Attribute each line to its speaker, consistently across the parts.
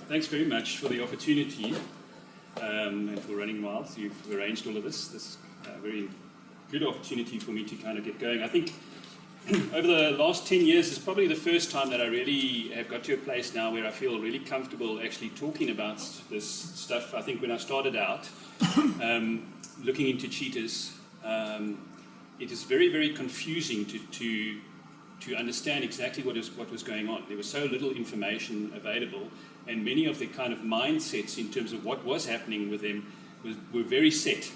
Speaker 1: thanks very much for the opportunity and for running while you've arranged all of this. This is a very good opportunity for me to kind of get going. I think over the last 10 years is probably the first time that I really have got to a place now where I feel really comfortable actually talking about this stuff. I think when I started out looking into cheetahs, it is very, very confusing to understand exactly what was going on. There was so little information available, and many of the kind of mindsets in terms of what was happening with them were very set.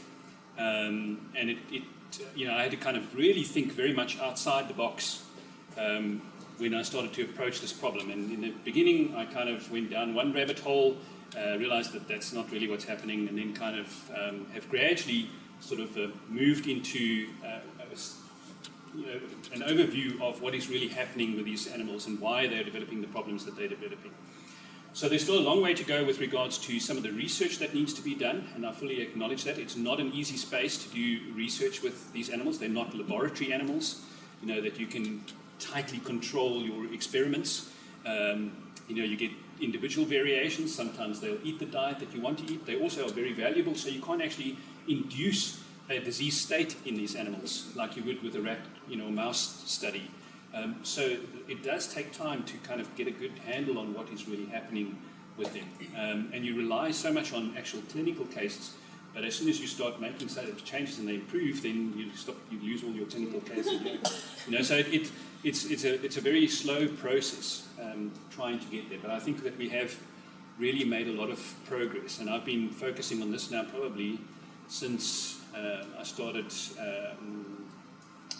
Speaker 1: And I had to kind of really think very much outside the box when I started to approach this problem. And in the beginning, I kind of went down one rabbit hole, realized that that's not really what's happening, and then kind of have gradually sort of moved into an overview of what is really happening with these animals and why they're developing the problems that they're developing. So there's still a long way to go with regards to some of the research that needs to be done, and I fully acknowledge that. It's not an easy space to do research with these animals. They're not laboratory animals, that you can tightly control your experiments. You get individual variations. Sometimes they'll eat the diet that you want to eat. They also are very valuable, so you can't actually induce a disease state in these animals like you would with a rat, mouse study. So it does take time to kind of get a good handle on what is really happening with them. And you rely so much on actual clinical cases, but as soon as you start making changes and they improve, then you lose all your clinical cases. So it's a very slow process trying to get there. But I think that we have really made a lot of progress, and I've been focusing on this now probably since I started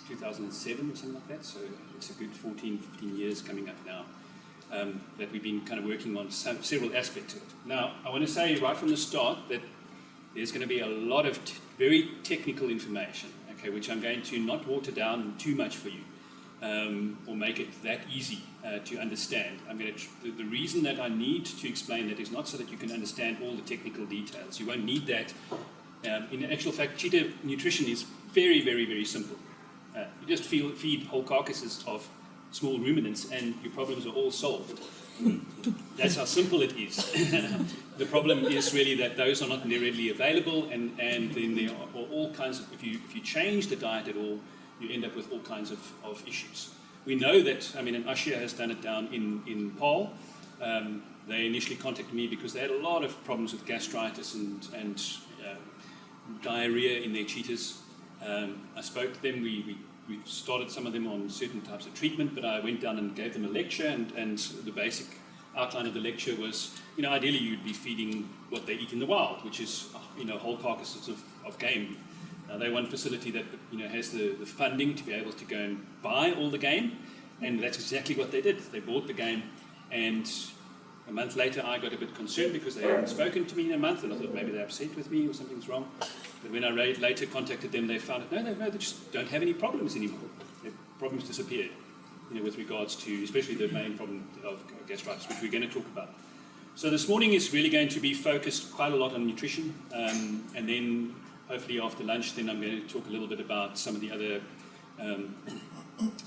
Speaker 1: 2007 or something like that, so it's a good 14, 15 years coming up now that we've been kind of working on several aspects of it. Now, I want to say right from the start that there's going to be a lot of very technical information, okay, which I'm going to not water down too much for you or make it that easy to understand. The reason that I need to explain that is not so that you can understand all the technical details. You won't need that. In actual fact, cheetah nutrition is very, very, very simple. You just feed whole carcasses of small ruminants and your problems are all solved. That's how simple it is. The problem is really that those are not readily available, and then there are all kinds of, if you change the diet at all, you end up with all kinds of issues. We know that, and Ashia has done it down in Paul. They initially contacted me because they had a lot of problems with gastritis and diarrhea in their cheetahs. I spoke to them. We started some of them on certain types of treatment, but I went down and gave them a lecture, and the basic outline of the lecture was, ideally you'd be feeding what they eat in the wild, which is, whole carcasses of game. Now, they're one facility that, has the funding to be able to go and buy all the game, and that's exactly what they did. They bought the game, and a month later I got a bit concerned because they hadn't spoken to me in a month, and I thought maybe they're upset with me or something's wrong. But when I later contacted them, they found out, no, they just don't have any problems anymore. Their problems disappeared, with regards to, especially the main problem of gastritis, which we're going to talk about. So this morning is really going to be focused quite a lot on nutrition, and then hopefully after lunch, then I'm going to talk a little bit about some of the other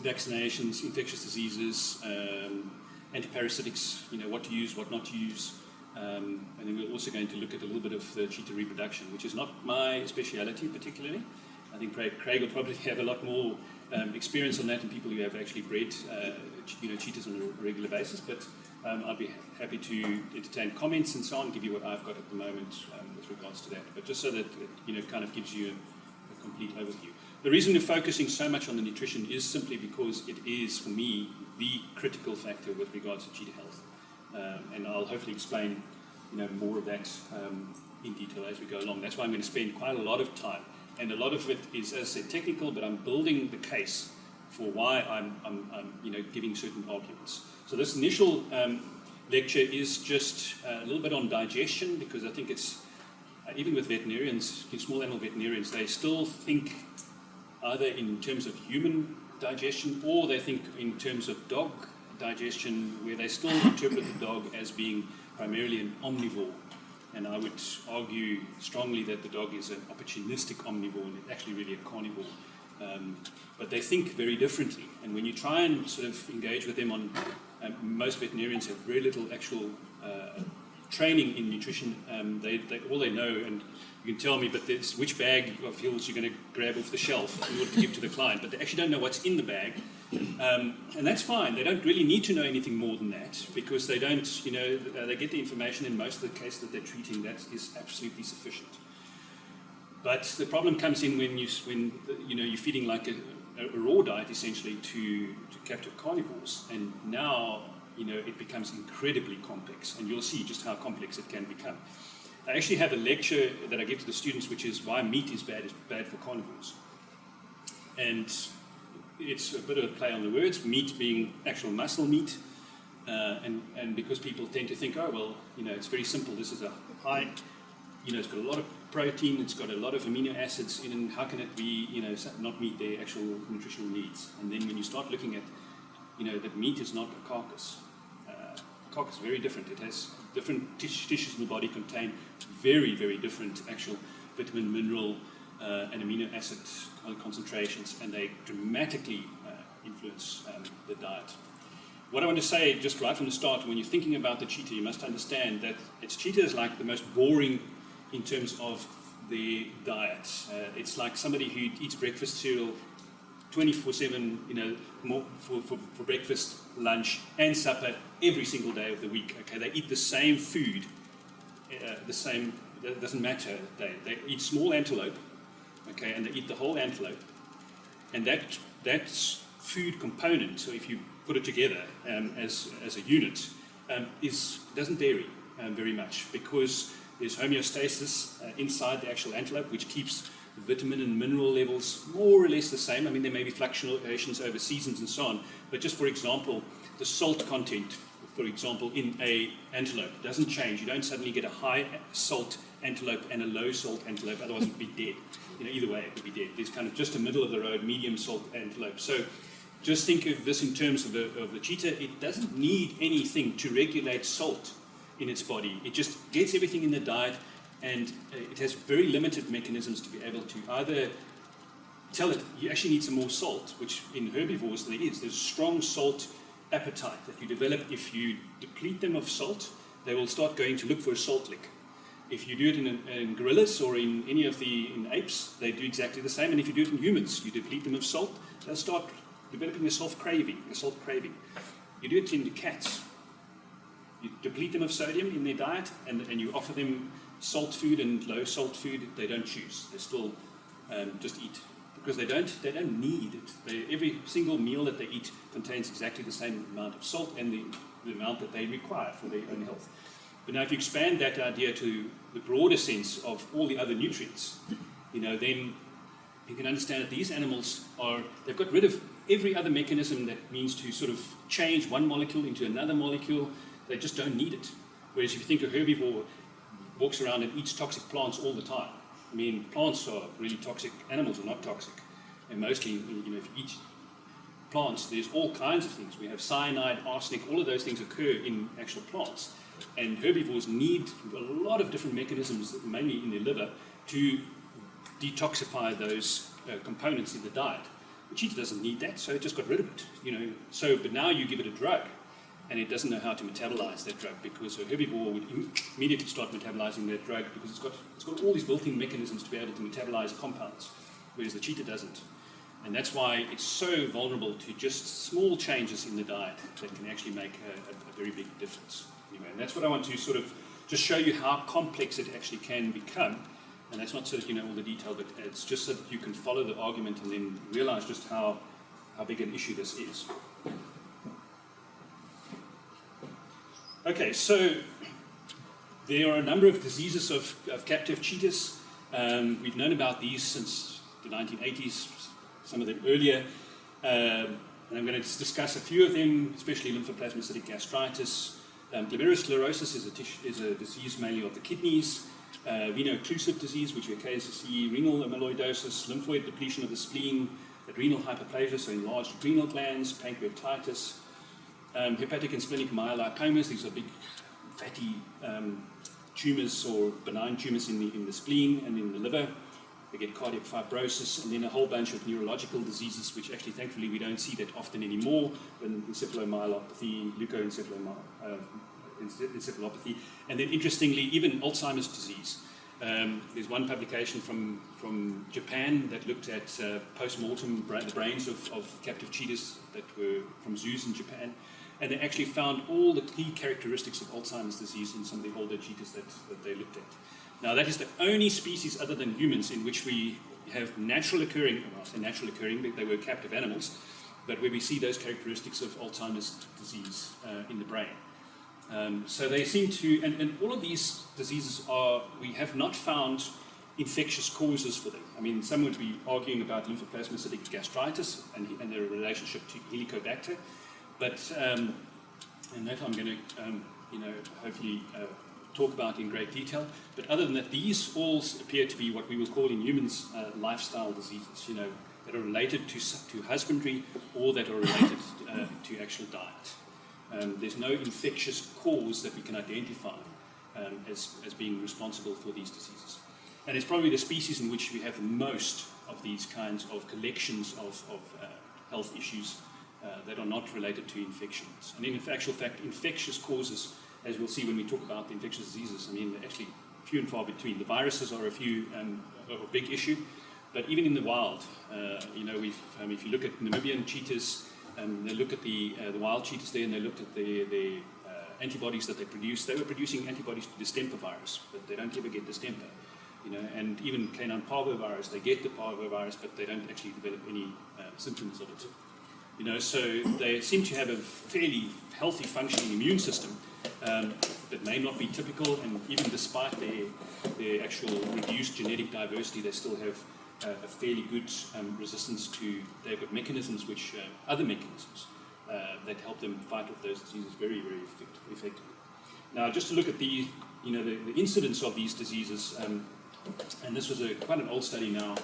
Speaker 1: vaccinations, infectious diseases, antiparasitics, what to use, what not to use. And then we're also going to look at a little bit of the cheetah reproduction, which is not my speciality particularly. I think Craig will probably have a lot more experience on that than people who have actually bred cheetahs on a regular basis. But I'd be happy to entertain comments and so on, give you what I've got at the moment with regards to that. But just so that it kind of gives you a complete overview. The reason we're focusing so much on the nutrition is simply because it is, for me, the critical factor with regards to cheetah health. And I'll hopefully explain more of that in detail as we go along. That's why I'm going to spend quite a lot of time. And a lot of it is, as I said, technical, but I'm building the case for why I'm giving certain arguments. So this initial lecture is just a little bit on digestion, because I think it's, even with veterinarians, small animal veterinarians, they still think either in terms of human digestion or they think in terms of dog digestion, where they still interpret the dog as being primarily an omnivore. And I would argue strongly that the dog is an opportunistic omnivore and it's actually really a carnivore. But they think very differently. And when you try and sort of engage with them on, most veterinarians have very little actual training in nutrition, they all they know, and you can tell me, but there's which bag of hills you're going to grab off the shelf in order to give to the client, but they actually don't know what's in the bag, and that's fine. They don't really need to know anything more than that, because they don't, they get the information in most of the cases that they're treating. That is absolutely sufficient. But the problem comes in when you're feeding like a raw diet essentially to captive carnivores, and now it becomes incredibly complex, and you'll see just how complex it can become. I actually have a lecture that I give to the students, which is why meat is bad for carnivores, and it's a bit of a play on the words. Meat being actual muscle meat, and because people tend to think, oh well, it's very simple. This is a high, it's got a lot of protein, it's got a lot of amino acids in, and how can it be, not meet their actual nutritional needs? And then when you start looking at, that meat is not a carcass. A carcass is very different. It has different tissues in the body, contain very, very different actual vitamin, mineral, and amino acid concentrations, and they dramatically influence the diet. What I want to say just right from the start, when you're thinking about the cheetah, you must understand that cheetah is like the most boring in terms of the diet. It's like somebody who eats breakfast cereal 24/7, for breakfast, lunch, and supper every single day of the week. Okay, they eat the same food, It doesn't matter. They eat small antelope, okay, and they eat the whole antelope, and that's food component. So if you put it together as a unit, doesn't vary very much, because there's homeostasis inside the actual antelope, which keeps the vitamin and mineral levels more or less the same. I mean, there may be fluctuations over seasons and so on, but just for example, the salt content, for example, in a antelope doesn't change. You don't suddenly get a high salt antelope and a low salt antelope, otherwise it would be dead. Either way, it would be dead. There's kind of just a middle of the road, medium salt antelope. So just think of this in terms of the cheetah. It doesn't need anything to regulate salt in its body. It just gets everything in the diet, and it has very limited mechanisms to be able to either tell it you actually need some more salt, which in herbivores there is. There's strong salt appetite that you develop. If you deplete them of salt, they will start going to look for a salt lick. If you do it in gorillas or in any of in apes, they do exactly the same. And if you do it in humans, you deplete them of salt, they'll start developing a salt craving. You do it in the cats. You deplete them of sodium in their diet, and you offer them salt food and low salt food. They don't choose. They still just eat, because they don't need it. Every single meal that they eat contains exactly the same amount of salt and the amount that they require for their own health. But now if you expand that idea to the broader sense of all the other nutrients, then you can understand that these animals they've got rid of every other mechanism that means to sort of change one molecule into another molecule. They just don't need it. Whereas if you think a herbivore walks around and eats toxic plants all the time. I mean, plants are really toxic, animals are not toxic. And mostly, if you eat plants, there's all kinds of things. We have cyanide, arsenic, all of those things occur in actual plants. And herbivores need a lot of different mechanisms, mainly in their liver, to detoxify those components in the diet. The cheetah doesn't need that, so it just got rid of it. But now you give it a drug, and it doesn't know how to metabolize that drug, because a herbivore would immediately start metabolizing that drug, because it's got all these built-in mechanisms to be able to metabolize compounds, whereas the cheetah doesn't. And that's why it's so vulnerable to just small changes in the diet that can actually make a very big difference. And that's what I want to sort of just show you how complex it actually can become. And that's not so that you know all the detail, but it's just so that you can follow the argument and then realize just how big an issue this is. Okay, so there are a number of diseases of captive cheetahs. We've known about these since the 1980s, some of them earlier. And I'm going to discuss a few of them, especially lymphoplasmacytic gastritis. Glomerulosclerosis is a disease mainly of the kidneys. Veno-occlusive disease, which we occasionally see, renal amyloidosis, lymphoid depletion of the spleen, adrenal hyperplasia, so enlarged adrenal glands, pancreatitis, hepatic and splenic myelipomas. These are big fatty tumors or benign tumors in the spleen and in the liver. They get cardiac fibrosis, and then a whole bunch of neurological diseases, which actually thankfully we don't see that often anymore, and encephalomyelopathy, encephalopathy, and then interestingly, even Alzheimer's disease. There's one publication from Japan that looked at post-mortem the brains of captive cheetahs that were from zoos in Japan, and they actually found all the key characteristics of Alzheimer's disease in some of the older cheetahs that they looked at. Now, that is the only species other than humans in which we have natural occurring, well, I say natural occurring, but they were captive animals, but where we see those characteristics of Alzheimer's disease in the brain. So they seem to, and all of these diseases we have not found infectious causes for them. I mean, some would be arguing about lymphoplasmacytic gastritis and their relationship to Helicobacter, but, and that I'm going to, hopefully talk about in great detail. But other than that, these all appear to be what we will call in humans lifestyle diseases, that are related to husbandry or that are related to actual diet. There's no infectious cause that we can identify as being responsible for these diseases. And it's probably the species in which we have most of these kinds of collections of health issues that are not related to infections. And in actual fact, infectious causes, as we'll see when we talk about the infectious diseases, I mean, they're actually few and far between. The viruses are a big issue, but even in the wild, if you look at Namibian cheetahs, they look at the wild cheetahs there, and they looked at the antibodies that they produce. They were producing antibodies to distemper virus, but they don't ever get distemper. And even canine parvovirus, they get the parvovirus, but they don't actually develop any symptoms of it. So they seem to have a fairly healthy functioning immune system that may not be typical, and even despite their actual reduced genetic diversity, they still have a fairly good resistance to, they've got mechanisms which, other mechanisms that help them fight off those diseases very, very effectively. Now, just to look at the incidence of these diseases, and this was quite an old study now,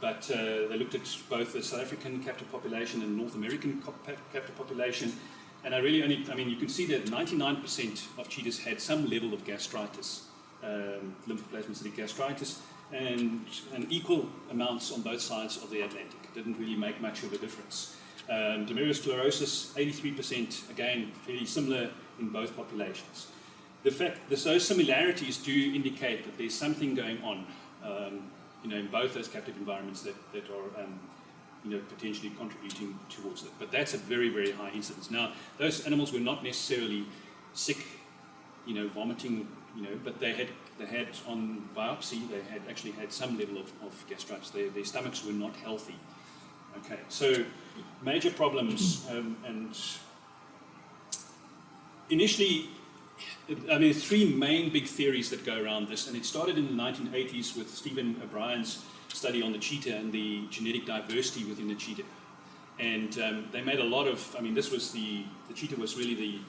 Speaker 1: but they looked at both the South African captive population and North American captive population, and you can see that 99% of cheetahs had some level of gastritis, lymphoplasmacytic gastritis, and equal amounts on both sides of the Atlantic. It didn't really make much of a difference. Glomerulosclerosis, 83%, again, fairly similar in both populations. The fact that those similarities do indicate that there's something going on, in both those captive environments that are, potentially contributing towards it. But that's a very, very high incidence. Now, those animals were not necessarily sick, vomiting, but they had on biopsy, they had actually had some level of gastritis. Their stomachs were not healthy. Okay, so major problems, and initially, three main big theories that go around this, and it started in the 1980s with Stephen O'Brien's study on the cheetah and the genetic diversity within the cheetah. And they made a lot of, this was the cheetah was really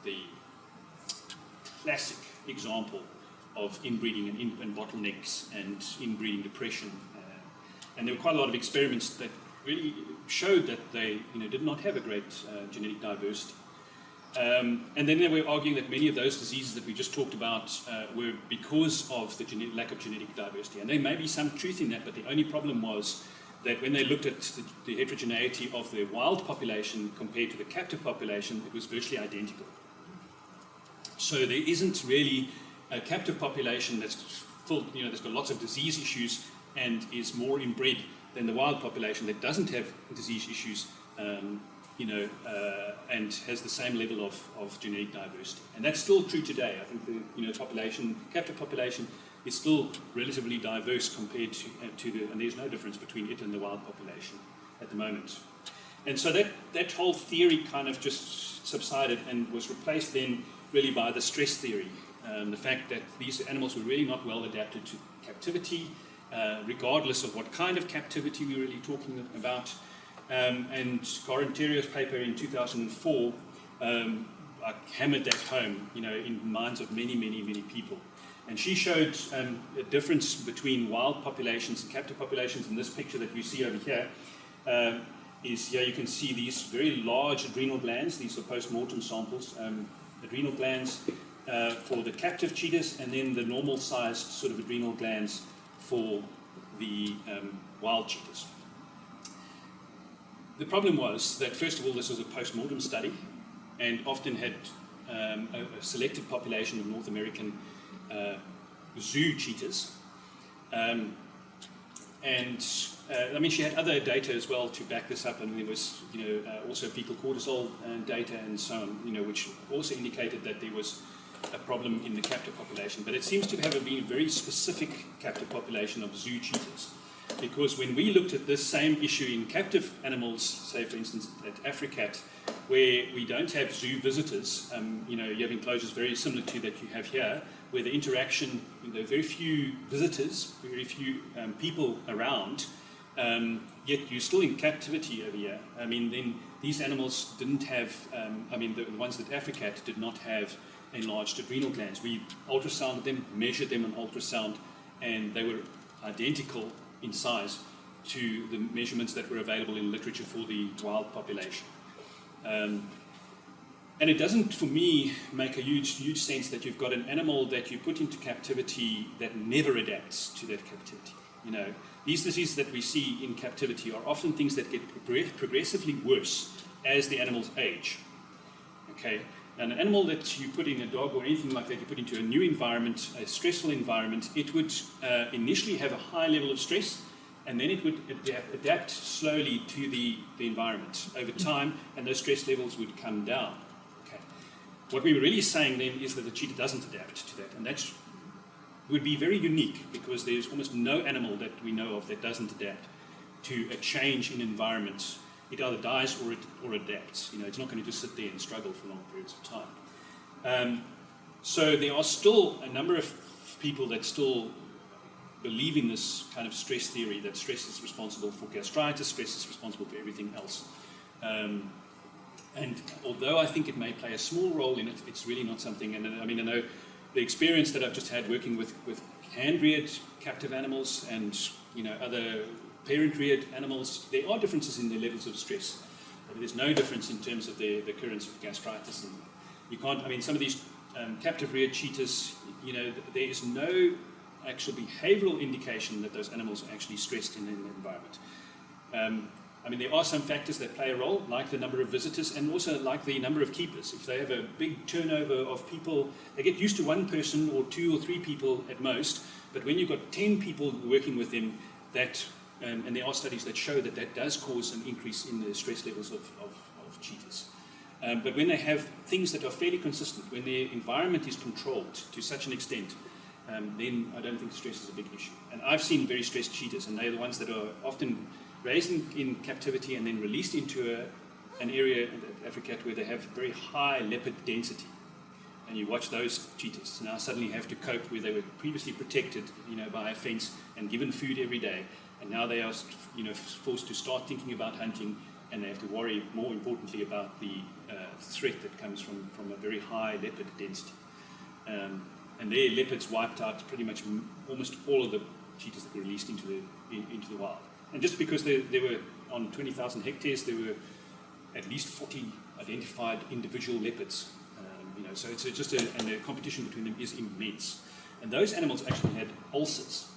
Speaker 1: the classic example of inbreeding and bottlenecks and inbreeding depression. And there were quite a lot of experiments that really showed that they did not have a great genetic diversity. And then they were arguing that many of those diseases that we just talked about were because of the lack of genetic diversity. And there may be some truth in that, but the only problem was that when they looked at the heterogeneity of the wild population compared to the captive population, it was virtually identical. So there isn't really a captive population that's full, that's got lots of disease issues and is more inbred than the wild population that doesn't have disease issues, and has the same level of genetic diversity. And that's still true today. I think the captive population is still relatively diverse compared to and there's no difference between it and the wild population at the moment. And so that whole theory kind of just subsided and was replaced then really by the stress theory. The fact that these animals were really not well adapted to captivity, regardless of what kind of captivity we're really talking about. And Corinterio's paper in 2004 hammered that home, in the minds of many, many, many people. And she showed a difference between wild populations and captive populations. In this picture that you see over here, here you can see these very large adrenal glands. These are post-mortem samples, adrenal glands for the captive cheetahs, and then the normal-sized sort of adrenal glands for the wild cheetahs. The problem was that, first of all, this was a post-mortem study and often had a selected population of North American zoo cheetahs. I mean, she had other data as well to back this up, and there was, also fecal cortisol data and so on, which also indicated that there was a problem in the captive population. But it seems to have been a very specific captive population of zoo cheetahs, because when we looked at this same issue in captive animals, say for instance at Africat, where we don't have zoo visitors, you have enclosures very similar to that you have here, where the interaction, there are very few visitors, very few people around, yet you're still in captivity over here. I mean, then these animals didn't have, the ones that Africat did not have enlarged adrenal glands. We ultrasounded them, measured them on ultrasound, and they were identical in size to the measurements that were available in literature for the wild population. And it doesn't, for me, make a huge sense that you've got an animal that you put into captivity that never adapts to that captivity. These diseases that we see in captivity are often things that get progressively worse as the animals age. Okay, and an animal that you put in, a dog or anything like that, you put into a new environment, a stressful environment, it would initially have a high level of stress, and then it would adapt slowly to the environment over time, and those stress levels would come down. Okay. What we were really saying then is that the cheetah doesn't adapt to that, and that would be very unique, because there's almost no animal that we know of that doesn't adapt to a change in environment. It either dies or adapts. It's not going to just sit there and struggle for long periods of time. So there are still a number of people that still believe in this kind of stress theory, that stress is responsible for gastritis, stress is responsible for everything else. And although I think it may play a small role in it, it's really not something. And I know the experience that I've just had working with hand-reared captive animals and other parent-reared animals, there are differences in their levels of stress. But there's no difference in terms of the occurrence of gastritis. And you can't, some of these captive-reared cheetahs, there is no actual behavioral indication that those animals are actually stressed in the environment. There are some factors that play a role, like the number of visitors and also like the number of keepers. If they have a big turnover of people, they get used to one person or 2 or 3 people at most, but when you've got 10 people working with them, and there are studies that show that does cause an increase in the stress levels of cheetahs. But when they have things that are fairly consistent, when their environment is controlled to such an extent, then I don't think stress is a big issue. And I've seen very stressed cheetahs, and they're the ones that are often raised in captivity and then released into an area at Africat where they have very high leopard density. And you watch those cheetahs now suddenly have to cope where they were previously protected, by a fence and given food every day. And now they are, forced to start thinking about hunting, and they have to worry, more importantly, about the threat that comes from a very high leopard density. And their leopards wiped out pretty much almost all of the cheetahs that were released into the wild. And just because there were, on 20,000 hectares, there were at least 40 identified individual leopards. So it's and the competition between them is immense. And those animals actually had ulcers,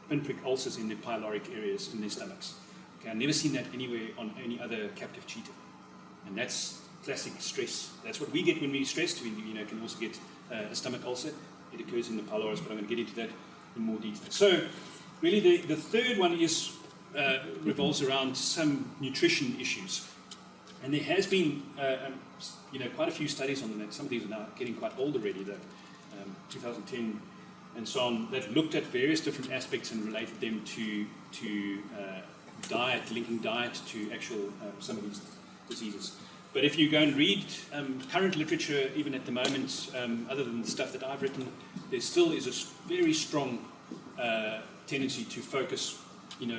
Speaker 1: pinprick ulcers in their pyloric areas in their stomachs. Okay, I've never seen that anywhere on any other captive cheetah. And that's classic stress. That's what we get when we're stressed. We can also get a stomach ulcer. It occurs in the pylorus, but I'm going to get into that in more detail. So really the third one revolves around some nutrition issues. And there has been quite a few studies on that. Some of these are now getting quite old already, though, 2010 and so on, that looked at various different aspects and related them to diet, linking diet to actual some of these diseases. But if you go and read current literature, even at the moment, other than the stuff that I've written, there still is a very strong tendency to focus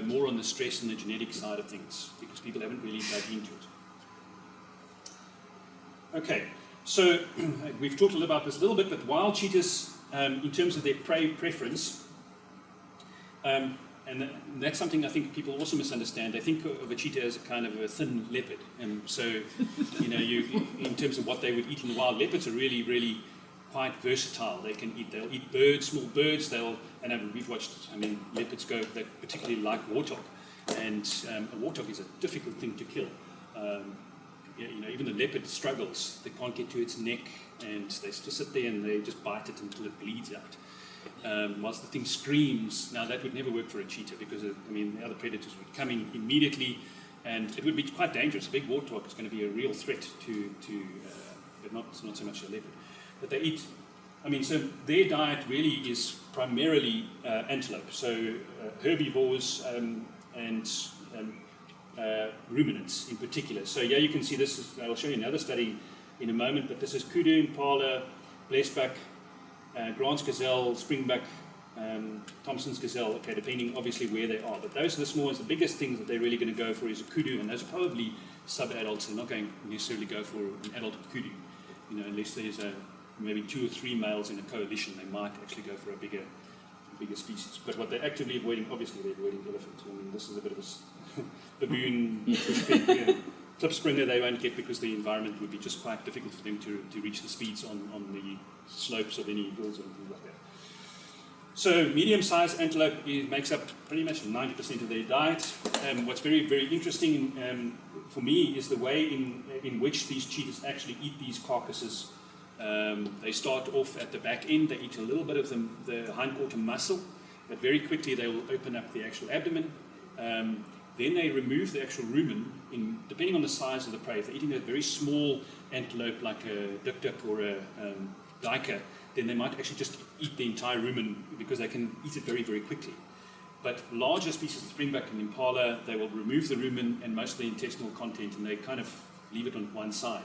Speaker 1: more on the stress and the genetic side of things, because people haven't really dug into it. Okay, so we've talked about this a little bit, but wild cheetahs, in terms of their prey preference, and that's something I think people also misunderstand. They think of a cheetah as a kind of a thin leopard, and so in terms of what they would eat in the wild, leopards are really, really quite versatile. They'll eat birds, small birds. We've watched, leopards go. They particularly like warthog, and a warthog is a difficult thing to kill. even the leopard struggles. They can't get to its neck, and they just sit there and they just bite it until it bleeds out. Whilst the thing screams. Now that would never work for a cheetah because the other predators would come in immediately, and it would be quite dangerous. A big warthog is going to be a real threat to but not so much a leopard. But they eat. So their diet really is primarily antelope. So herbivores and ruminants in particular. So yeah, you can see this. I'll show you another study in a moment, but this is kudu, impala, blesbuck, Grant's gazelle, springbuck, Thompson's gazelle, okay, depending obviously where they are. But those are the small ones. The biggest things that they're really going to go for is a kudu, and those are probably sub-adults. They're not going to necessarily go for an adult kudu, unless there's maybe 2 or 3 males in a coalition. They might actually go for a bigger species. But what they're actively avoiding, obviously they're avoiding elephant. This is a bit of a baboon, bushpig, klipspringer they won't get because the environment would be just quite difficult for them to reach the speeds on the slopes of any hills or anything like that. So medium-sized antelope makes up pretty much 90% of their diet. What's very, very interesting for me is the way in which these cheetahs actually eat these carcasses. They start off at the back end. They eat a little bit of the hindquarter muscle, but very quickly they will open up the actual abdomen. Then they remove the actual rumen, depending on the size of the prey. If they're eating a very small antelope like a dik-dik or a duiker, then they might actually just eat the entire rumen because they can eat it very, very quickly. But larger species, springbuck and impala, they will remove the rumen and most of the intestinal content, and they kind of leave it on one side.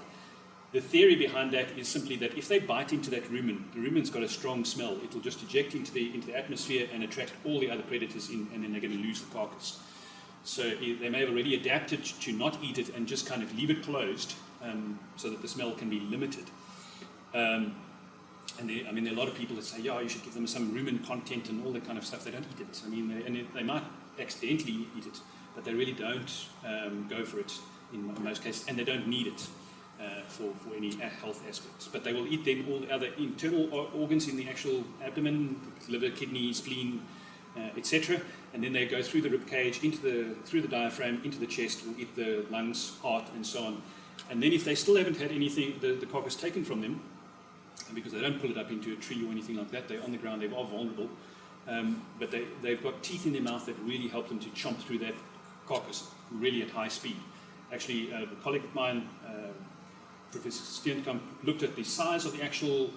Speaker 1: The theory behind that is simply that if they bite into that rumen, the rumen's got a strong smell. It will just eject into the atmosphere and attract all the other predators in, and then they're going to lose the carcass. So they may have already adapted to not eat it and just kind of leave it closed so that the smell can be limited. And there are a lot of people that say, yeah, you should give them some rumen content and all that kind of stuff. They don't eat it. They might accidentally eat it, but they really don't go for it in most cases, and they don't need it for any health aspects. But they will eat then all the other internal organs in the actual abdomen, liver, kidney, spleen, etc. And then they go through the rib cage, through the diaphragm, into the chest, will eat the lungs, heart, and so on. And then if they still haven't had anything, the carcass taken from them, because they don't pull it up into a tree or anything like that, they're on the ground, they are vulnerable, but they've got teeth in their mouth that really help them to chomp through that carcass really at high speed. Actually, a colleague of mine, Professor Steenkamp, looked at the size of the actual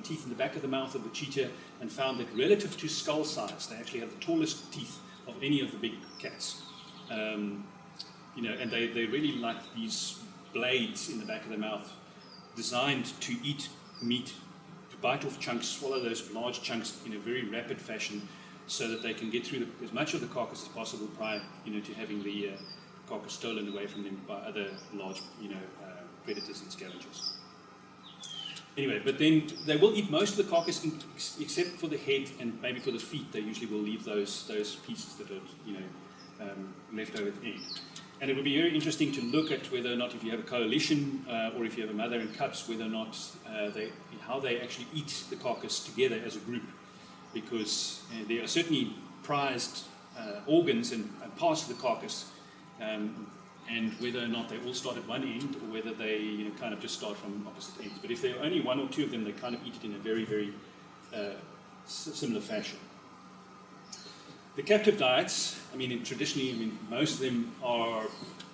Speaker 1: teeth in the back of the mouth of the cheetah and found that relative to skull size, they actually have the tallest teeth of any of the big cats. And they really like these blades in the back of the mouth designed to eat meat, to bite off chunks, swallow those large chunks in a very rapid fashion so that they can get through as much of the carcass as possible prior to having the carcass stolen away from them by other large predators and scavengers. Anyway, but then they will eat most of the carcass except for the head and maybe for the feet. They usually will leave those pieces that are left over at the end. And it would be very interesting to look at whether or not, if you have a coalition or if you have a mother and cubs, whether or not how they actually eat the carcass together as a group, because there are certainly prized organs and parts of the carcass, and whether or not they all start at one end or whether they kind of just start from opposite ends. But if there are only 1 or 2 of them, they kind of eat it in a very, very similar fashion. The captive diets, traditionally, most of them are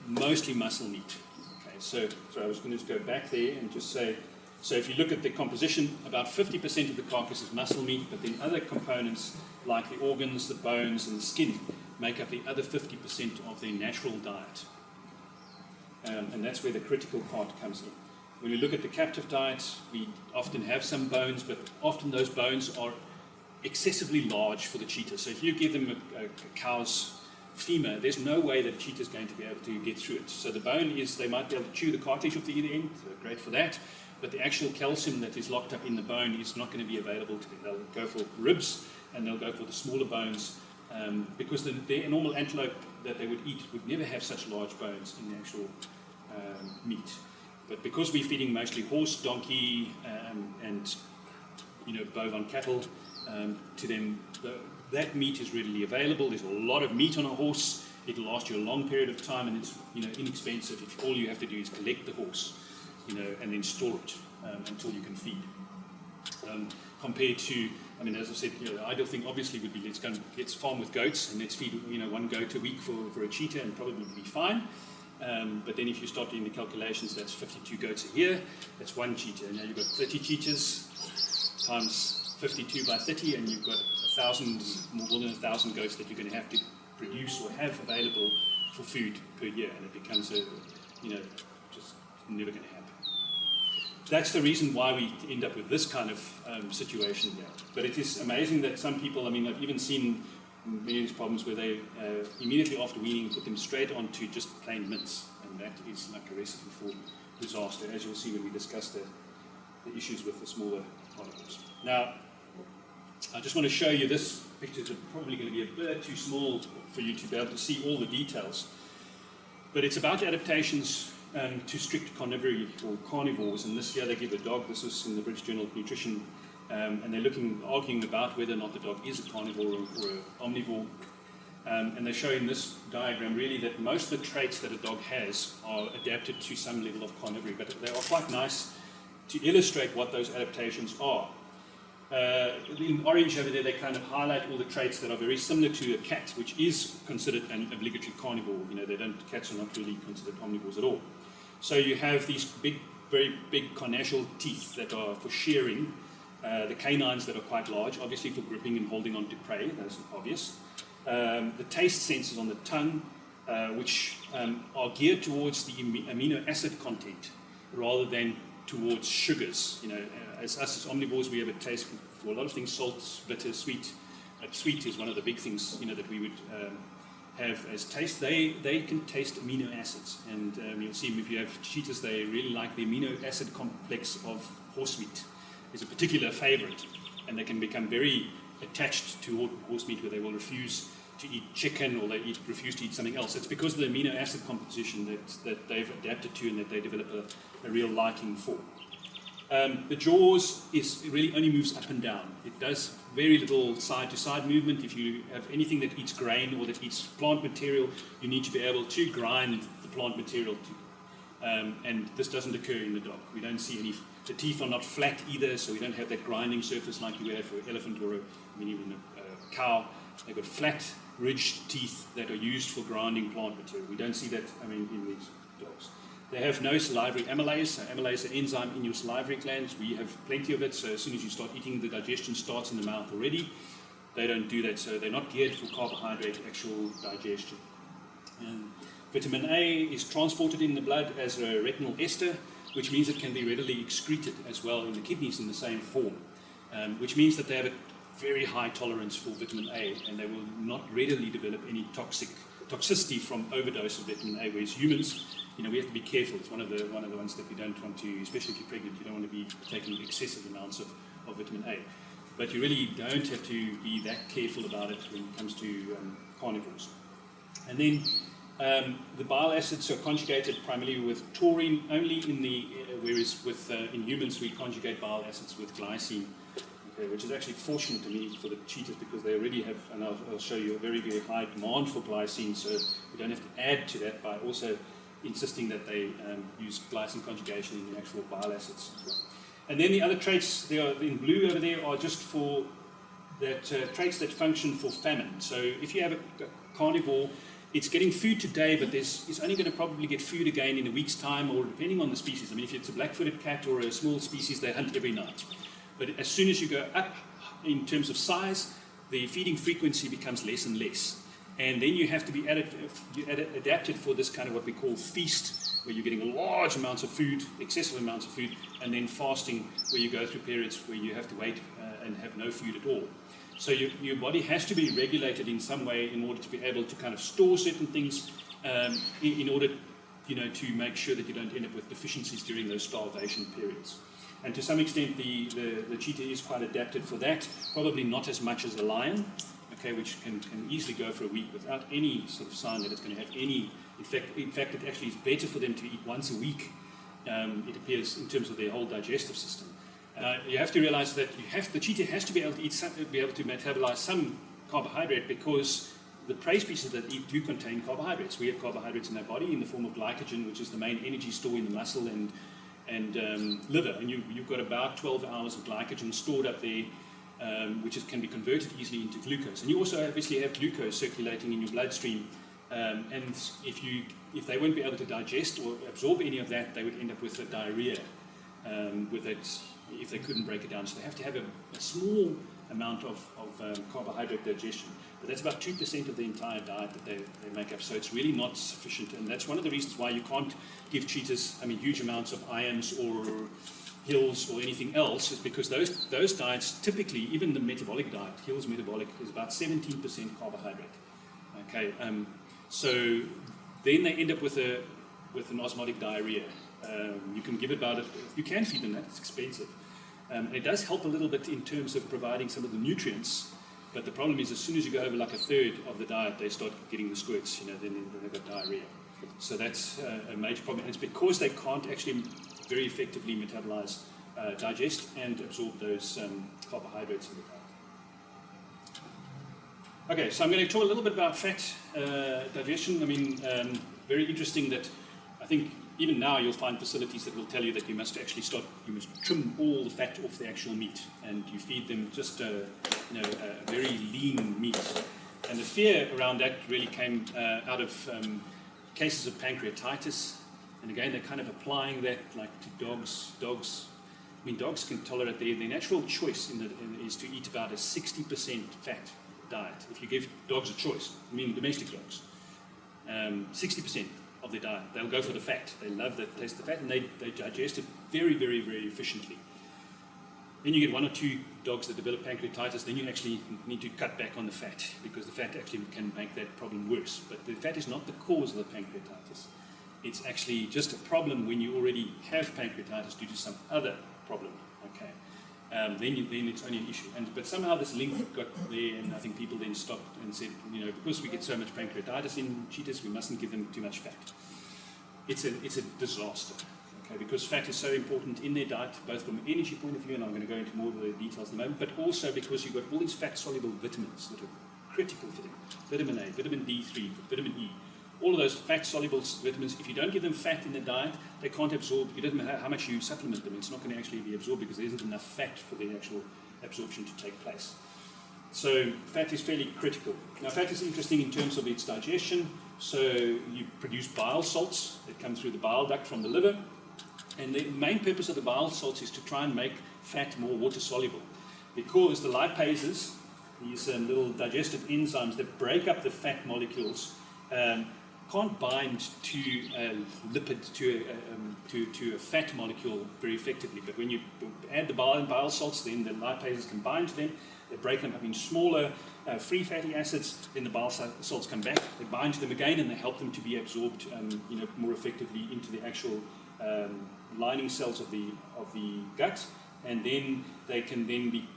Speaker 1: mostly muscle meat. Okay, so I was going to just go back there and just say, so if you look at the composition, about 50% of the carcass is muscle meat, but then other components like the organs, the bones, and the skin make up the other 50% of their natural diet. And that's where the critical part comes in. When we look at the captive diet, we often have some bones, but often those bones are excessively large for the cheetah. So if you give them a cow's femur, there's no way that a cheetah is going to be able to get through it. So the bone is, they might be able to chew the cartilage off the either end, so great for that, but the actual calcium that is locked up in the bone is not going to be available to them. They'll go for ribs and they'll go for the smaller bones because the normal antelope that they would eat would never have such large bones in the actual meat. But because we're feeding mostly horse, donkey, and bovine cattle to them, that meat is readily available. There's a lot of meat on a horse. it'll last you a long period of time, and it's inexpensive if all you have to do is collect the horse, and then store it until you can feed. Compared to, as I said, the ideal thing obviously would be let's farm with goats and let's feed one goat a week for a cheetah and probably be fine. But then if you start doing the calculations, that's 52 goats a year, that's one cheetah. And now you've got 30 cheetahs times 52 by 30, and you've got 1,000, more than 1,000 goats that you're going to have to produce or have available for food per year, and it becomes just never going to happen. That's the reason why we end up with this kind of situation here. But it is amazing that some people, I've even seen many of these problems where they immediately after weaning put them straight onto just plain mince, and that is like a recipe for disaster, as you'll see when we discuss the issues with the smaller carnivores. Now, I just want to show you this picture. It's probably going to be a bit too small for you to be able to see all the details, but it's about adaptations to strict carnivory or carnivores, and this year they give a dog. This is in the British Journal of Nutrition, and they're arguing about whether or not the dog is a carnivore or an omnivore. And they show in this diagram really that most of the traits that a dog has are adapted to some level of carnivory, but they are quite nice to illustrate what those adaptations are. In orange over there, they kind of highlight all the traits that are very similar to a cat, which is considered an obligatory carnivore. Cats are not really considered omnivores at all. So you have these very big carnassial teeth that are for shearing, the canines that are quite large, obviously for gripping and holding on to prey, that's obvious. The taste sensors on the tongue, which are geared towards the amino acid content rather than towards sugars. As omnivores, we have a taste for a lot of things: salt, bitter, sweet. Sweet is one of the big things that we would have as taste. They can taste amino acids, and you'll see if you have cheetahs, they really like the amino acid complex of horse meat. It's a particular favorite, and they can become very attached to horse meat, where they will refuse to eat chicken or they refuse to eat something else. It's because of the amino acid composition that they've adapted to and that they develop a real liking for. The jaws really only moves up and down. It does very little side-to-side movement. If you have anything that eats grain or that eats plant material, you need to be able to grind the plant material and this doesn't occur in the dog. We don't see any. The teeth are not flat either, so we don't have that grinding surface like you would have for an elephant or even a cow. They've got flat, ridged teeth that are used for grinding plant material. We don't see that in these dogs. They have no salivary amylase. So amylase is an enzyme in your salivary glands. We have plenty of it, so as soon as you start eating, the digestion starts in the mouth already. They don't do that, so they're not geared for carbohydrate actual digestion. Vitamin A is transported in the blood as a retinal ester, which means it can be readily excreted as well in the kidneys in the same form, which means that they have a very high tolerance for vitamin A, and they will not readily develop any toxicity from overdose of vitamin A, whereas humans, we have to be careful. It's one of the ones that we don't want to, especially if you're pregnant, you don't want to be taking excessive amounts of vitamin A. But you really don't have to be that careful about it when it comes to carnivores. And then the bile acids are conjugated primarily with taurine only whereas in humans we conjugate bile acids with glycine, which is actually fortunate to me for the cheetahs because they already have, and I'll show you, a very, very high demand for glycine, so we don't have to add to that by also insisting that they use glycine conjugation in the actual bile acids as well. And then the other traits, they are in blue over there, are just for that traits that function for famine. So if you have a carnivore, it's getting food today, but it's only going to probably get food again in a week's time, or depending on the species. If it's a black-footed cat or a small species, they hunt every night. But as soon as you go up in terms of size, the feeding frequency becomes less and less. And then you have to be adapted for this kind of what we call feast, where you're getting large amounts of food, excessive amounts of food, and then fasting, where you go through periods where you have to wait and have no food at all. So your body has to be regulated in some way in order to be able to kind of store certain things in order to make sure that you don't end up with deficiencies during those starvation periods. And to some extent, the cheetah is quite adapted for that, probably not as much as a lion, which can easily go for a week without any sort of sign that it's going to have any. In fact, it actually is better for them to eat once a week, it appears, in terms of their whole digestive system. You have to realize that the cheetah has to be able to be able to metabolize some carbohydrate because the prey species that eat do contain carbohydrates. We have carbohydrates in our body in the form of glycogen, which is the main energy store in the muscle and liver. And you've got about 12 hours of glycogen stored up there, which can be converted easily into glucose. And you also obviously have glucose circulating in your bloodstream. And if they won't be able to digest or absorb any of that, they would end up with a diarrhea with it if they couldn't break it down. So they have to have a small amount of carbohydrate digestion. But that's about 2% of the entire diet that they make up. So it's really not sufficient. And that's one of the reasons why you can't give cheetahs, huge amounts of ions or hills or anything else, is because those diets, typically, even the metabolic diet, Hill's metabolic, is about 17% carbohydrate. Okay, so then they end up with an osmotic diarrhea. You can give about it, you can feed them that, it's expensive. It does help a little bit in terms of providing some of the nutrients, but the problem is as soon as you go over like a third of the diet, they start getting the squirts, then they've got diarrhea. So that's a major problem. And it's because they can't actually very effectively metabolize, digest and absorb those carbohydrates in the diet. Okay, so I'm going to talk a little bit about fat digestion. Very interesting that I think even now you'll find facilities that will tell you that you must trim all the fat off the actual meat, and you feed them just a very lean meat. And the fear around that really came out of cases of pancreatitis. And again, they're kind of applying that like to dogs. Dogs can tolerate their natural choice is to eat about a 60% fat diet. If you give dogs a choice, domestic dogs, 60% of their diet, they'll go for the fat. They love the taste of the fat, and they digest it very, very, very efficiently. Then you get one or two dogs that develop pancreatitis, then you actually need to cut back on the fat, because the fat actually can make that problem worse. But the fat is not the cause of the pancreatitis. It's actually just a problem when you already have pancreatitis due to some other problem. Okay, then it's only an issue. But somehow this link got there, and I think people then stopped and said, because we get so much pancreatitis in cheetahs, we mustn't give them too much fat. It's a disaster. Okay, because fat is so important in their diet, both from an energy point of view, and I'm going to go into more of the details in a moment, but also because you've got all these fat-soluble vitamins that are critical for them. Vitamin A, vitamin D3, vitamin E. All of those fat-soluble vitamins, if you don't give them fat in the diet, they can't absorb. It doesn't matter how much you supplement them, it's not going to actually be absorbed because there isn't enough fat for the actual absorption to take place. So fat is fairly critical. Now fat is interesting in terms of its digestion. So you produce bile salts that come through the bile duct from the liver. And the main purpose of the bile salts is to try and make fat more water-soluble. Because the lipases, these little digestive enzymes that break up the fat molecules, can't bind to a lipid, to a fat molecule very effectively. But when you add the bile salts, then the lipases can bind to them. They break them up in smaller free fatty acids. Then the bile salts come back. They bind to them again, and they help them to be absorbed, more effectively into the actual lining cells of the gut. And then they can then be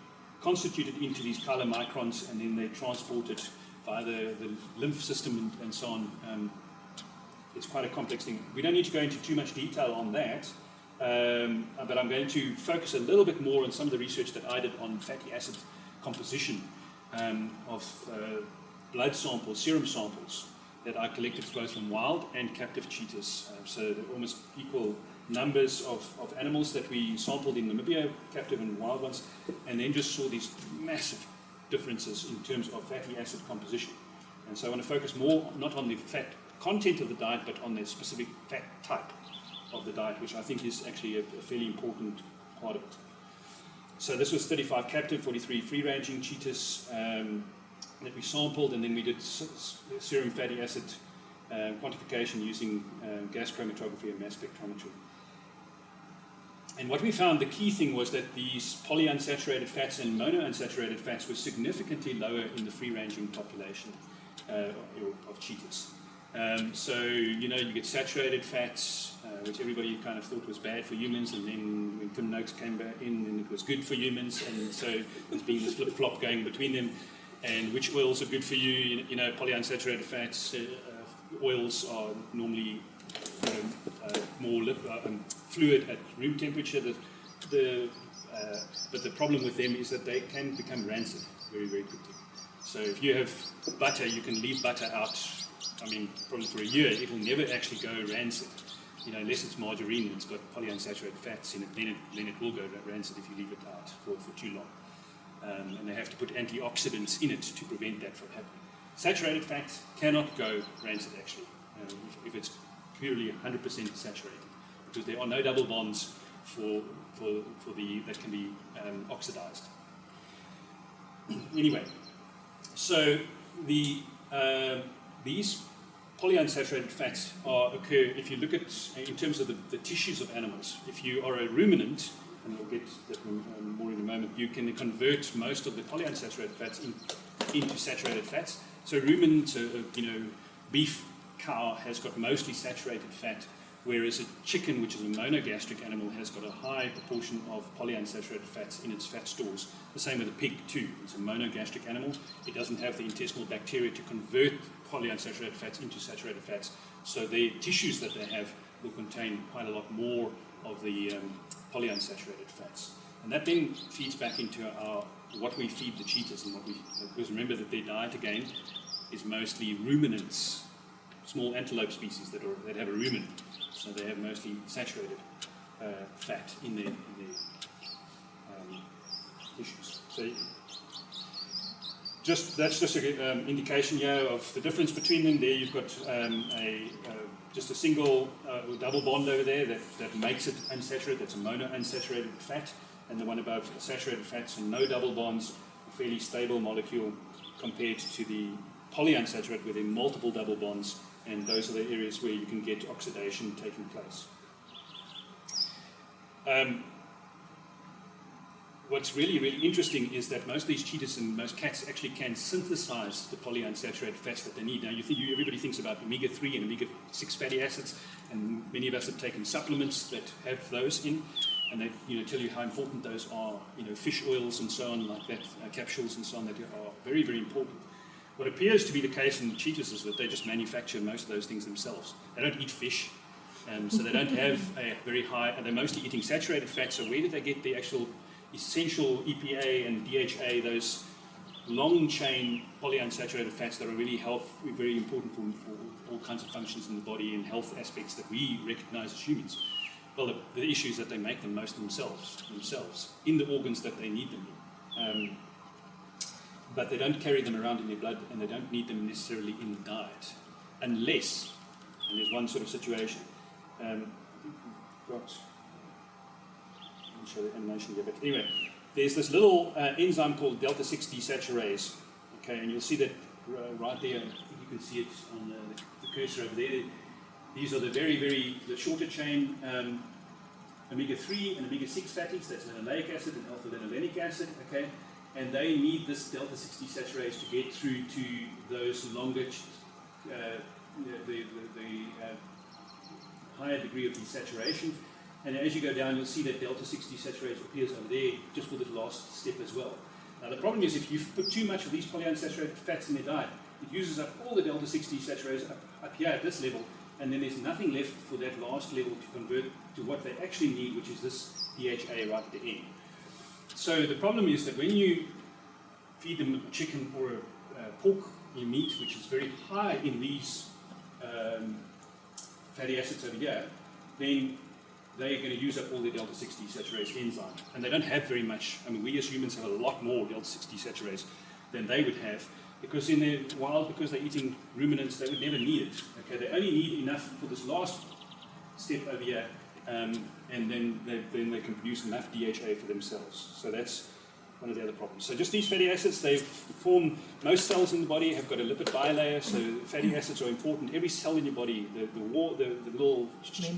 Speaker 1: constituted into these chylomicrons, and then they're transported via the lymph system and so on. It's quite a complex thing. We don't need to go into too much detail on that, but I'm going to focus a little bit more on some of the research that I did on fatty acid composition of blood samples, serum samples, that I collected both from wild and captive cheetahs. So they're almost equal numbers of animals that we sampled in Namibia, captive and wild ones, and then just saw these massive differences in terms of fatty acid composition. And so I want to focus more not on the fat content of the diet, but on the specific fat type of the diet, which I think is actually a fairly important part of it. So this was 35 captive, 43 free-ranging cheetahs that we sampled, and then we did serum fatty acid quantification using gas chromatography and mass spectrometry. And what we found, the key thing was that these polyunsaturated fats and monounsaturated fats were significantly lower in the free-ranging population of cheetahs. So, you get saturated fats, which everybody kind of thought was bad for humans, and then when Tim Noakes came back in, and it was good for humans, and so there's been this flip-flop going between them, and which oils are good for you, polyunsaturated fats, oils are normally more fluid at room temperature, but the problem with them is that they can become rancid very, very quickly. So if you have butter, you can leave butter out, I mean, probably for a year. It will never actually go rancid. Unless it's margarine and it's got polyunsaturated fats in it, then it will go rancid if you leave it out for too long. And they have to put antioxidants in it to prevent that from happening. Saturated fats cannot go rancid, actually, if it's purely 100% saturated, because there are no double bonds that can be oxidized. Anyway, so these polyunsaturated fats occur if you look at, in terms of the tissues of animals. If you are a ruminant, and we'll get that more in a moment, you can convert most of the polyunsaturated fats into saturated fats. So ruminants, beef cow has got mostly saturated fat, whereas a chicken, which is a monogastric animal, has got a high proportion of polyunsaturated fats in its fat stores. The same with a pig too. It's a monogastric animal. It doesn't have the intestinal bacteria to convert polyunsaturated fats into saturated fats. So the tissues that they have will contain quite a lot more of the polyunsaturated fats. And that then feeds back into what we feed the cheetahs, and because remember that their diet again is mostly ruminants, small antelope species that have a rumen. So they have mostly saturated fat in their tissues. So that's just an indication here of the difference between them. There you've got just a single double bond over there that makes it unsaturated. That's a monounsaturated fat, and the one above, saturated fats and no double bonds, a fairly stable molecule compared to the polyunsaturated where there are multiple double bonds, and those are the areas where you can get oxidation taking place. What's really, really interesting is that most of these cheetahs and most cats actually can synthesize the polyunsaturated fats that they need. Now, everybody thinks about omega-3 and omega-6 fatty acids, and many of us have taken supplements that have those in, and they tell you how important those are. Fish oils and so on, like that, capsules and so on, that are very, very important. What appears to be the case in the cheetahs is that they just manufacture most of those things themselves. They don't eat fish, so they don't have a very high, and they're mostly eating saturated fats. So where do they get the actual essential EPA and DHA, those long-chain polyunsaturated fats that are really very important for all kinds of functions in the body and health aspects that we recognize as humans? Well, the issue is that they make them most themselves in the organs that they need them in. But they don't carry them around in their blood, and they don't need them necessarily in the diet, unless, and there's one sort of situation, I'll show the animation here, but anyway, there's this little enzyme called delta-6 desaturase, okay, and you'll see that right there. I think you can see it on the cursor over there. These are the the shorter chain omega-3 and omega-6 fatties, that's linoleic acid and alpha-linolenic acid, okay, and they need this delta-6 desaturase to get through to those longer, the higher degree of desaturation. And as you go down, you'll see that delta-6 desaturase appears over there just for this last step as well. Now the problem is if you put too much of these polyunsaturated fats in their diet, it uses up all the delta-6 desaturase up here at this level, and then there's nothing left for that last level to convert to what they actually need, which is this DHA right at the end. So the problem is that when you feed them a chicken or a pork meat, which is very high in these fatty acids over here, then they're going to use up all their delta-6 desaturase enzyme. And they don't have very much. I mean, we as humans have a lot more delta-6 desaturase than they would have, because in the wild, because they're eating ruminants, they would never need it. Okay, they only need enough for this last step over here, and then they can produce enough DHA for themselves. So that's one of the other problems. So just these fatty acids, they form, most cells in the body have got a lipid bilayer, so fatty acids are important. Every cell in your body, the little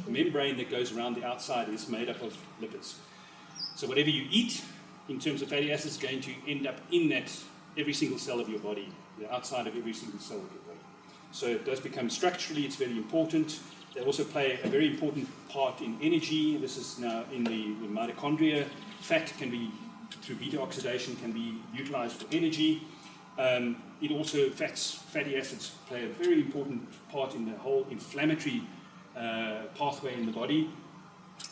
Speaker 1: membrane that goes around the outside is made up of lipids. So whatever you eat in terms of fatty acids is going to end up in that every single cell of your body, the outside of every single cell of your body. So it does become structurally, it's very important. They also play a very important part in energy. This is now in the mitochondria. Fat can be, through beta oxidation, can be utilized for energy. It also, fatty acids play a very important part in the whole inflammatory pathway in the body.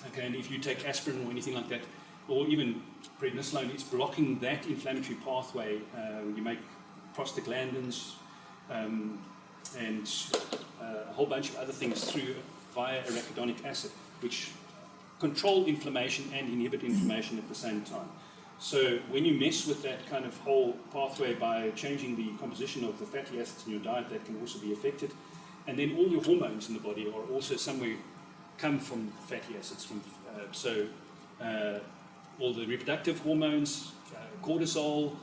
Speaker 1: Okay, and if you take aspirin or anything like that, or even prednisolone, it's blocking that inflammatory pathway. You make prostaglandins, and a whole bunch of other things via arachidonic acid, which control inflammation and inhibit inflammation at the same time. So when you mess with that kind of whole pathway by changing the composition of the fatty acids in your diet, that can also be affected. And then all your hormones in the body are also somewhere come from fatty acids. All the reproductive hormones, cortisol,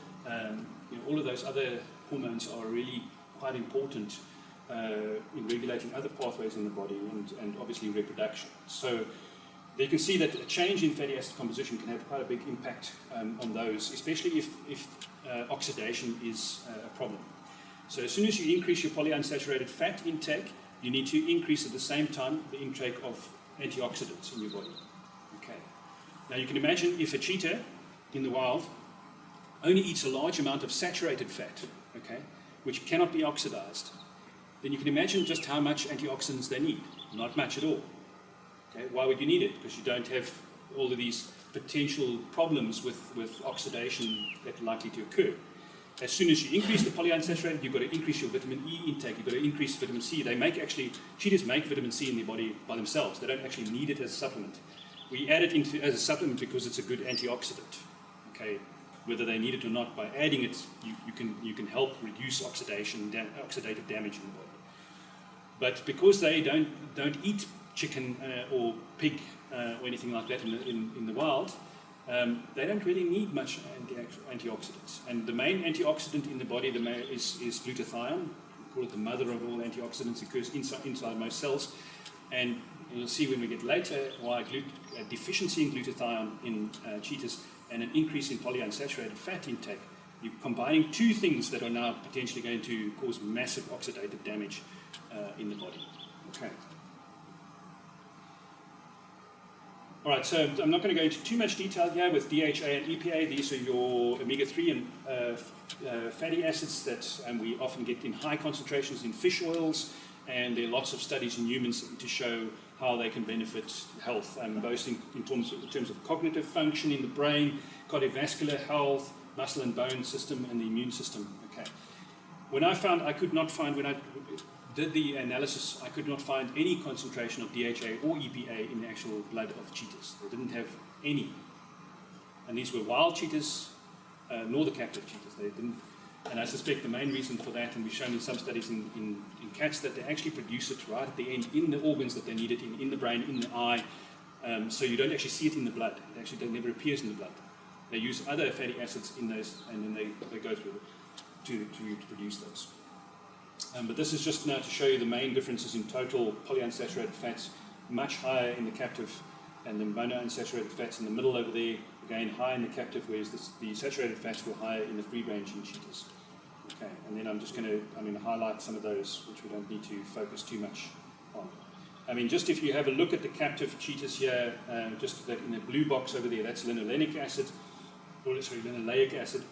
Speaker 1: all of those other hormones are really quite important in regulating other pathways in the body and obviously reproduction. So you can see that a change in fatty acid composition can have quite a big impact on those, especially if oxidation is a problem. So as soon as you increase your polyunsaturated fat intake, you need to increase at the same time the intake of antioxidants in your body. Okay. Now you can imagine if a cheetah in the wild only eats a large amount of saturated fat, okay, which cannot be oxidized, then you can imagine just how much antioxidants they need. Not much at all. Okay. Why would you need it? Because you don't have all of these potential problems with oxidation that are likely to occur. As soon as you increase the polyunsaturated, you've got to increase your vitamin E intake, you've got to increase vitamin C. Cheetahs make vitamin C in their body by themselves. They don't actually need it as a supplement. We add it as a supplement because it's a good antioxidant. Okay, whether they need it or not, by adding it, you can help reduce oxidative damage in the body. But because they don't eat chicken or pig or anything like that in the wild, they don't really need much antioxidants. And the main antioxidant in the body is glutathione. We call it the mother of all antioxidants. It occurs inside most cells. And you'll see when we get later why a deficiency in glutathione in cheetahs and an increase in polyunsaturated fat intake. You're combining two things that are now potentially going to cause massive oxidative damage in the body. Okay. All right, so I'm not going to go into too much detail here with DHA and EPA. These are your omega-3 and fatty acids that we often get in high concentrations in fish oils, and there are lots of studies in humans to show how they can benefit health, both in terms of cognitive function in the brain, cardiovascular health, muscle and bone system, and the immune system. Okay. When I did the analysis, I could not find any concentration of DHA or EPA in the actual blood of cheetahs. They didn't have any. And these were wild cheetahs, nor the captive cheetahs. They didn't. And I suspect the main reason for that, and we've shown in some studies in cats, that they actually produce it right at the end in the organs that they need it in the brain, in the eye. So you don't actually see it in the blood. It actually never appears in the blood. They use other fatty acids in those, and then they go through to produce those. But this is just now to show you the main differences in total polyunsaturated fats, much higher in the captive, and the monounsaturated fats in the middle over there, again high in the captive, whereas the saturated fats were higher in the free-ranging cheetahs. Okay, and then I'm going to highlight some of those, which we don't need to focus too much on. Just if you have a look at the captive cheetahs here, just that in the blue box over there, that's linoleic acid, linoleic acid,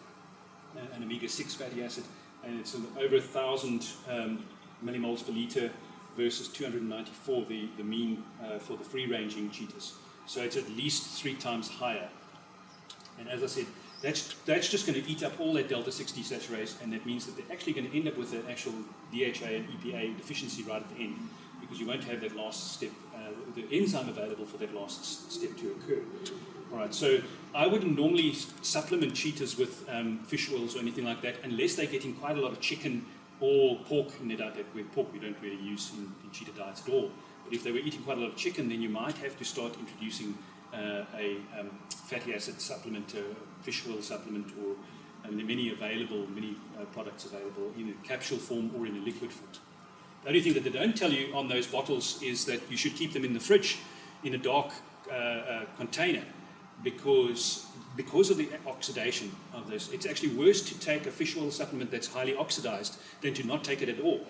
Speaker 1: an omega-6 fatty acid, and it's over 1,000 millimoles per liter versus 294, the mean for the free-ranging cheetahs. So it's at least 3 times higher. And as I said, that's just going to eat up all that delta-6 desaturase, and that means that they're actually going to end up with an actual DHA and EPA deficiency right at the end, because you won't have that last step, the enzyme available for that last step to occur. All right, so I wouldn't normally supplement cheetahs with fish oils or anything like that unless they're getting quite a lot of chicken or pork in their diet. Pork we don't really use in cheetah diets at all. But if they were eating quite a lot of chicken, then you might have to start introducing a fatty acid supplement, a fish oil supplement, or there are many products available in a capsule form or in a liquid form. The only thing that they don't tell you on those bottles is that you should keep them in the fridge in a dark container, because of the oxidation of this. It's actually worse to take a fish oil supplement that's highly oxidized than to not take it at all.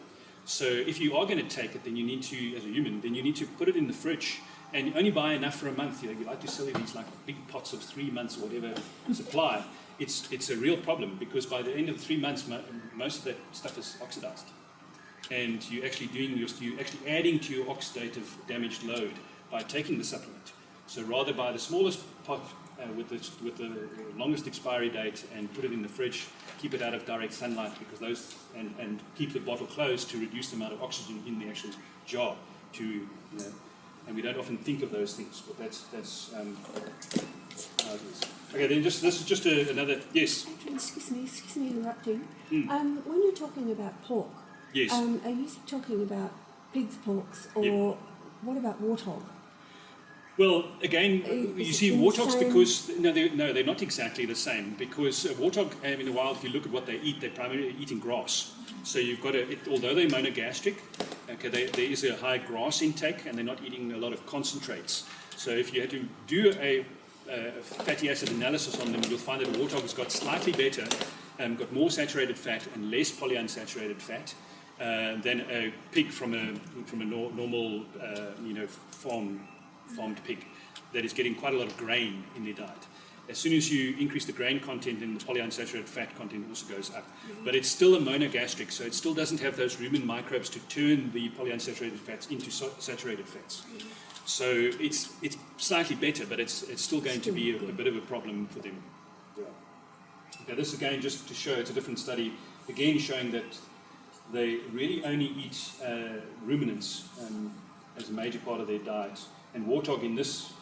Speaker 1: So if you are going to take it, then you need to, as a human, then you need to put it in the fridge and only buy enough for a month. You like to sell these like big pots of 3 months or whatever supply. It's a real problem, because by the end of 3 months, most of that stuff is oxidized. And you're actually adding to your oxidative damage load by taking the supplement. So rather buy the smallest pot with the longest expiry date and put it in the fridge, keep it out of direct sunlight because those, and keep the bottle closed to reduce the amount of oxygen in the actual jar. And we don't often think of those things, but that's how it is. Okay, then this is just another, yes?
Speaker 2: Excuse me interrupting. When you're talking about pork,
Speaker 1: yes.
Speaker 2: Are you talking about pig's porks or what about warthog?
Speaker 1: Well, again, you see warthogs because, no, they're not exactly the same because warthog in the wild, if you look at what they eat, they're primarily eating grass. So you've got although they're monogastric, okay, there is a high grass intake and they're not eating a lot of concentrates. So if you had to do a fatty acid analysis on them, you'll find that a warthog has got slightly better, got more saturated fat and less polyunsaturated fat than a pig from a normal, farmed pig that is getting quite a lot of grain in their diet. As soon as you increase the grain content, then the polyunsaturated fat content also goes up. But it's still a monogastric, so it still doesn't have those rumen microbes to turn the polyunsaturated fats into saturated fats. So it's slightly better, but it's still going to be a bit of a problem for them. Yeah. Okay, this again just to show, it's a different study, again showing that they really only eat ruminants as a major part of their diet. And warthog in this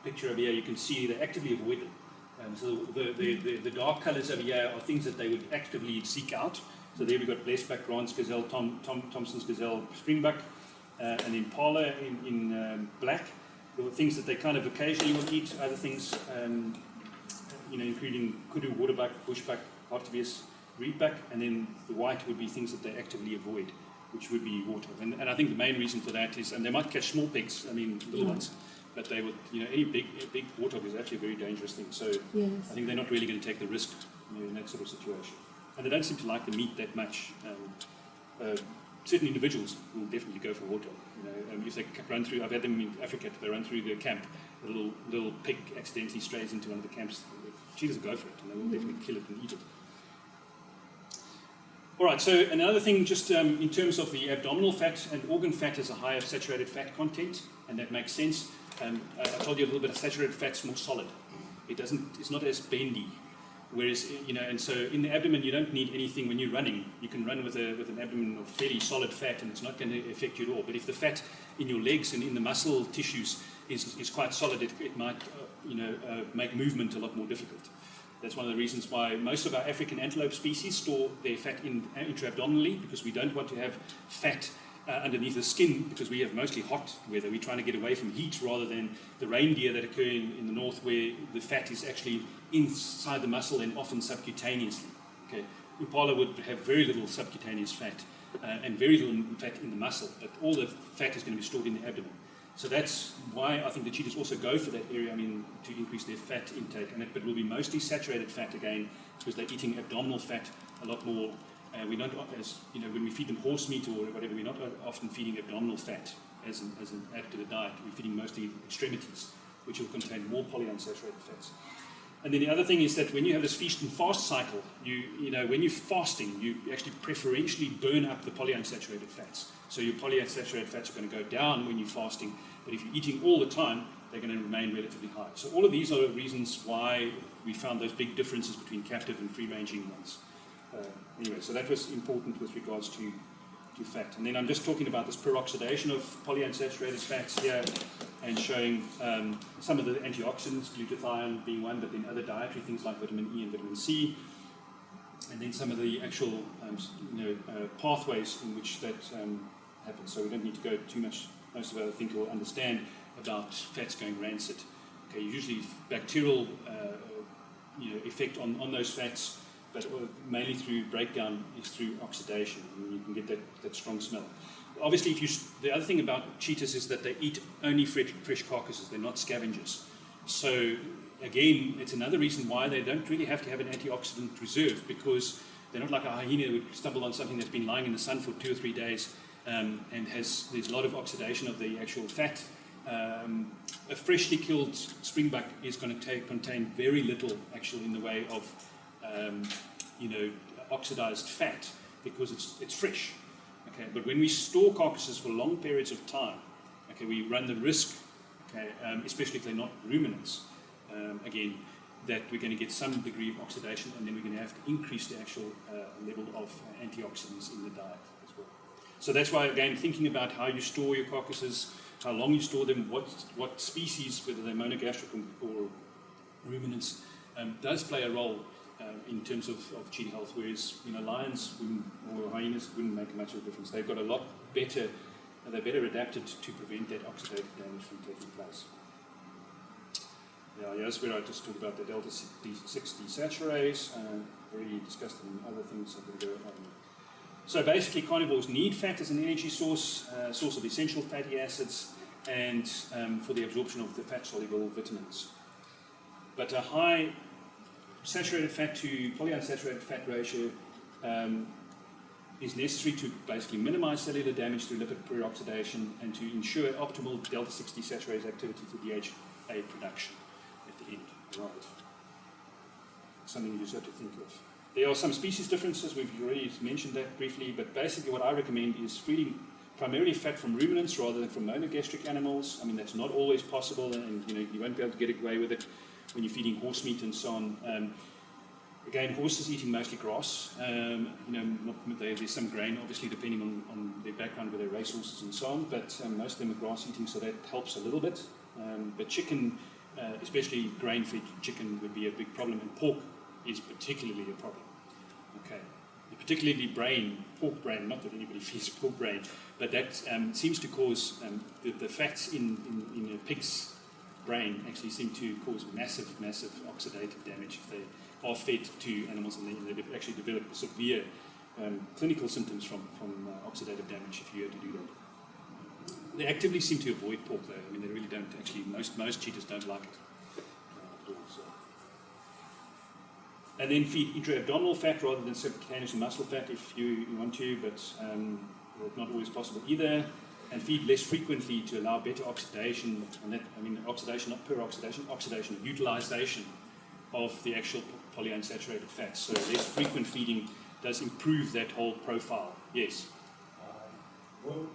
Speaker 1: picture over here, you can see they actively avoid them. So the dark colours over here are things that they would actively seek out. So there we've got Blessback, Grant's gazelle, Thompson's gazelle, springbuck, and impala in black. There were things that they kind of occasionally will eat, other things, including kudu, waterbuck, bushbuck, hartebeest, reedbuck, and then the white would be things that they actively avoid, which would be warthog. And I think the main reason for that is, and they might catch small pigs, little ones, but they would, any big warthog is actually a very dangerous thing. So
Speaker 2: yes.
Speaker 1: I think they're not really going to take the risk in that sort of situation. And they don't seem to like the meat that much. Certain individuals will definitely go for warthog. If they run through, I've had them in Africa, they run through the camp, a little pig accidentally strays into one of the camps, the cheetahs will go for it, and they will definitely kill it and eat it. All right, so another thing just in terms of the abdominal fat and organ fat has a higher saturated fat content, and that makes sense. I told you a little bit, saturated fat's more solid. It's not as bendy. Whereas, and so in the abdomen you don't need anything when you're running. You can run with an abdomen of fairly solid fat and it's not going to affect you at all. But if the fat in your legs and in the muscle tissues is quite solid, it might make movement a lot more difficult. That's one of the reasons why most of our African antelope species store their fat intra-abdominally, because we don't want to have fat underneath the skin, because we have mostly hot weather. We're trying to get away from heat rather than the reindeer that occur in the north, where the fat is actually inside the muscle and often subcutaneously. Okay, impala would have very little subcutaneous fat and very little fat in the muscle, but all the fat is going to be stored in the abdomen. So that's why I think the cheetahs also go for that area, to increase their fat intake. But it will be mostly saturated fat again, because they're eating abdominal fat a lot more. We're not, when we feed them horse meat or whatever, we're not often feeding abdominal fat as an add to the diet. We're feeding mostly extremities, which will contain more polyunsaturated fats. And then the other thing is that when you have this feast and fast cycle, when you're fasting, you actually preferentially burn up the polyunsaturated fats. So your polyunsaturated fats are going to go down when you're fasting, but if you're eating all the time, they're going to remain relatively high. So all of these are reasons why we found those big differences between captive and free-ranging ones. Anyway, so that was important with regards to fat. And then I'm just talking about this peroxidation of polyunsaturated fats here and showing some of the antioxidants, glutathione being one, but then other dietary things like vitamin E and vitamin C, and then some of the actual pathways in which that happens. So we don't need to go too much, most of it I think will understand about fats going rancid. Okay, usually bacterial effect on those fats, but mainly through breakdown is through oxidation, and you can get that strong smell. Obviously, the other thing about cheetahs is that they eat only fresh carcasses. They're not scavengers. So again, it's another reason why they don't really have to have an antioxidant reserve, because they're not like a hyena that would stumble on something that's been lying in the sun for 2 or 3 days and there's a lot of oxidation of the actual fat. A freshly killed springbuck is going to contain very little actually in the way of oxidized fat, because it's fresh. Okay, but when we store carcasses for long periods of time, okay, we run the risk, okay, especially if they're not ruminants, again, that we're going to get some degree of oxidation, and then we're going to have to increase the actual level of antioxidants in the diet as well. So that's why, again, thinking about how you store your carcasses, how long you store them, what species, whether they're monogastric or ruminants, does play a role in terms of cheetah health, whereas lions or hyenas wouldn't make much of a difference. They've got a lot better, they're better adapted to prevent that oxidative damage from taking place. Yeah, here's where I just talked about the delta 6 desaturase, already discussed in other things I'm going to go on. So basically, carnivores need fat as an energy source, source of essential fatty acids, and for the absorption of the fat-soluble vitamins. But a high saturated fat to polyunsaturated fat ratio is necessary to basically minimize cellular damage through lipid peroxidation and to ensure optimal delta 6 desaturase activity for DHA production at the end. Right. Something you just have to think of. There are some species differences, we've already mentioned that briefly, but basically what I recommend is feeding primarily fat from ruminants rather than from monogastric animals. I mean, that's not always possible, and you won't be able to get away with it when you're feeding horse meat and so on. Again, horses eating mostly grass. There's some grain, obviously, depending on their background, whether they're racehorses and so on, but most of them are grass eating, so that helps a little bit. But chicken, especially grain-fed chicken, would be a big problem, and pork is particularly a problem. Okay, particularly pork brain, not that anybody feeds pork brain, but that seems to cause the fats in a pig's brain actually seem to cause massive oxidative damage if they are fed to animals, and they actually develop severe clinical symptoms from oxidative damage if you were to do that. They actively seem to avoid pork though. I mean, they really don't actually, most cheetahs don't like it at all. So. And then feed intra-abdominal fat rather than subcutaneous and muscle fat if you want to, but not always possible either. And feed less frequently to allow better oxidation, and that, I mean, oxidation, not peroxidation, oxidation, utilization of the actual polyunsaturated fats. So less frequent feeding does improve that whole profile. Yes?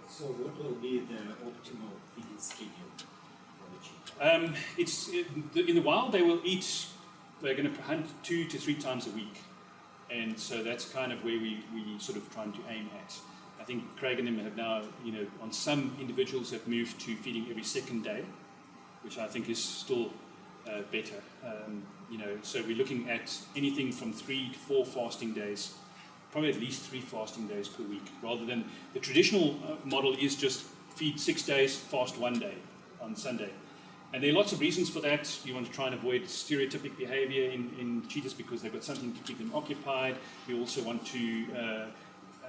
Speaker 3: So what will be the optimal feeding schedule for the cheetah?
Speaker 1: In the wild, they will eat. They're going to hunt 2 to 3 times a week, and so that's kind of where we sort of trying to aim at. I think Craig and them have now, on some individuals have moved to feeding every second day, which I think is still better. So we're looking at anything from 3 to 4 fasting days, probably at least 3 fasting days per week, rather than the traditional model is just feed 6 days, fast 1 day on Sunday. And there are lots of reasons for that. You want to try and avoid stereotypic behavior in cheetahs because they've got something to keep them occupied. You also want to,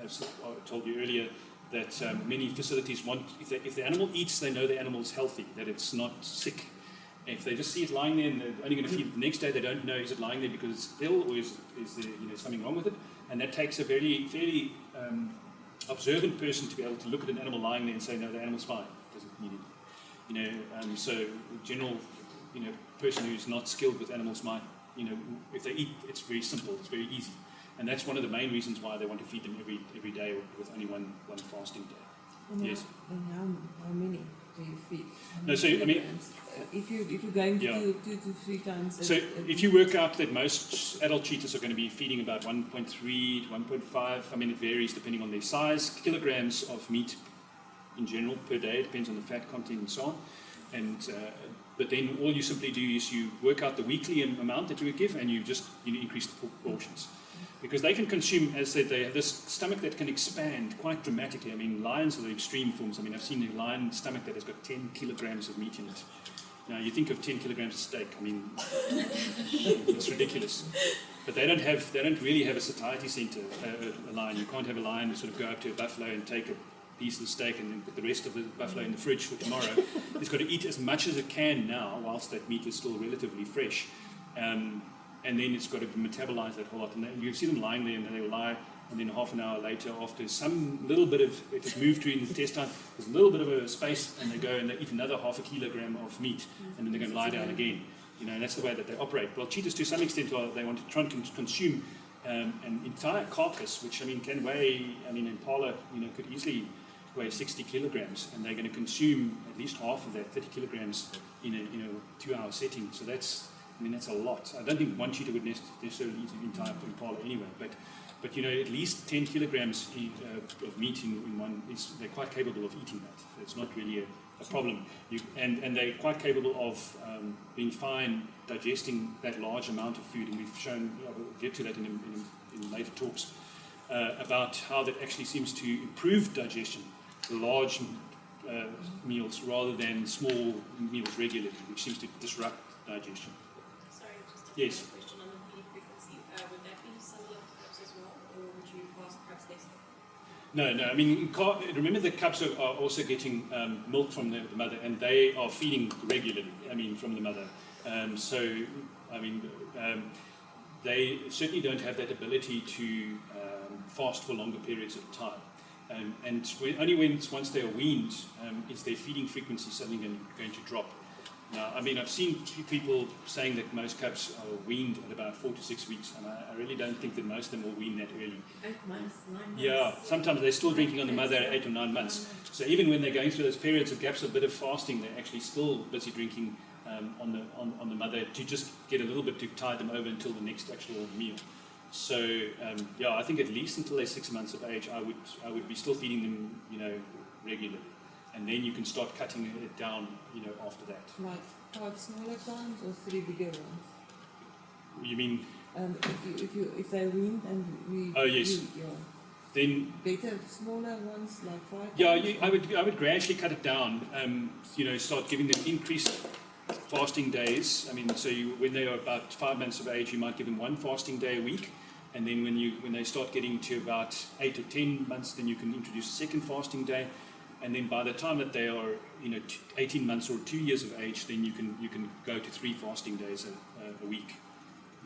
Speaker 1: as I told you earlier, that many facilities want, if the animal eats, they know the animal's healthy, that it's not sick. If they just see it lying there and they're only going to feed it the next day, they don't know, is it lying there because it's ill or is there something wrong with it? And that takes a fairly observant person to be able to look at an animal lying there and say, no, the animal's fine, doesn't need it. So the general, person who's not skilled with animals might, if they eat, it's very simple, it's very easy. And that's one of the main reasons why they want to feed them every day with only one fasting day.
Speaker 2: And
Speaker 1: yes.
Speaker 2: How many do you feed?
Speaker 1: No, so I mean,
Speaker 2: if you're going to do 2 to 3 times.
Speaker 1: So if you work out that most adult cheetahs are going to be feeding about 1.3 to 1.5, I mean it varies depending on their size, kilograms of meat in general per day, it depends on the fat content and so on. And but then all you simply do is you work out the weekly amount that you would give, and you just increase the portions. Because they can consume, as I said, they have this stomach that can expand quite dramatically. I mean, lions are the extreme forms. I mean, I've seen a lion stomach that has got 10 kilograms of meat in it. Now, you think of 10 kilograms of steak, I mean, it's ridiculous. But they don't really have a satiety center, a lion. You can't have a lion who sort of go up to a buffalo and take a piece of the steak and then put the rest of the buffalo in the fridge for tomorrow. It's got to eat as much as it can now, whilst that meat is still relatively fresh. And then it's got to metabolize that whole lot. And you see them lying there, and they will lie, and then half an hour later, after some little bit of, it has moved to in the intestine, there's a little bit of a space, and they go and they eat another half a kilogram of meat, and then they're going to lie down again. And that's the way that they operate. Well, cheetahs to some extent, they want to try and consume an entire carcass, which, can weigh, impala, could easily weigh 60 kilograms, and they're going to consume at least half of that, 30 kilograms, in a 2-hour setting. So that's I mean, that's a lot. I don't think one cheetah would necessarily eat an entire impala anyway, but you know, at least 10 kilograms of meat in one, they're quite capable of eating that. So it's not really a problem. And they're quite capable of being fine digesting that large amount of food, and we've shown, we'll get to that in later talks, about how that actually seems to improve digestion, large meals rather than small meals regularly, which seems to disrupt digestion.
Speaker 4: Sorry, just a
Speaker 1: Yes.
Speaker 4: question on the feeding frequency. Would that be similar for cubs as well, or would you fast cubs less?
Speaker 1: No. I mean, remember the cubs are also getting milk from the mother, and they are feeding regularly. I mean, from the mother. They certainly don't have that ability to fast for longer periods of time. Only once they are weaned is their feeding frequency suddenly going to drop. Now, I mean, I've seen people saying that most cubs are weaned at about 4 to 6 weeks, and I really don't think that most of them will wean that early.
Speaker 4: 8 months, 9 months.
Speaker 1: Yeah, sometimes they're still drinking on the mother at 8 or 9 months. So even when they're going through those periods of gaps of a bit of fasting, they're actually still busy drinking on the mother to just get a little bit to tide them over until the next actual meal. So I think at least until they're 6 months of age, I would be still feeding them, regularly, and then you can start cutting it down, after that.
Speaker 5: Like 5 smaller clones or 3 bigger ones?
Speaker 1: You mean?
Speaker 5: If they're weaned and we.
Speaker 1: Oh yes. Then
Speaker 5: better smaller ones like 5.
Speaker 1: Yeah, I would gradually cut it down. Start giving them increased fasting days. I mean, so when they are about 5 months of age, you might give them 1 fasting day a week, and then when they start getting to about 8 or 10 months, then you can introduce a second fasting day, and then by the time that they are 18 months or 2 years of age, then you can go to 3 fasting days a week,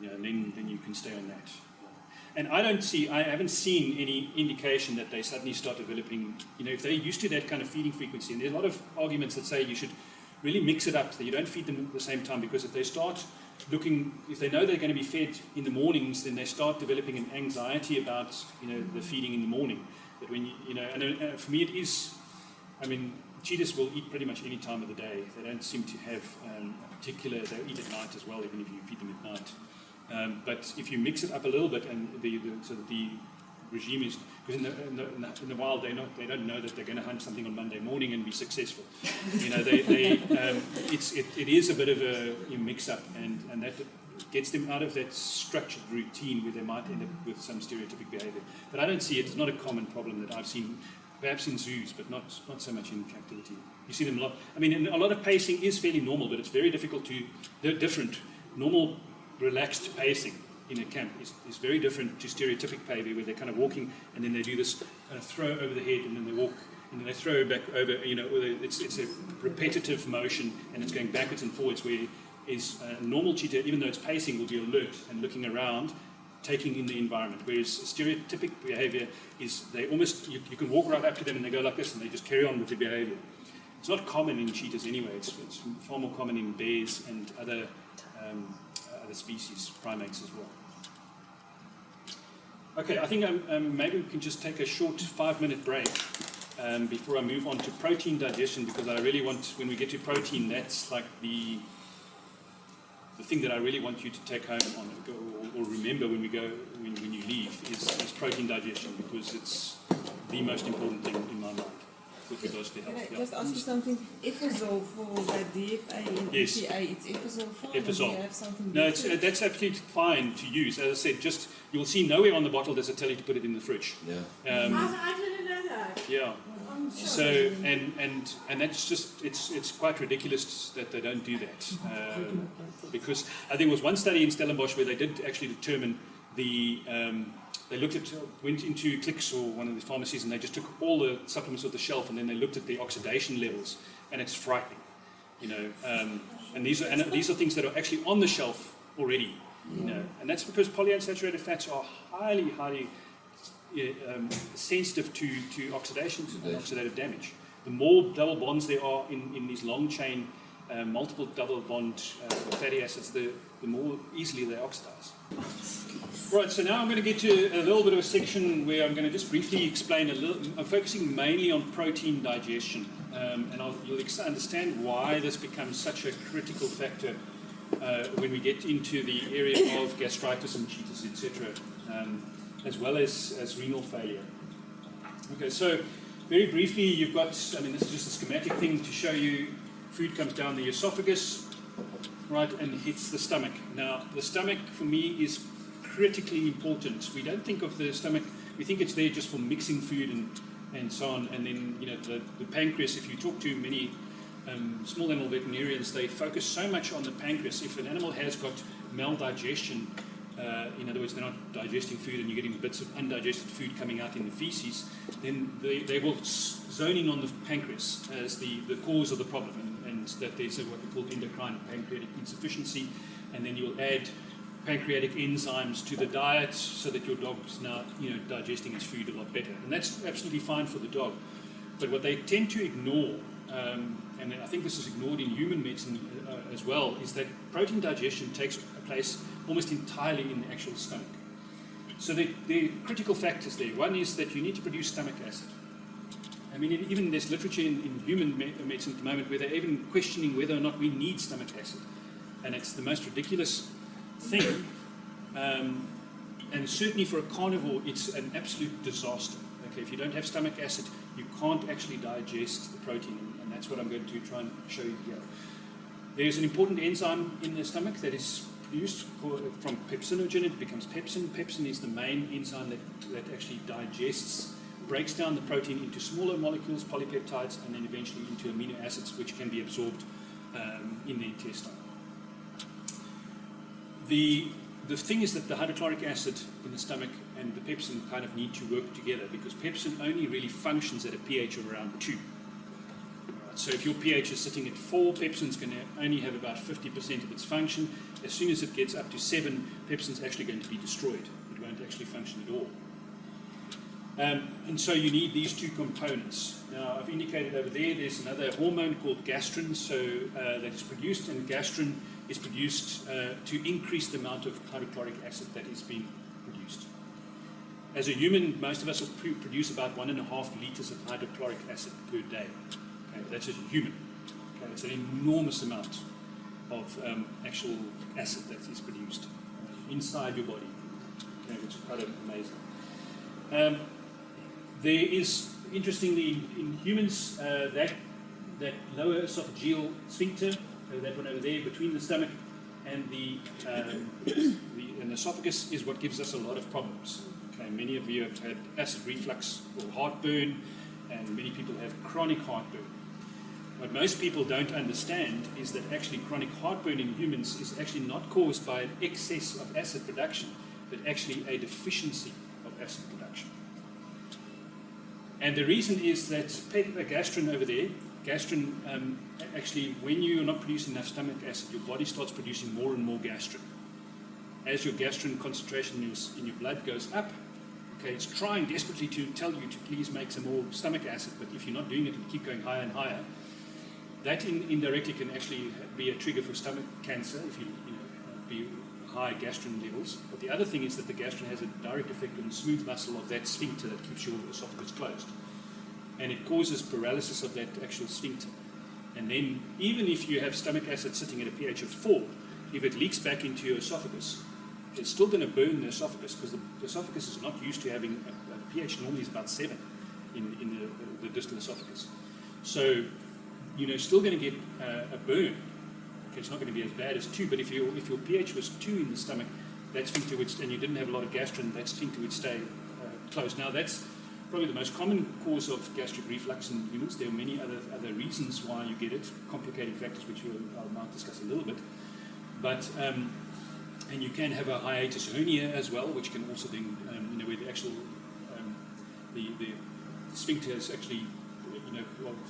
Speaker 1: and then you can stay on that. And I haven't seen any indication that they suddenly start developing, if they're used to that kind of feeding frequency, and there's a lot of arguments that say you should really mix it up, that you don't feed them at the same time, because if they start if they know they're going to be fed in the mornings, then they start developing an anxiety about, the feeding in the morning. But when and for me it is, cheetahs will eat pretty much any time of the day. They don't seem to have a particular, they'll eat at night as well, even if you feed them at night. But if you mix it up a little bit, and so that the regime is, because in the wild they don't know that they're going to hunt something on Monday morning and be successful. It is a bit of a mix up, and that gets them out of that structured routine where they might end up with some stereotypic behavior. But I don't see it. It's not a common problem that I've seen, perhaps in zoos, but not so much in captivity. You see them a lot. A lot of pacing is fairly normal, but it's very different. Normal relaxed pacing in a camp is very different to stereotypic behavior, where they're kind of walking and then they do this kind of throw over the head, and then they walk and then they throw back over. It's a repetitive motion, and it's going backwards and forwards. Where is a normal cheetah, even though it's pacing, will be alert and looking around, taking in the environment. Whereas stereotypic behavior is they almost you can walk right up to them and they go like this, and they just carry on with their behavior. It's not common in cheetahs anyway. It's far more common in bears and other species, primates as well. Okay, I think maybe we can just take a short 5-minute break before I move on to protein digestion, because I really want, when we get to protein, that's like the thing that I really want you to take home or remember when you leave is protein digestion, because it's the most important thing in my mind with regards to health.
Speaker 5: Can I just ask you something? Efazole for that DFA and
Speaker 1: Yes.
Speaker 5: EPA, it's Efazole fine?
Speaker 1: Efazole.
Speaker 5: Do you have something
Speaker 1: No,
Speaker 5: different?
Speaker 1: that's absolutely fine to use. As I said, you'll see nowhere on the bottle does it tell you to put it in the fridge.
Speaker 6: Yeah.
Speaker 4: I didn't know that.
Speaker 1: Yeah.
Speaker 4: I'm sure.
Speaker 1: So and that's just it's quite ridiculous that they don't do that, because I think there was one study in Stellenbosch where they did actually determine they went into Clicks or one of the pharmacies, and they just took all the supplements off the shelf, and then they looked at the oxidation levels, and it's frightening, and these are things that are actually on the shelf already, and that's because polyunsaturated fats are highly sensitive to oxidation and oxidative damage. The more double bonds there are in these long chain multiple double bond fatty acids, the more easily they oxidize. Right, so now I'm going to get to a little bit of a section where I'm going to just briefly explain I'm focusing mainly on protein digestion, and you'll understand why this becomes such a critical factor when we get into the area of gastritis and cheetahs, etc., as well as renal failure. Okay, so very briefly, you've got, this is just a schematic thing to show you, food comes down the esophagus, right, and hits the stomach. Now, the stomach, for me, is critically important. We don't think of the stomach, we think it's there just for mixing food and so on, and then, the pancreas, if you talk to many small animal veterinarians, they focus so much on the pancreas. If an animal has got maldigestion, in other words, they're not digesting food and you're getting bits of undigested food coming out in the feces, then they will zone in on the pancreas as the cause of the problem, and that there's what we call endocrine pancreatic insufficiency, and then you'll add pancreatic enzymes to the diet so that your dog's now digesting its food a lot better. And that's absolutely fine for the dog. But what they tend to ignore, and I think this is ignored in human medicine as well, is that protein digestion takes place almost entirely in the actual stomach. So there are critical factors there. One is that you need to produce stomach acid. Even there's literature in human medicine at the moment where they're even questioning whether or not we need stomach acid. And it's the most ridiculous thing. And certainly for a carnivore, it's an absolute disaster. Okay, if you don't have stomach acid, you can't actually digest the protein, and that's what I'm going to try and show you here. There's an important enzyme in the stomach that is produced from pepsinogen. It becomes pepsin. Pepsin is the main enzyme that actually digests, breaks down the protein into smaller molecules, polypeptides, and then eventually into amino acids, which can be absorbed in the intestine. The thing is that the hydrochloric acid in the stomach and the pepsin kind of need to work together, because pepsin only really functions at a pH of around 2. So if your pH is sitting at 4, pepsin's going to only have about 50% of its function. As soon as it gets up to 7, pepsin's actually going to be destroyed. It won't actually function at all. And so you need these two components. Now, I've indicated over there's another hormone called gastrin, that is produced, and gastrin is produced to increase the amount of hydrochloric acid that is being produced. As a human, most of us will produce about 1.5 liters of hydrochloric acid per day. Okay, that's as a human. Okay, it's an enormous amount of actual acid that is produced inside your body, okay, which is quite amazing. There is, interestingly, in humans, that lower esophageal sphincter, that one over there between the stomach and the esophagus, is what gives us a lot of problems. Okay, many of you have had acid reflux or heartburn, and many people have chronic heartburn. What most people don't understand is that actually chronic heartburn in humans is actually not caused by an excess of acid production, but actually a deficiency of acid production. And the reason is that gastrin over there, actually, when you're not producing enough stomach acid, your body starts producing more and more gastrin. As your gastrin concentration in your blood goes up, okay, it's trying desperately to tell you to please make some more stomach acid, but if you're not doing it and keep going higher and higher, that indirectly can actually be a trigger for stomach cancer if you be high gastrin levels. But the other thing is that the gastrin has a direct effect on the smooth muscle of that sphincter that keeps your esophagus closed. And it causes paralysis of that actual sphincter. And then, even if you have stomach acid sitting at a pH of 4, if it leaks back into your esophagus, it's still going to burn the esophagus, because the esophagus is not used to having a pH normally is about 7 in the distal esophagus. So, still going to get a burn. Okay, it's not going to be as bad as 2, but if your pH was 2 in the stomach, that sphincter would, and you didn't have a lot of gastrin, that sphincter would stay closed. Now, that's probably the most common cause of gastric reflux in humans. There are many other reasons why you get it, complicating factors which I might discuss a little bit. But and you can have a hiatus hernia as well, which can also then, where the actual the sphincter is actually,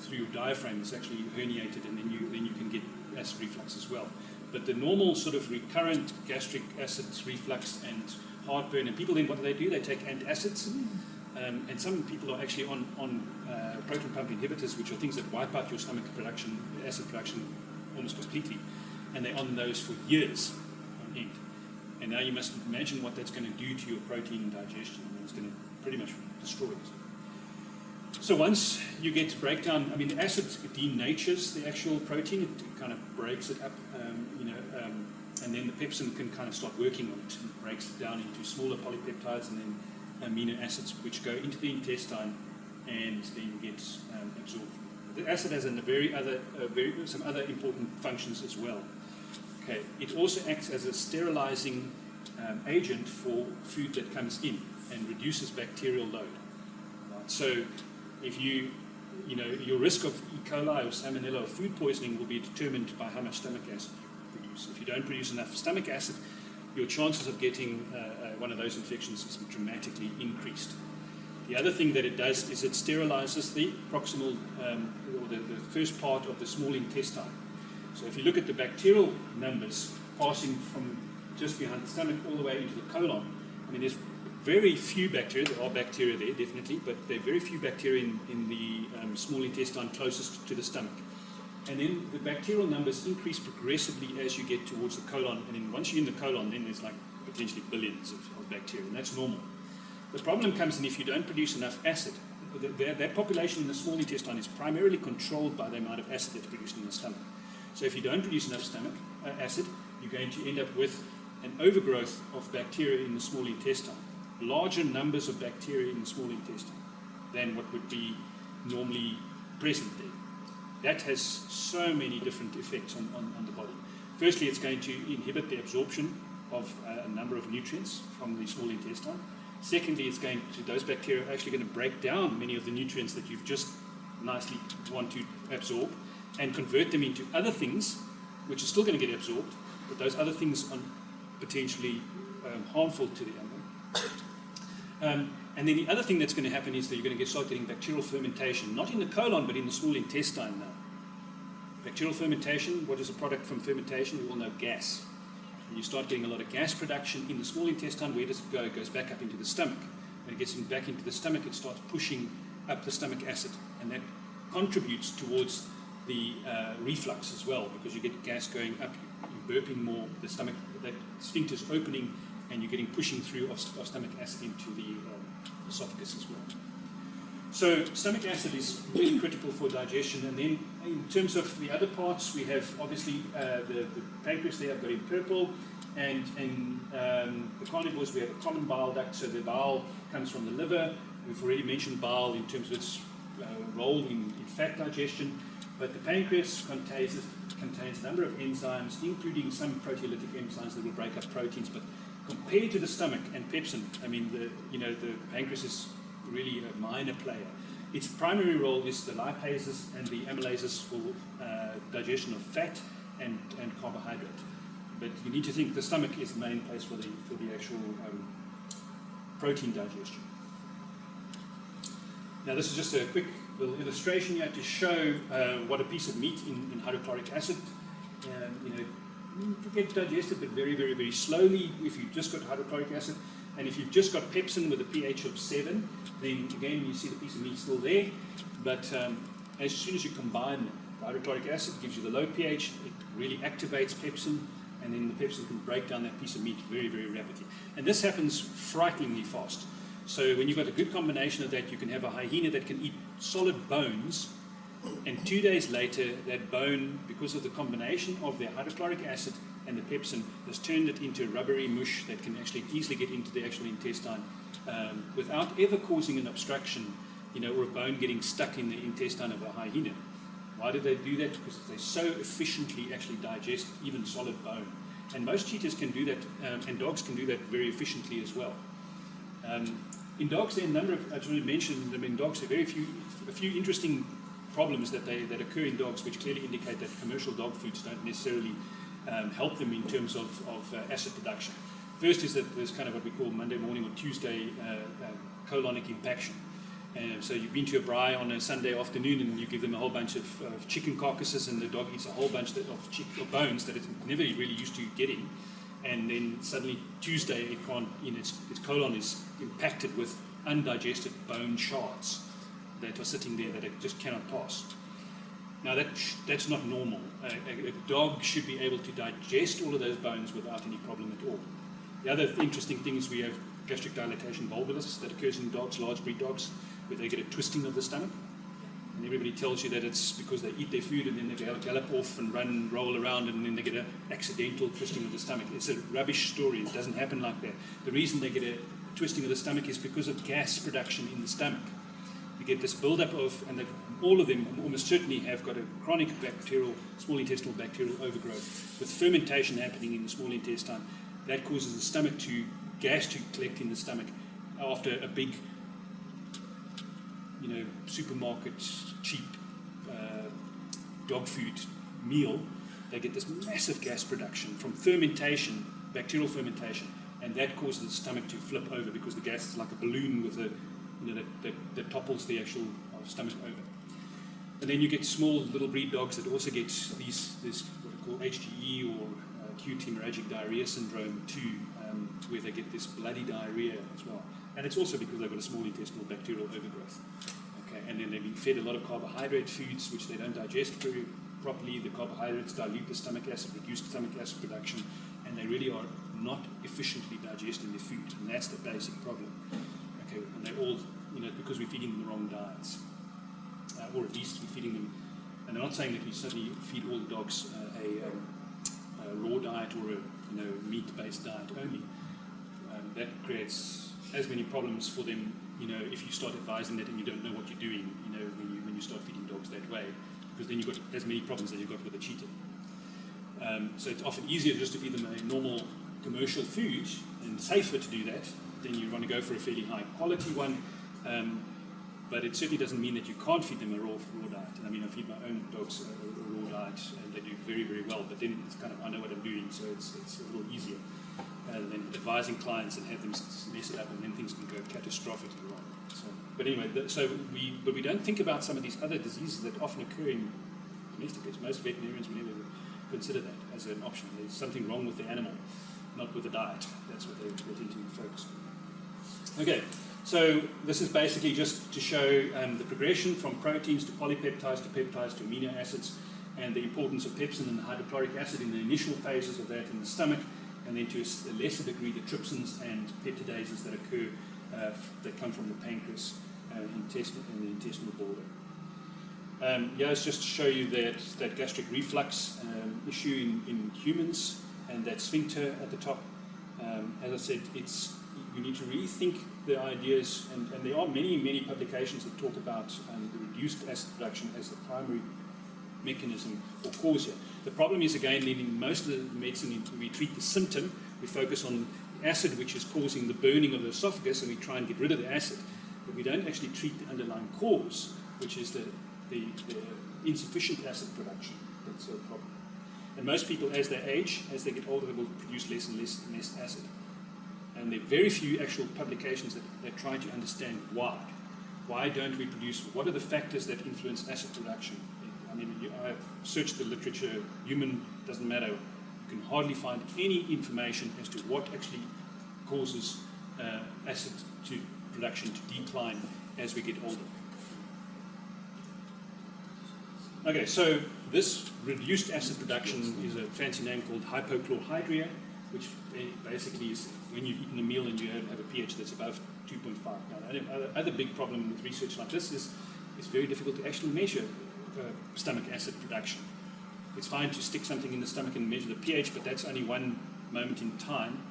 Speaker 1: through your diaphragm, is actually herniated, and then you can get acid reflux as well. But the normal sort of recurrent gastric acid reflux and heartburn, and people then what do? They take antacids. And some people are actually on proton pump inhibitors, which are things that wipe out your stomach production, acid production, almost completely. And they're on those for years on end. And now you must imagine what that's going to do to your protein digestion. It's going to pretty much destroy it. So once you get breakdown, I mean, the acid denatures the actual protein. It kind of breaks it up, and then the pepsin can kind of start working on it. It breaks it down into smaller polypeptides and then amino acids, which go into the intestine and then get absorbed. The acid has some other important functions as well. Okay, it also acts as a sterilizing agent for food that comes in and reduces bacterial load. Right? So if your risk of E. coli or salmonella or food poisoning will be determined by how much stomach acid you produce. If you don't produce enough stomach acid, your chances of getting one of those infections is dramatically increased. The other thing that it does is it sterilizes the proximal, or the first part of the small intestine. So if you look at the bacterial numbers passing from just behind the stomach all the way into the colon, I mean, there's very few bacteria. There are bacteria there, definitely, but there are very few bacteria in the small intestine closest to the stomach. And then the bacterial numbers increase progressively as you get towards the colon. And then once you're in the colon, then there's like potentially billions of bacteria, and that's normal. The problem comes in if you don't produce enough acid. That population in the small intestine is primarily controlled by the amount of acid that's produced in the stomach. So if you don't produce enough stomach acid, you're going to end up with an overgrowth of bacteria in the small intestine. Larger numbers of bacteria in the small intestine than what would be normally present there. That has so many different effects on the body. Firstly, it's going to inhibit the absorption of a number of nutrients from the small intestine. Secondly, those bacteria are actually going to break down many of the nutrients that you've just nicely want to absorb and convert them into other things, which are still going to get absorbed, but those other things are potentially harmful to the animal. And then the other thing that's going to happen is that you're going to start getting bacterial fermentation, not in the colon, but in the small intestine now. Bacterial fermentation, what is a product from fermentation? We all know gas. You start getting a lot of gas production in the small intestine. Where does it go? It goes back up into the stomach. When it gets back into the stomach, it starts pushing up the stomach acid, and that contributes towards the reflux as well, because you get gas going up, you're burping more, the stomach, that sphincter is opening, and you're getting pushing through of stomach acid into the esophagus as well. So stomach acid is really critical for digestion. And then in terms of the other parts, we have obviously the pancreas there, I've got in purple, and the carnivores, we have a common bile duct, so the bile comes from the liver. We've already mentioned bile in terms of its role in fat digestion, but the pancreas contains a number of enzymes, including some proteolytic enzymes that will break up proteins, but compared to the stomach and pepsin, I mean, the pancreas is really a minor player. Its primary role is the lipases and the amylases for digestion of fat and carbohydrate. But you need to think the stomach is the main place for the actual protein digestion. Now this is just a quick little illustration here to show what a piece of meat in hydrochloric acid get digested, but very, very, very slowly if you've just got hydrochloric acid. And if you've just got pepsin with a pH of 7, then again you see the piece of meat still there. But as soon as you combine them, the hydrochloric acid gives you the low pH, it really activates pepsin, and then the pepsin can break down that piece of meat very, very rapidly. And this happens frighteningly fast. So when you've got a good combination of that, you can have a hyena that can eat solid bones, and 2 days later, that bone, because of the combination of the hydrochloric acid and the pepsin, has turned it into rubbery mush that can actually easily get into the actual intestine without ever causing an obstruction, or a bone getting stuck in the intestine of a hyena. Why do they do that? Because they so efficiently actually digest even solid bone. And most cheetahs can do that, and dogs can do that very efficiently as well. In dogs, there are a number of, I already mentioned them in dogs, there are a few interesting problems that occur in dogs, which clearly indicate that commercial dog foods don't necessarily help them in terms of acid production. First is that there's kind of what we call Monday morning or Tuesday colonic impaction. So you've been to a braai on a Sunday afternoon and you give them a whole bunch of chicken carcasses, and the dog eats a whole bunch of bones that it's never really used to getting, and then suddenly Tuesday it can't, its colon is impacted with undigested bone shards that are sitting there that it just cannot pass. Now that's not normal. A dog should be able to digest all of those bones without any problem at all. The other interesting thing is we have gastric dilatation volvulus that occurs in dogs, large breed dogs. where they get a twisting of the stomach. And everybody tells you that it's because they eat their food and then they gallop off and run, roll around, and then they get an accidental twisting of the stomach. It's a rubbish story. It doesn't happen like that. The reason they get a twisting of the stomach is because of gas production in the stomach. You get this buildup of, and all of them almost certainly have got a chronic small intestinal bacterial overgrowth with fermentation happening in the small intestine. That causes the stomach gas to collect in the stomach after a big, supermarket cheap dog food meal. They get this massive gas production from fermentation, bacterial fermentation, and that causes the stomach to flip over because the gas is like a balloon with that topples the actual stomach over. And then you get small little breed dogs that also get this what we call HGE or acute hemorrhagic diarrhea syndrome too, where they get this bloody diarrhea as well. And it's also because they've got a small intestinal bacterial overgrowth. Okay, and then they've been fed a lot of carbohydrate foods which they don't digest very properly. The carbohydrates dilute the stomach acid, reduce stomach acid production, and they really are not efficiently digesting their food, and that's the basic problem. Okay, and they're all, because we're feeding them the wrong diets, or at least we're feeding them. And I'm not saying that we suddenly feed all the dogs a raw diet or a meat-based diet only. That creates as many problems for them. If you start advising that and you don't know what you're doing, when you start feeding dogs that way, because then you've got as many problems as you've got with a cheetah. So it's often easier just to feed them a normal commercial food and safer to do that. Then you want to go for a fairly high quality one, but it certainly doesn't mean that you can't feed them a raw diet. I mean, I feed my own dogs a raw diet and they do very, very well, but then it's kind of, I know what I'm doing, so it's a little easier than advising clients and have them mess it up, and then things can go catastrophically wrong. But anyway, but we don't think about some of these other diseases that often occur in domestic pets. Most veterinarians would never consider that as an option. There's something wrong with the animal, not with the diet. That's what they tend to focus on. Okay, so this is basically just to show the progression from proteins to polypeptides to peptides to amino acids, and the importance of pepsin and hydrochloric acid in the initial phases of that in the stomach, and then to a lesser degree the trypsins and peptidases that occur that come from the pancreas and the intestinal border. It's just to show you that gastric reflux issue in humans, and that sphincter at the top. As I said, you need to rethink the ideas, and there are many publications that talk about the reduced acid production as the primary mechanism or cause here. The problem is, again, in most of the medicine, we treat the symptom. We focus on acid, which is causing the burning of the esophagus, and we try and get rid of the acid. But we don't actually treat the underlying cause, which is the insufficient acid production. That's a problem. And most people, as they age, as they get older, they will produce less and less acid. And there are very few actual publications that try to understand why. Why don't we produce? What are the factors that influence acid production? I mean, I've searched the literature. Human doesn't matter. You can hardly find any information as to what actually causes acid production to decline as we get older. Okay, so this reduced acid production is a fancy name called hypochlorhydria, which basically is when you've eaten a meal and you have a pH that's above 2.5. Now, the other big problem with research like this is it's very difficult to actually measure stomach acid production. It's fine to stick something in the stomach and measure the pH, but that's only one moment in time,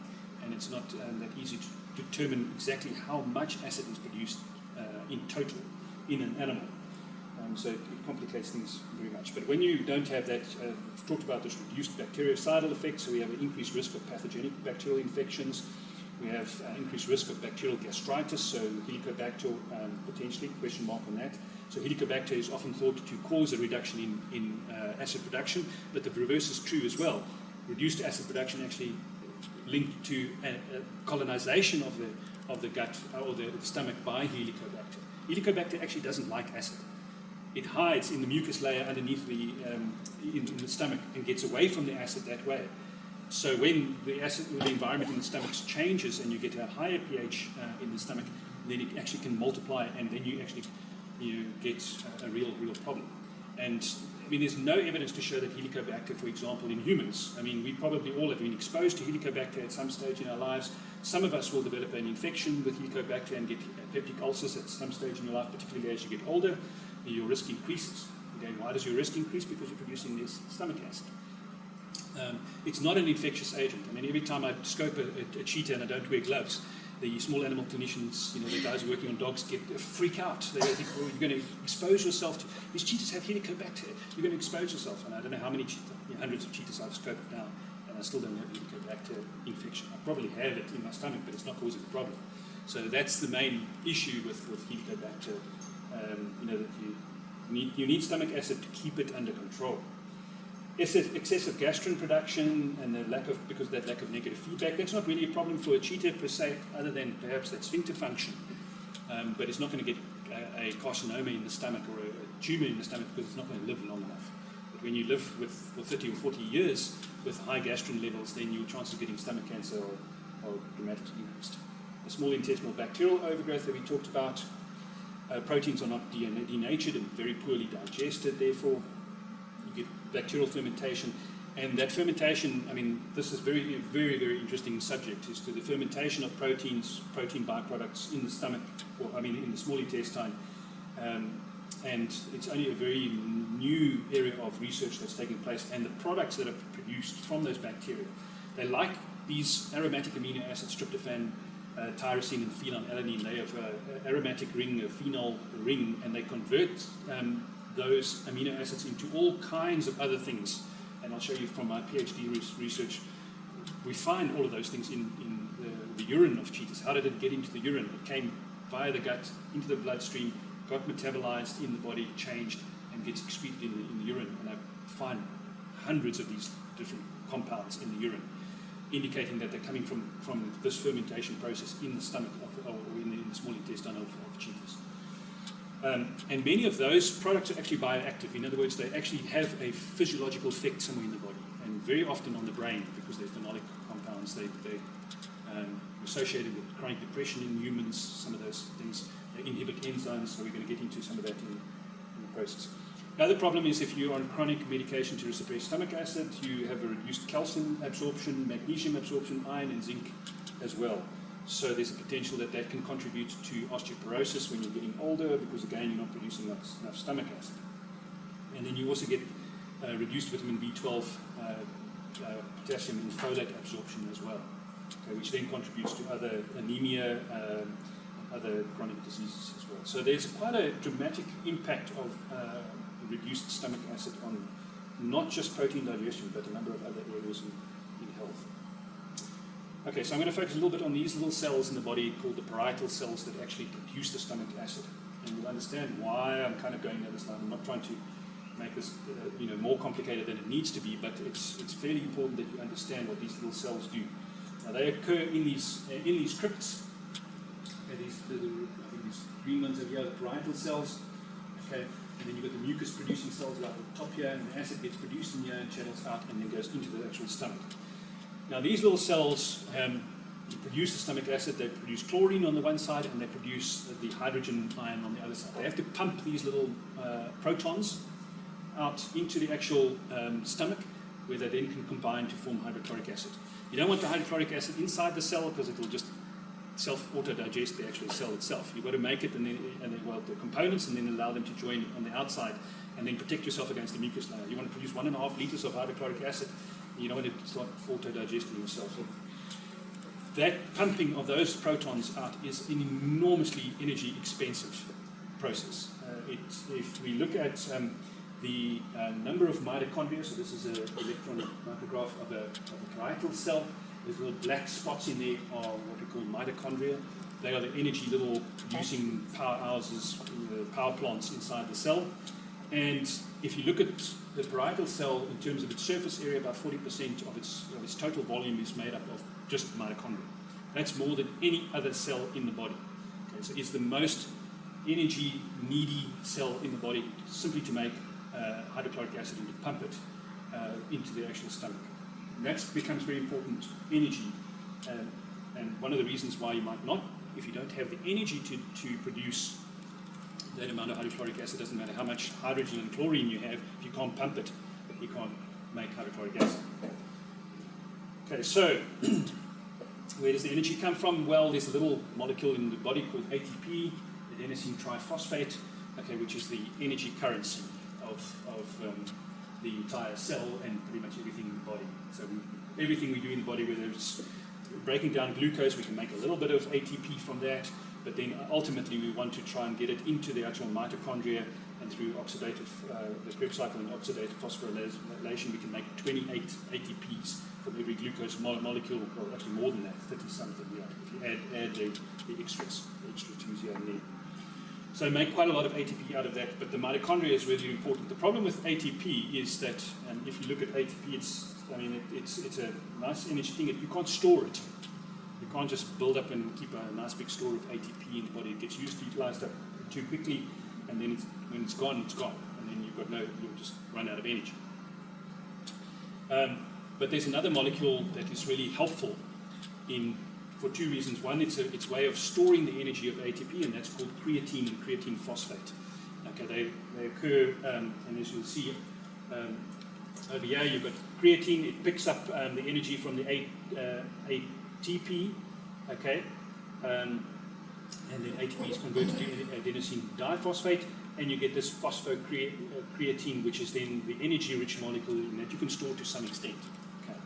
Speaker 1: and it's not that easy to determine exactly how much acid is produced in total in an animal. So it complicates things very much. But when you don't have that, we've talked about this reduced bactericidal effect, so we have an increased risk of pathogenic bacterial infections. We have increased risk of bacterial gastritis, so Helicobacter potentially, question mark on that. So Helicobacter is often thought to cause a reduction in acid production, but the reverse is true as well. Reduced acid production actually linked to colonization of the gut or the stomach by Helicobacter. Helicobacter actually doesn't like acid. It hides in the mucus layer underneath in the stomach and gets away from the acid that way. So when the environment in the stomach changes and you get a higher pH in the stomach, then it actually can multiply, and then you get a real problem. And I mean, there's no evidence to show that Helicobacter, for example, in humans, I mean, we probably all have been exposed to Helicobacter at some stage in our lives. Some of us will develop an infection with Helicobacter and get peptic ulcers at some stage in your life, particularly as you get older. Your risk increases. Again, why does your risk increase? Because you're producing less stomach acid. It's not an infectious agent. I mean, every time I scope a cheetah and I don't wear gloves, the small animal clinicians, the guys working on dogs, freak out. They think, well, you're going to expose yourself to... These cheetahs have Helicobacter. You're going to expose yourself. And I don't know how many hundreds of cheetahs I've scoped now, and I still don't have Helicobacter infection. I probably have it in my stomach, but it's not causing a problem. So that's the main issue with Helicobacter, that you need stomach acid to keep it under control. Excessive gastrin production and because of that lack of negative feedback, that's not really a problem for a cheetah per se, other than perhaps that sphincter function. But it's not going to get a carcinoma in the stomach or a tumor in the stomach because it's not going to live long enough. But when you live for 30 or 40 years with high gastrin levels, then your chances of getting stomach cancer are dramatically increased. The small intestinal bacterial overgrowth that we talked about, proteins are not denatured and very poorly digested, therefore you get bacterial fermentation. And that fermentation, I mean, this is very, very, very interesting subject, is to the fermentation of protein byproducts in the stomach, in the small intestine. And it's only a very new area of research that's taking place, and the products that are produced from those bacteria, they like these aromatic amino acids, tryptophan, tyrosine and phenylalanine. They have an aromatic ring, a phenol ring, and they convert those amino acids into all kinds of other things. And I'll show you from my PhD research, we find all of those things in the urine of cheetahs. How did it get into the urine? It came via the gut, into the bloodstream, got metabolized in the body, changed, and gets excreted in the urine. And I find hundreds of these different compounds in the urine, indicating that they're coming from this fermentation process in the stomach or in the small intestine of cheetahs. And many of those products are actually bioactive. In other words, they actually have a physiological effect somewhere in the body, and very often on the brain, because they're phenolic compounds. They're associated with chronic depression in humans, some of those things. They inhibit enzymes, so we're going to get into some of that in the process. Another problem is if you're on chronic medication to suppress stomach acid, you have a reduced calcium absorption, magnesium absorption, iron and zinc as well. So there's a potential that can contribute to osteoporosis when you're getting older, because again, you're not producing enough stomach acid. And then you also get reduced vitamin B12, potassium and folate absorption as well, okay, which then contributes to other anemia, other chronic diseases as well. So there's quite a dramatic impact of reduced stomach acid on not just protein digestion, but a number of other areas in health. Okay, so I'm going to focus a little bit on these little cells in the body called the parietal cells that actually produce the stomach acid. And you'll understand why I'm kind of going down this line. I'm not trying to make this more complicated than it needs to be, but it's fairly important that you understand what these little cells do. Now, they occur in these crypts. Okay, these green ones over here are the parietal cells. Okay, and then you've got the mucus-producing cells right at the top here, and the acid gets produced in here and channels out and then goes into the actual stomach. Now, these little cells produce the stomach acid. They produce chlorine on the one side, and they produce the hydrogen ion on the other side. They have to pump these little protons out into the actual stomach, where they then can combine to form hydrochloric acid. You don't want the hydrochloric acid inside the cell, because it will just auto-digest the actual cell itself. You've got to make it and then the components, and then allow them to join on the outside, and then protect yourself against the mucus layer. You want to produce 1.5 liters of hydrochloric acid. You don't want to start auto-digesting yourself. So that pumping of those protons out is an enormously energy expensive process. If we look at the number of mitochondria, so this is an electron micrograph of a parietal cell. There's little black spots in there are what we call mitochondria. They are the energy little producing powerhouses, power plants inside the cell. And if you look at the parietal cell in terms of its surface area, about 40% of its total volume is made up of just mitochondria. That's more than any other cell in the body. Okay, so it's the most energy needy cell in the body, simply to make hydrochloric acid and to pump it into the actual stomach. And that becomes very important energy, and one of the reasons why you might not, if you don't have the energy to produce that amount of hydrochloric acid. Doesn't matter how much hydrogen and chlorine you have, if you can't pump it, you can't make hydrochloric acid. Okay, so where does the energy come from? Well, there's a little molecule in the body called ATP, adenosine triphosphate, okay, which is the energy currency of the entire cell and pretty much everything in the body. So everything we do in the body, whether it's breaking down glucose, we can make a little bit of ATP from that, but then ultimately we want to try and get it into the actual mitochondria, and through oxidative, the Krebs cycle and oxidative phosphorylation, we can make 28 ATPs from every glucose molecule, or actually more than that, 30-something, yeah, if you add the extra twos here and there. So make quite a lot of ATP out of that, but the mitochondria is really important. The problem with ATP is that if you look at ATP, it's a nice energy thing. You can't store it. You can't just build up and keep a nice big store of ATP in the body. It gets utilized up too quickly, and then when it's gone, and then you'll just run out of energy. But there's another molecule that is really helpful for two reasons. One, it's a way of storing the energy of ATP, and that's called creatine and creatine phosphate. Okay, they occur, and as you'll see over here, you've got creatine. It picks up the energy from the ATP, okay, and then ATP is converted to adenosine diphosphate, and you get this phosphocreatine, which is then the energy-rich molecule that you can store to some extent. Okay.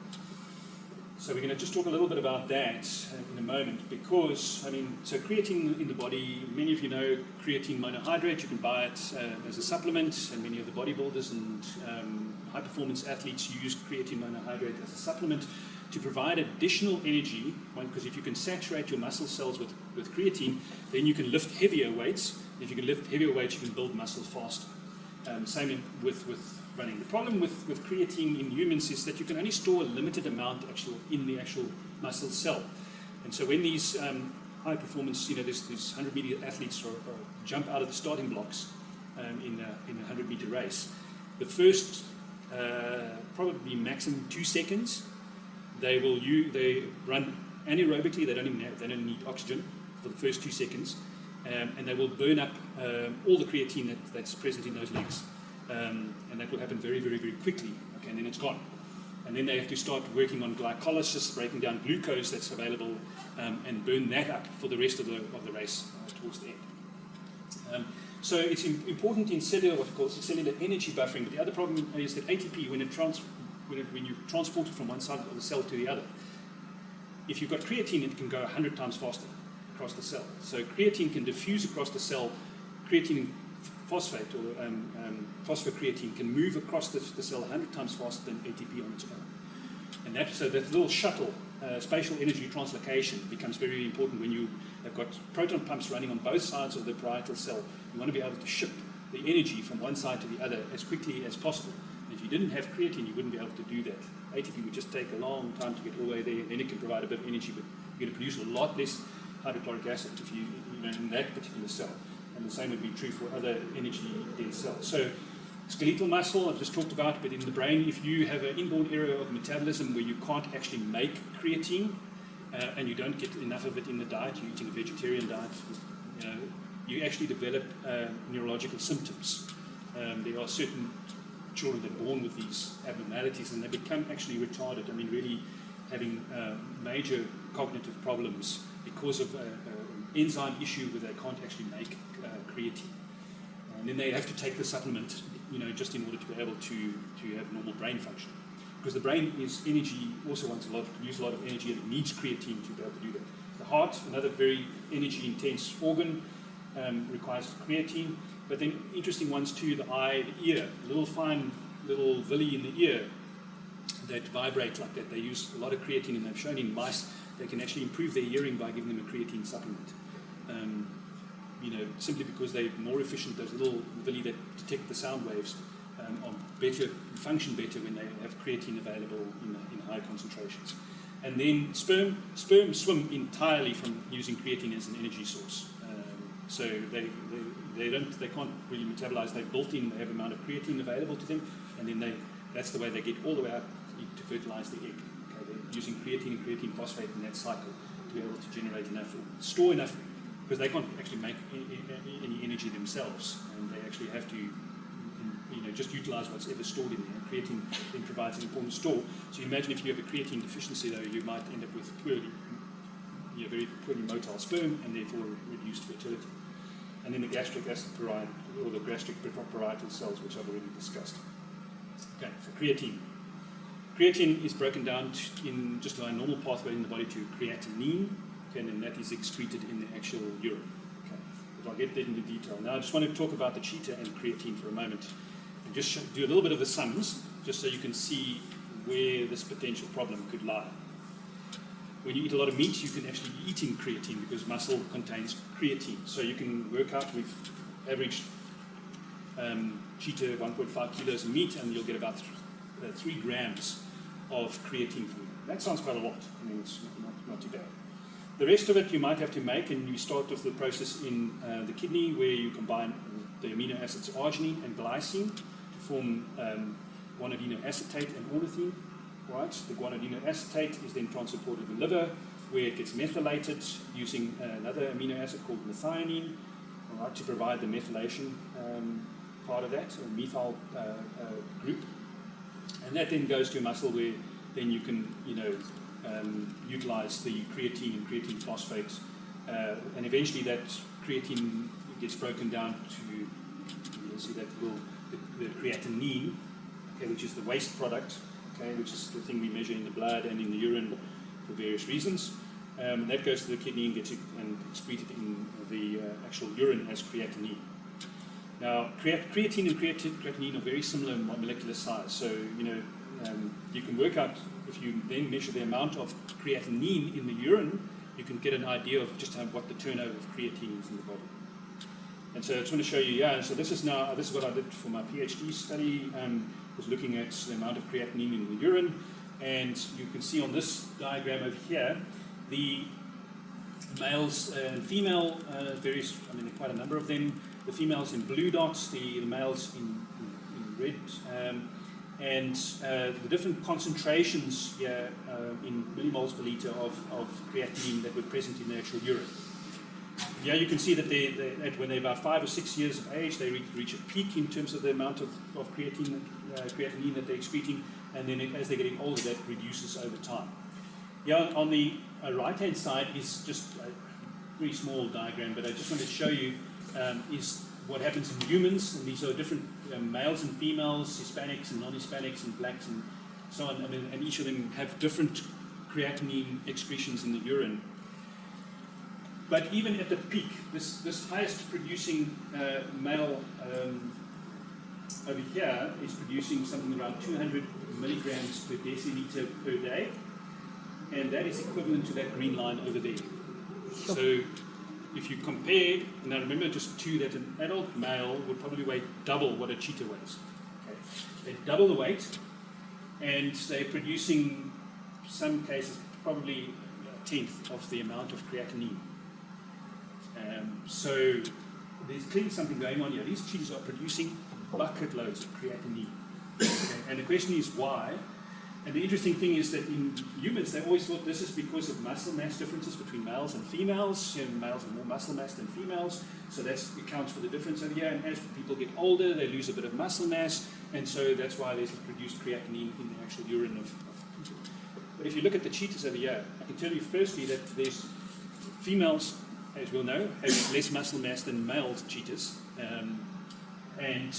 Speaker 1: So we're going to just talk a little bit about that in a moment, because, so creatine in the body, many of you know creatine monohydrate. You can buy it as a supplement, and many of the bodybuilders and high-performance athletes use creatine monohydrate as a supplement to provide additional energy, because if you can saturate your muscle cells with creatine, then you can lift heavier weights. If you can lift heavier weights, you can build muscle faster. Same with running. The problem with creatine in humans is that you can only store a limited amount in the actual muscle cell. And so when these high performance, these 100-meter athletes jump out of the starting blocks in a 100-meter race, the first probably maximum 2 seconds, they run anaerobically. They don't need oxygen for the first 2 seconds, and they will burn up all the creatine that's present in those legs, and that will happen very, very, very quickly. Okay, and then it's gone, and then they have to start working on glycolysis, breaking down glucose that's available, and burn that up for the rest of the race towards the end. So it's important in what's called cellular energy buffering. But the other problem is that ATP, when you transport it from one side of the cell to the other, if you've got creatine, it can go 100 times faster across the cell. So creatine can diffuse across the cell. Creatine phosphate, or phosphocreatine, can move across the cell 100 times faster than ATP on its own. And that little shuttle, spatial energy translocation, becomes very important when you have got proton pumps running on both sides of the parietal cell. You want to be able to ship the energy from one side to the other as quickly as possible. If you didn't have creatine, you wouldn't be able to do that. ATP would just take a long time to get all the way there, then it can provide a bit of energy, but you're going to produce a lot less hydrochloric acid if you in that particular cell. And the same would be true for other energy-dense cells. So skeletal muscle, I've just talked about, but in the brain, if you have an inborn error of metabolism where you can't actually make creatine, and you don't get enough of it in the diet, you're eating a vegetarian diet, you actually develop neurological symptoms. There are certain children that are born with these abnormalities, and they become actually retarded. Really having major cognitive problems because of an enzyme issue where they can't actually make creatine. And then they have to take the supplement, just in order to be able to have normal brain function. Because the brain is energy, also wants to use a lot of energy, and it needs creatine to be able to do that. The heart, another very energy-intense organ, requires creatine. But then interesting ones too, the eye, the ear, little villi in the ear that vibrate like that. They use a lot of creatine, and they've shown in mice they can actually improve their hearing by giving them a creatine supplement. Simply because they're more efficient. Those little villi that detect the sound waves function better when they have creatine available in high concentrations. And then sperm swim entirely from using creatine as an energy source. So they can't really metabolize. They have amount of creatine available to them, and then that's the way they get all the way out to fertilize the egg. Okay, they're using creatine and creatine phosphate in that cycle to be able to generate enough, or store enough because they can't actually make any energy themselves, and they actually have to just utilize what's ever stored in there. Creatine then provides an important store. So you imagine if you have a creatine deficiency, though, you might end up with very poorly motile sperm and therefore reduced fertility. And then the gastric acid or the gastric parietal cells, which I've already discussed. Okay, so creatine. Creatine is broken down in just a normal pathway in the body to creatinine, okay, and then that is excreted in the actual urine. Okay, but I'll get that into detail. Now I just want to talk about the cheetah and creatine for a moment, and just do a little bit of the sums, just so you can see where this potential problem could lie. When you eat a lot of meat, you can actually be eating creatine because muscle contains creatine. So you can work out, we've averaged cheetah 1.5 kilos of meat, and you'll get about 3 grams of creatine from it. That sounds quite a lot. I mean, it's not too bad. The rest of it you might have to make, and you start with the process in the kidney, where you combine the amino acids arginine and glycine to form guanidino acetate and ornithine. Right? The guanidino acetate is then transported to the liver, where it gets methylated using another amino acid called methionine, right, to provide the methylation part of that, a methyl group. And that then goes to a muscle where then you can, utilize the creatine and creatine phosphate, and eventually that creatine gets broken down to, you'll see that the creatinine, okay, which is the waste product, okay, which is the thing we measure in the blood and in the urine for various reasons. That goes to the kidney and gets excreted in the actual urine as creatinine. Now, creatine and creatinine are very similar in molecular size. So, you can work out, if you then measure the amount of creatinine in the urine, you can get an idea of just what the turnover of creatine is in the body. And so I just want to show you, so this is what I did for my PhD study, was looking at the amount of creatinine in the urine. And you can see on this diagram over here, the males and female, there are quite a number of them. The females in blue dots, the males in red, and the different concentrations here in millimoles per liter of creatinine that were present in the actual urine. Yeah, you can see that when they're about 5 or 6 years of age, they reach a peak in terms of the amount of creatine that they're excreting, and then as they're getting older, that reduces over time. Yeah, on the right-hand side is just a very small diagram, but I just wanted to show you is what happens in humans, and these are different males and females, Hispanics and non-Hispanics, and blacks and so on. And each of them have different creatinine excretions in the urine. But even at the peak, this highest producing male over here is producing something around 200 milligrams per deciliter per day, and that is equivalent to that green line over there. So if you compare, now remember just that an adult male would probably weigh double what a cheetah weighs. Okay. They double the weight, and they're producing, some cases, probably a tenth of the amount of creatinine. So there's clearly something going on here. These cheetahs are producing bucket loads of creatinine. Okay. And the question is why? And the interesting thing is that in humans, they always thought this is because of muscle mass differences between males and females. Males have more muscle mass than females, so that accounts for the difference over here. And as people get older, they lose a bit of muscle mass, and so that's why there's produced creatinine in the actual urine of people. But if you look at the cheetahs over here, I can tell you firstly that there's females, as we'll know, have less muscle mass than male cheetahs, and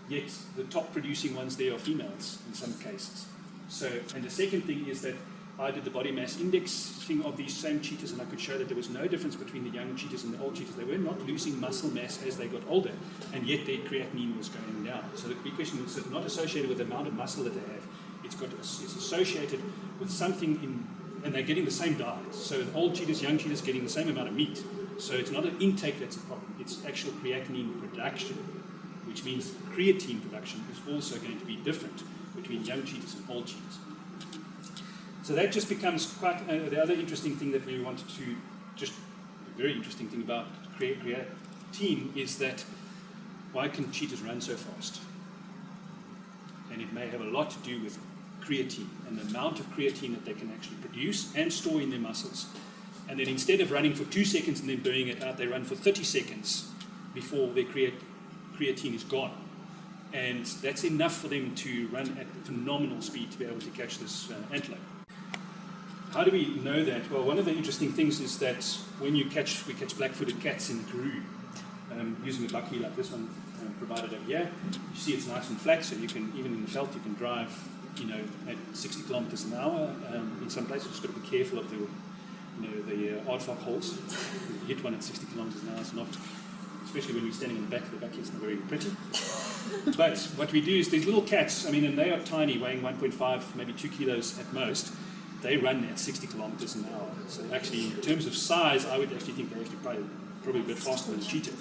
Speaker 1: yet the top producing ones there are females in some cases. So, and the second thing is that I did the body mass indexing of these same cheetahs, and I could show that there was no difference between the young cheetahs and the old cheetahs. They were not losing muscle mass as they got older, and yet their creatinine was going down. So the big question is not associated with the amount of muscle that they have. It's associated with something and they're getting the same diet. So the old cheetahs, young cheetahs, getting the same amount of meat. So it's not an intake that's a problem. It's actual creatinine production, which means creatine production is also going to be different between young cheetahs and old cheetahs. So that just becomes quite the other interesting thing that we wanted to, just a very interesting thing about creatine is that why can cheetahs run so fast? And it may have a lot to do with creatine and the amount of creatine that they can actually produce and store in their muscles. And then instead of running for 2 seconds and then burning it out, they run for 30 seconds before their creatine is gone. And that's enough for them to run at phenomenal speed to be able to catch this antelope. How do we know that? Well, one of the interesting things is that when we catch black-footed cats in Karoo, using a bucky like this one provided over here, you see it's nice and flat, so you can, even in the veld, you can drive, at 60 kilometers an hour. In some places, you've just got to be careful of the aardvark holes. You hit one at 60 kilometers an hour, it's not, especially when you're standing in the back of the bucky, it's not very pretty. But what we do is these little cats, and they are tiny, weighing 1.5, maybe 2 kilos at most. They run at 60 kilometers an hour. So actually, in terms of size, I would actually think they're actually probably a bit faster than a cheetah.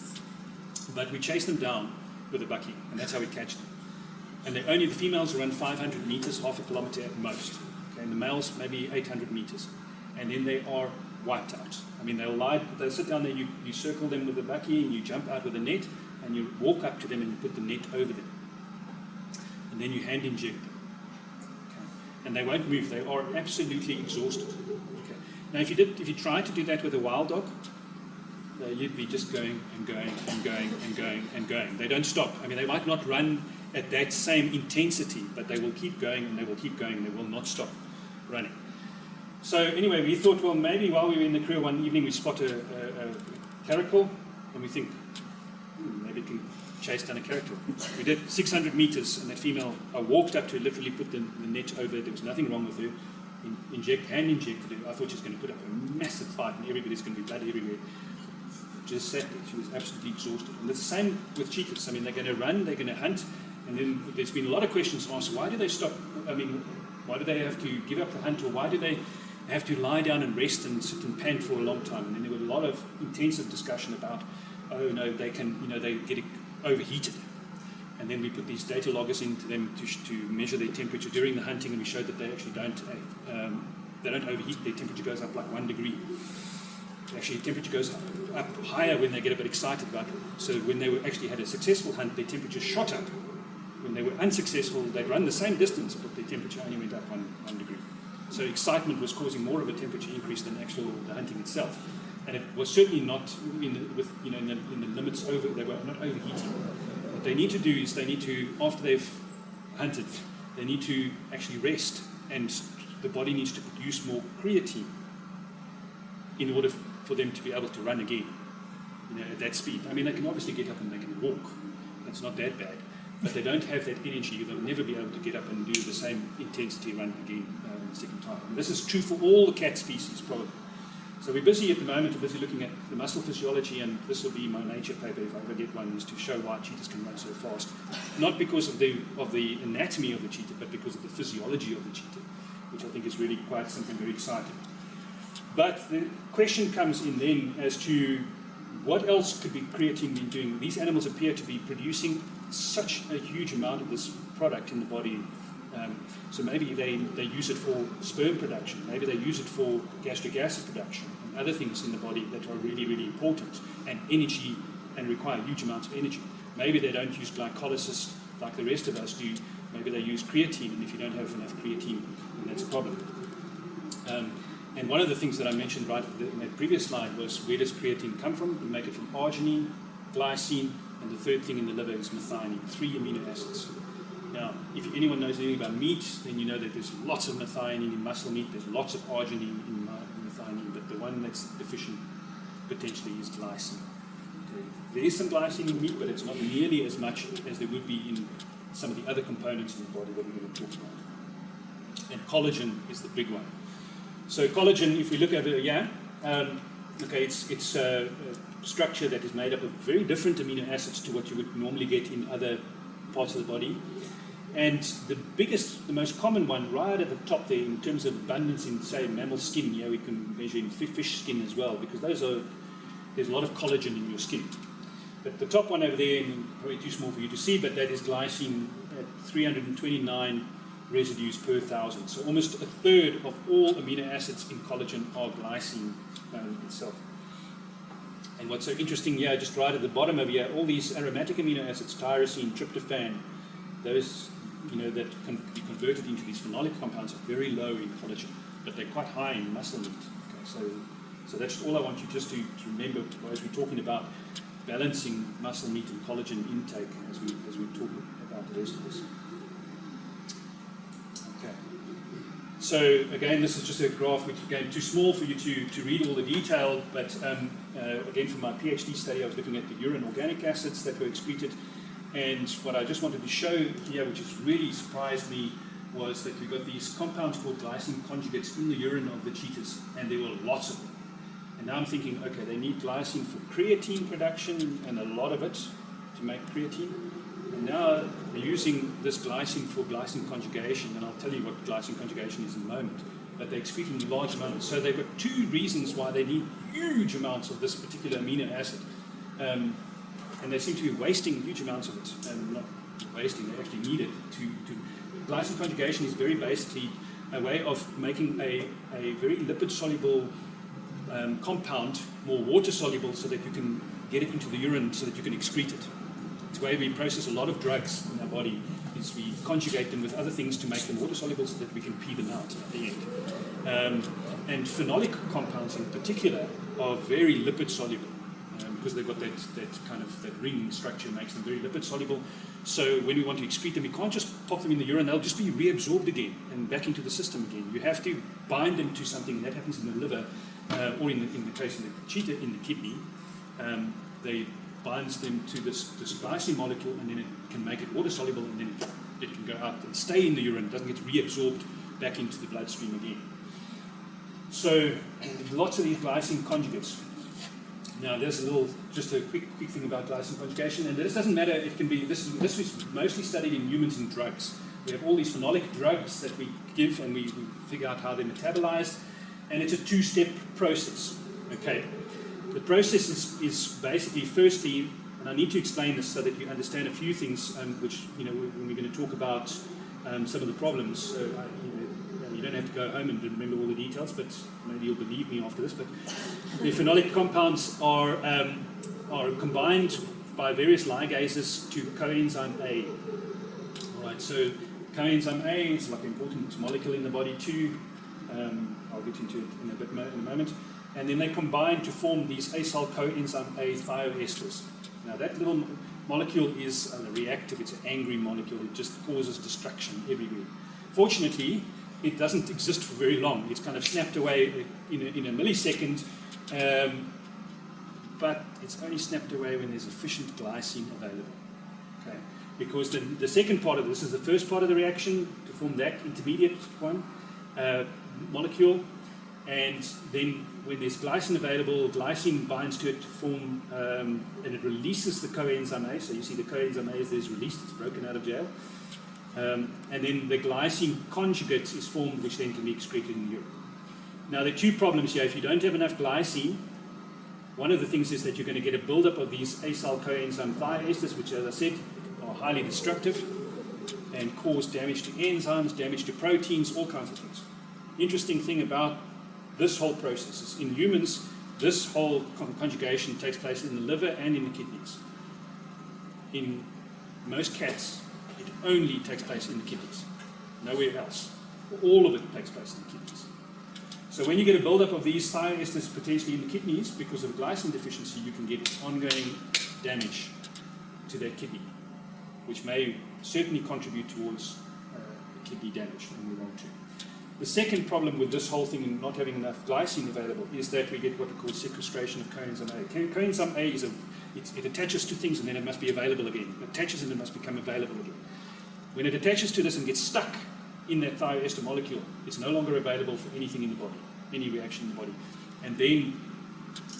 Speaker 1: But we chase them down with a bucky, and that's how we catch them. And the females run 500 meters, half a kilometer at most. Okay, and the males maybe 800 meters. And then they are wiped out. They'll sit down there, you circle them with a bucky, and you jump out with a net, and you walk up to them and you put the net over them. And then you hand inject them. And they won't move. They are absolutely exhausted. Okay. Now, if you try to do that with a wild dog, you'd be just going and going and going and going and going. They don't stop. They might not run at that same intensity, but they will keep going and they will keep going and they will not stop running. So anyway, we thought, well, maybe while we were in the Karoo one evening, we spot a caracal, and we think, maybe it can chase down a caracal. We did 600 meters, and that female, I walked up to her, literally put the net over it. There was nothing wrong with her. Hand injected her. I thought she was going to put up a massive fight, and everybody's going to be blood everywhere. Just sat there. She was absolutely exhausted. And it's the same with cheetahs. They're going to run, they're going to hunt, and then there's been a lot of questions asked. Why do they stop? Why do they have to give up the hunt, or why do they have to lie down and rest and sit and pant for a long time? And then there was a lot of intensive discussion about, oh no, they can, they get overheated. And then we put these data loggers into them to measure their temperature during the hunting, and we showed that they actually don't overheat. Their temperature goes up like 1 degree. Actually, temperature goes up higher when they get a bit excited about it. So when they actually had a successful hunt, their temperature shot up. When they were unsuccessful, they'd run the same distance, but their temperature only went up 1 degree. So excitement was causing more of a temperature increase than the hunting itself. And it was certainly not in the limits over. They were not overheating. What they need to do is after they've hunted, they need to actually rest, and the body needs to produce more creatine in order for them to be able to run again, at that speed. They can obviously get up and they can walk. That's not that bad. But they don't have that energy. They'll never be able to get up and do the same intensity run again the second time. And this is true for all the cat species, probably. So we're busy at the moment, we're busy looking at the muscle physiology, and this will be my Nature paper, if I ever get one, is to show why cheetahs can run so fast. Not because of the anatomy of the cheetah, but because of the physiology of the cheetah, which I think is really quite something very exciting. But the question comes in then as to what else could be creatine been doing? These animals appear to be producing such a huge amount of this product in the body. So maybe they use it for sperm production, maybe they use it for gastric acid production and other things in the body that are really, really important and energy and require huge amounts of energy. Maybe they don't use glycolysis like the rest of us do. Maybe they use creatine, and if you don't have enough creatine, then that's a problem. And one of the things that I mentioned right in that previous slide was, where does creatine come from? We make it from arginine, glycine, and the third thing in the liver is methionine, 3 amino acids. Now, if anyone knows anything about meat, then you know that there's lots of methionine in muscle meat, there's lots of arginine in methionine, but the one that's deficient potentially is glycine. Okay. There is some glycine in meat, but it's not nearly as much as there would be in some of the other components in the body that we're going to talk about. And collagen is the big one. So collagen, if we look over here, it's a structure that is made up of very different amino acids to what you would normally get in other parts of the body. And the most common one right at the top there in terms of abundance in, say, mammal skin, we can measure in fish skin as well, because there's a lot of collagen in your skin. But the top one over there, probably too small for you to see, but that is glycine at 329 residues per 1,000. So almost a third of all amino acids in collagen are glycine itself. And what's so interesting here, just right at the bottom of here, all these aromatic amino acids, tyrosine, tryptophan, those that can be converted into these phenolic compounds are very low in collagen, but they're quite high in muscle meat. Okay, so So that's all I want you just to remember as we're talking about balancing muscle meat and collagen intake as we talk about the rest of this. Okay. So again, this is just a graph which again too small for you to read all the detail, but again for my PhD study I was looking at the urine organic acids that were excreted, and what I just wanted to show here, which has really surprised me, was that we've got these compounds called glycine conjugates in the urine of the cheetahs, and there were lots of them. And now I'm thinking, okay, they need glycine for creatine production and a lot of it to make creatine. And now they're using this glycine for glycine conjugation, and I'll tell you what glycine conjugation is in a moment. But they're excreting large amounts. So they've got two reasons why they need huge amounts of this particular amino acid. And they seem to be wasting huge amounts of it. And not wasting, they actually need it. Glycine conjugation is very basically a way of making a very lipid-soluble compound more water-soluble so that you can get it into the urine so that you can excrete it. It's the way we process a lot of drugs in our body, is we conjugate them with other things to make them water-soluble so that we can pee them out at the end. And phenolic compounds in particular are very lipid-soluble because they've got that kind of that ring structure makes them very lipid-soluble. So when we want to excrete them, we can't just pop them in the urine, they'll just be reabsorbed again and back into the system again. You have to bind them to something, and that happens in the liver, or in the case of the cheetah, in the kidney. They binds them to this glycine molecule, and then it can make it water-soluble, and then it can go out and stay in the urine. It doesn't get reabsorbed back into the bloodstream again. So lots of these glycine conjugates. Now, there's just a quick thing about glycine conjugation, and this doesn't matter. It can be this is mostly studied in humans and drugs. We have all these phenolic drugs that we give, and we figure out how they're metabolized, and it's a two-step process. Okay, the process is basically firstly, and I need to explain this so that you understand a few things, which when we're going to talk about some of the problems. You don't have to go home and remember all the details, but maybe you'll believe me after this. But the phenolic compounds are combined by various ligases to coenzyme A. All right, so coenzyme A is like an important molecule in the body too. I'll get into it in a moment. And then they combine to form these acyl coenzyme A thioesters. Now that little molecule is reactive. It's an angry molecule. It just causes destruction everywhere. Fortunately, it doesn't exist for very long. It's kind of snapped away in a millisecond, but it's only snapped away when there's sufficient glycine available. Okay, because the second part of this is the first part of the reaction to form that intermediate one molecule, and then when there's glycine available, glycine binds to it to form, and it releases the coenzyme A. So you see the coenzyme A is released; it's broken out of jail. And then the glycine conjugate is formed, which then can be excreted in the urine. Now, there are two problems here. If you don't have enough glycine, one of the things is that you're going to get a buildup of these acyl coenzyme thioesters, which, as I said, are highly destructive and cause damage to enzymes, damage to proteins, all kinds of things. Interesting thing about this whole process is in humans, this whole conjugation takes place in the liver and in the kidneys. In most cats, it only takes place in the kidneys, nowhere else. All of it takes place in the kidneys. So when you get a buildup of these thioesters potentially in the kidneys because of glycine deficiency, you can get ongoing damage to that kidney, which may certainly contribute towards kidney damage, and we want to. The second problem with this whole thing and not having enough glycine available is that we get what we call sequestration of coenzyme A. Coenzyme A it attaches to things and then it must be available again. It attaches and it must become available again. When it attaches to this and gets stuck in that thioester molecule, it's no longer available for anything in the body, any reaction in the body. And then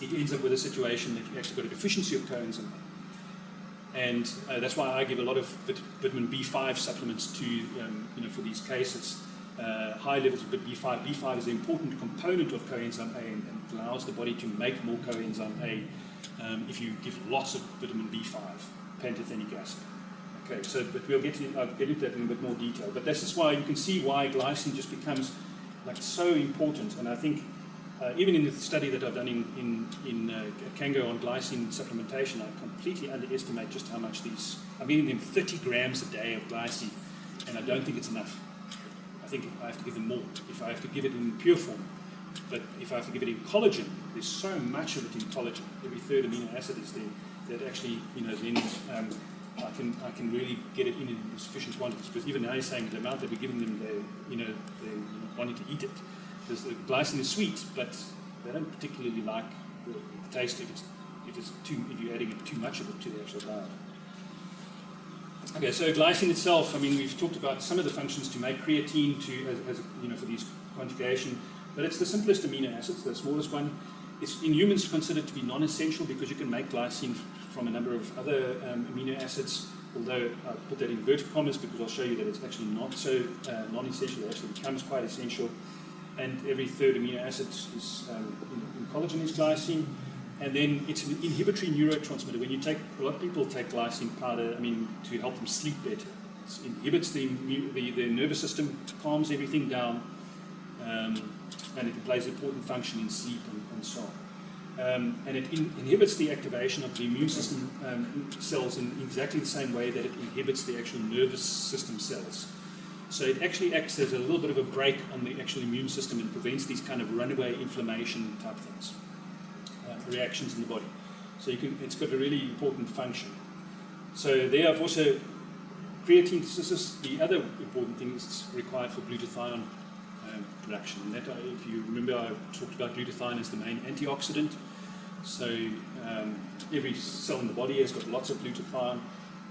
Speaker 1: it ends up with a situation that you actually got a deficiency of coenzyme A. And that's why I give a lot of vitamin B5 supplements to, for these cases. High levels of B5. B5 is an important component of coenzyme A and allows the body to make more coenzyme A if you give lots of vitamin B5, pantothenic acid. Okay, so but I'll get into that in a bit more detail. But this is why you can see why glycine just becomes like so important. And I think even in the study that I've done in Kango on glycine supplementation, I completely underestimate just how much these. I'm giving them 30 grams a day of glycine, and I don't think it's enough. I think I have to give them more if I have to give it in pure form. But if I have to give it in collagen, there's so much of it in collagen. Every third amino acid is there that actually, then I can really get it in sufficient quantities. Because even now you're saying the amount that we're giving them, they're not wanting to eat it. Because the glycine is sweet, but they don't particularly like the taste if you're adding too much of it to the actual diet. Okay, so glycine itself, we've talked about some of the functions to make creatine for these conjugation, but it's the simplest amino acids, the smallest one. It's in humans considered to be non-essential because you can make glycine from a number of other amino acids, although I put that in inverted commas because I'll show you that it's actually not so non-essential, it actually becomes quite essential. And every third amino acid is in collagen is glycine. And then it's an inhibitory neurotransmitter. When you take, a lot of people take glycine powder, to help them sleep better. It inhibits the nervous system, calms everything down, and it plays an important function in sleep and so on. And it inhibits the activation of the immune system cells in exactly the same way that it inhibits the actual nervous system cells. So it actually acts as a little bit of a brake on the actual immune system and prevents these kind of runaway inflammation type things. Reactions in the body. So it's got a really important function. So there I've also, creatine synthesis, the other important thing is it's required for glutathione production. And that, if you remember, I talked about glutathione as the main antioxidant. So every cell in the body has got lots of glutathione,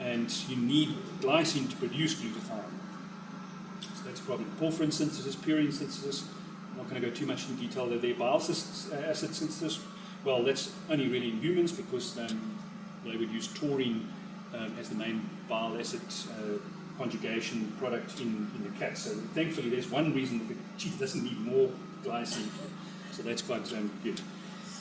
Speaker 1: and you need glycine to produce glutathione. So that's a problem. Porphyrin synthesis, purine synthesis, I'm not going to go too much in detail there. Bile acid synthesis, well, that's only really in humans because they would use taurine as the main bile acid conjugation product in the cat. So thankfully there's one reason that the cheetah doesn't need more glycine. So that's quite good.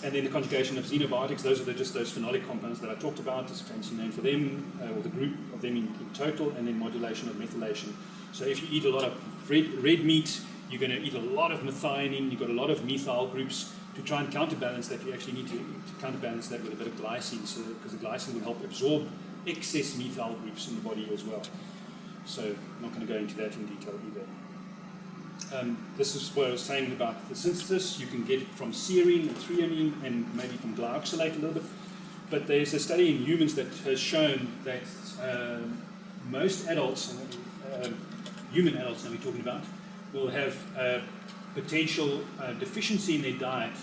Speaker 1: And then the conjugation of xenobiotics, those are just those phenolic compounds that I talked about. There's a fancy name for them, or the group of them in total, and then modulation of methylation. So if you eat a lot of red meat, you're going to eat a lot of methionine, you've got a lot of methyl groups. To try and counterbalance that, you actually need to counterbalance that with a bit of glycine, because the glycine will help absorb excess methyl groups in the body as well. So I'm not going to go into that in detail either. This is what I was saying about the synthesis. You can get it from serine and threonine and maybe from glyoxylate a little bit. But there's a study in humans that has shown that most adults, human adults now we're talking about, will have potential deficiency in their diet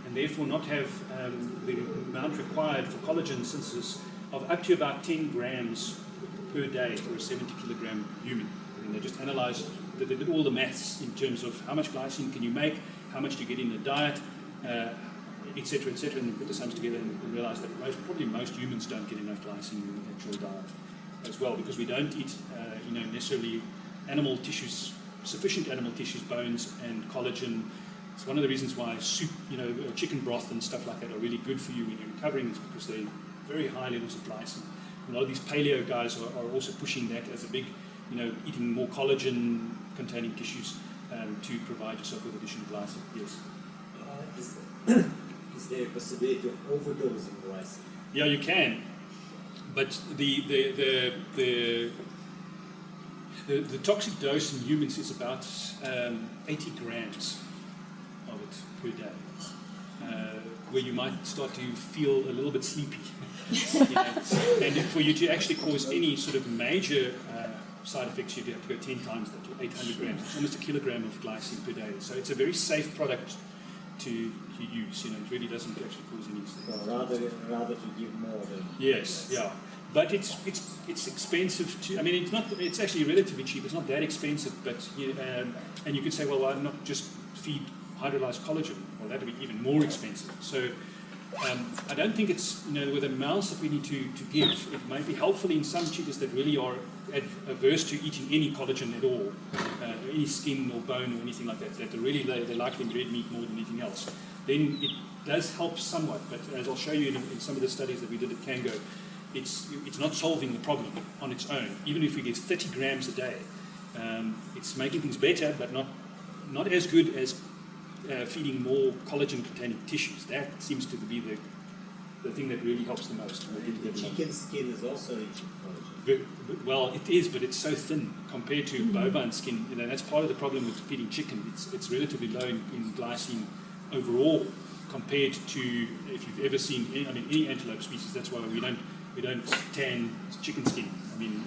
Speaker 1: and therefore not have the amount required for collagen synthesis of up to about 10 grams per day for a 70 kilogram human. And they just analyzed, they did all the maths in terms of how much glycine can you make, how much do you get in the diet, etc., and put the sums together and realized that probably most humans don't get enough glycine in the actual diet as well, because we don't eat necessarily animal tissues, sufficient animal tissues, bones and collagen. It's one of the reasons why soup, chicken broth and stuff like that are really good for you when you're recovering, is because they're very high levels of glycine. A lot of these paleo guys are also pushing that as a big, eating more collagen containing tissues to provide yourself with additional glycine. Yes.
Speaker 3: Is there a possibility of overdosing glycine?
Speaker 1: Yeah, you can, but the toxic dose in humans is about 80 grams of it per day, where you might start to feel a little bit sleepy. And for you to actually cause any sort of major side effects, you'd have to go 10 times that, to 800 grams. It's almost a kilogram of glycine per day. So it's a very safe product to use. It really doesn't actually cause any.
Speaker 3: So rather to give more than.
Speaker 1: Yes, yeah. But it's expensive too. It's not. It's actually relatively cheap. It's not that expensive. But and you could say, well, why not just feed hydrolyzed collagen? Well, that would be even more expensive. So I don't think it's with the amounts that we need to give. It might be helpful in some cheetahs that really are averse to eating any collagen at all, any skin or bone or anything like that. That they like the red meat more than anything else. Then it does help somewhat. But as I'll show you in some of the studies that we did at Kango, it's not solving the problem on its own. Even if we give 30 grams a day, it's making things better, but not as good as feeding more collagen-containing tissues. That seems to be the thing that really helps the most.
Speaker 3: The chicken skin is also rich in collagen.
Speaker 1: Well, it is, but it's so thin compared to bovine skin. That's part of the problem with feeding chicken. It's relatively low in glycine overall, compared to, if you've ever seen any antelope species, that's why we don't tan chicken skin. I mean,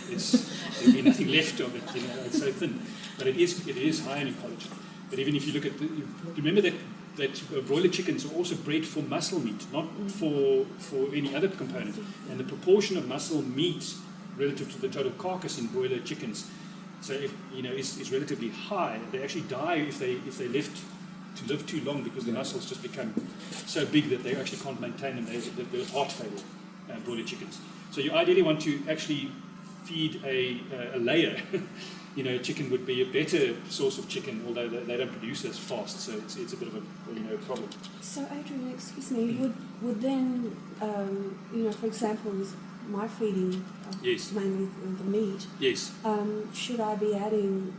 Speaker 1: there'll be nothing left of it. It's so thin, but it is high in collagen. But even if you look at remember that broiler chickens are also bred for muscle meat, not for any other component. And the proportion of muscle meat relative to the total carcass in broiler chickens, so is relatively high. They actually die if they left to live too long, because the muscles just become so big that they actually can't maintain them. There's heart failure, broiler chickens. So you ideally want to actually feed a layer. Chicken would be a better source of chicken, although they don't produce as fast, so it's a bit of a problem.
Speaker 2: So Adrian, excuse me, would then, for example, with my feeding
Speaker 1: Yes.
Speaker 2: mainly the meat,
Speaker 1: Yes.
Speaker 2: should I be adding,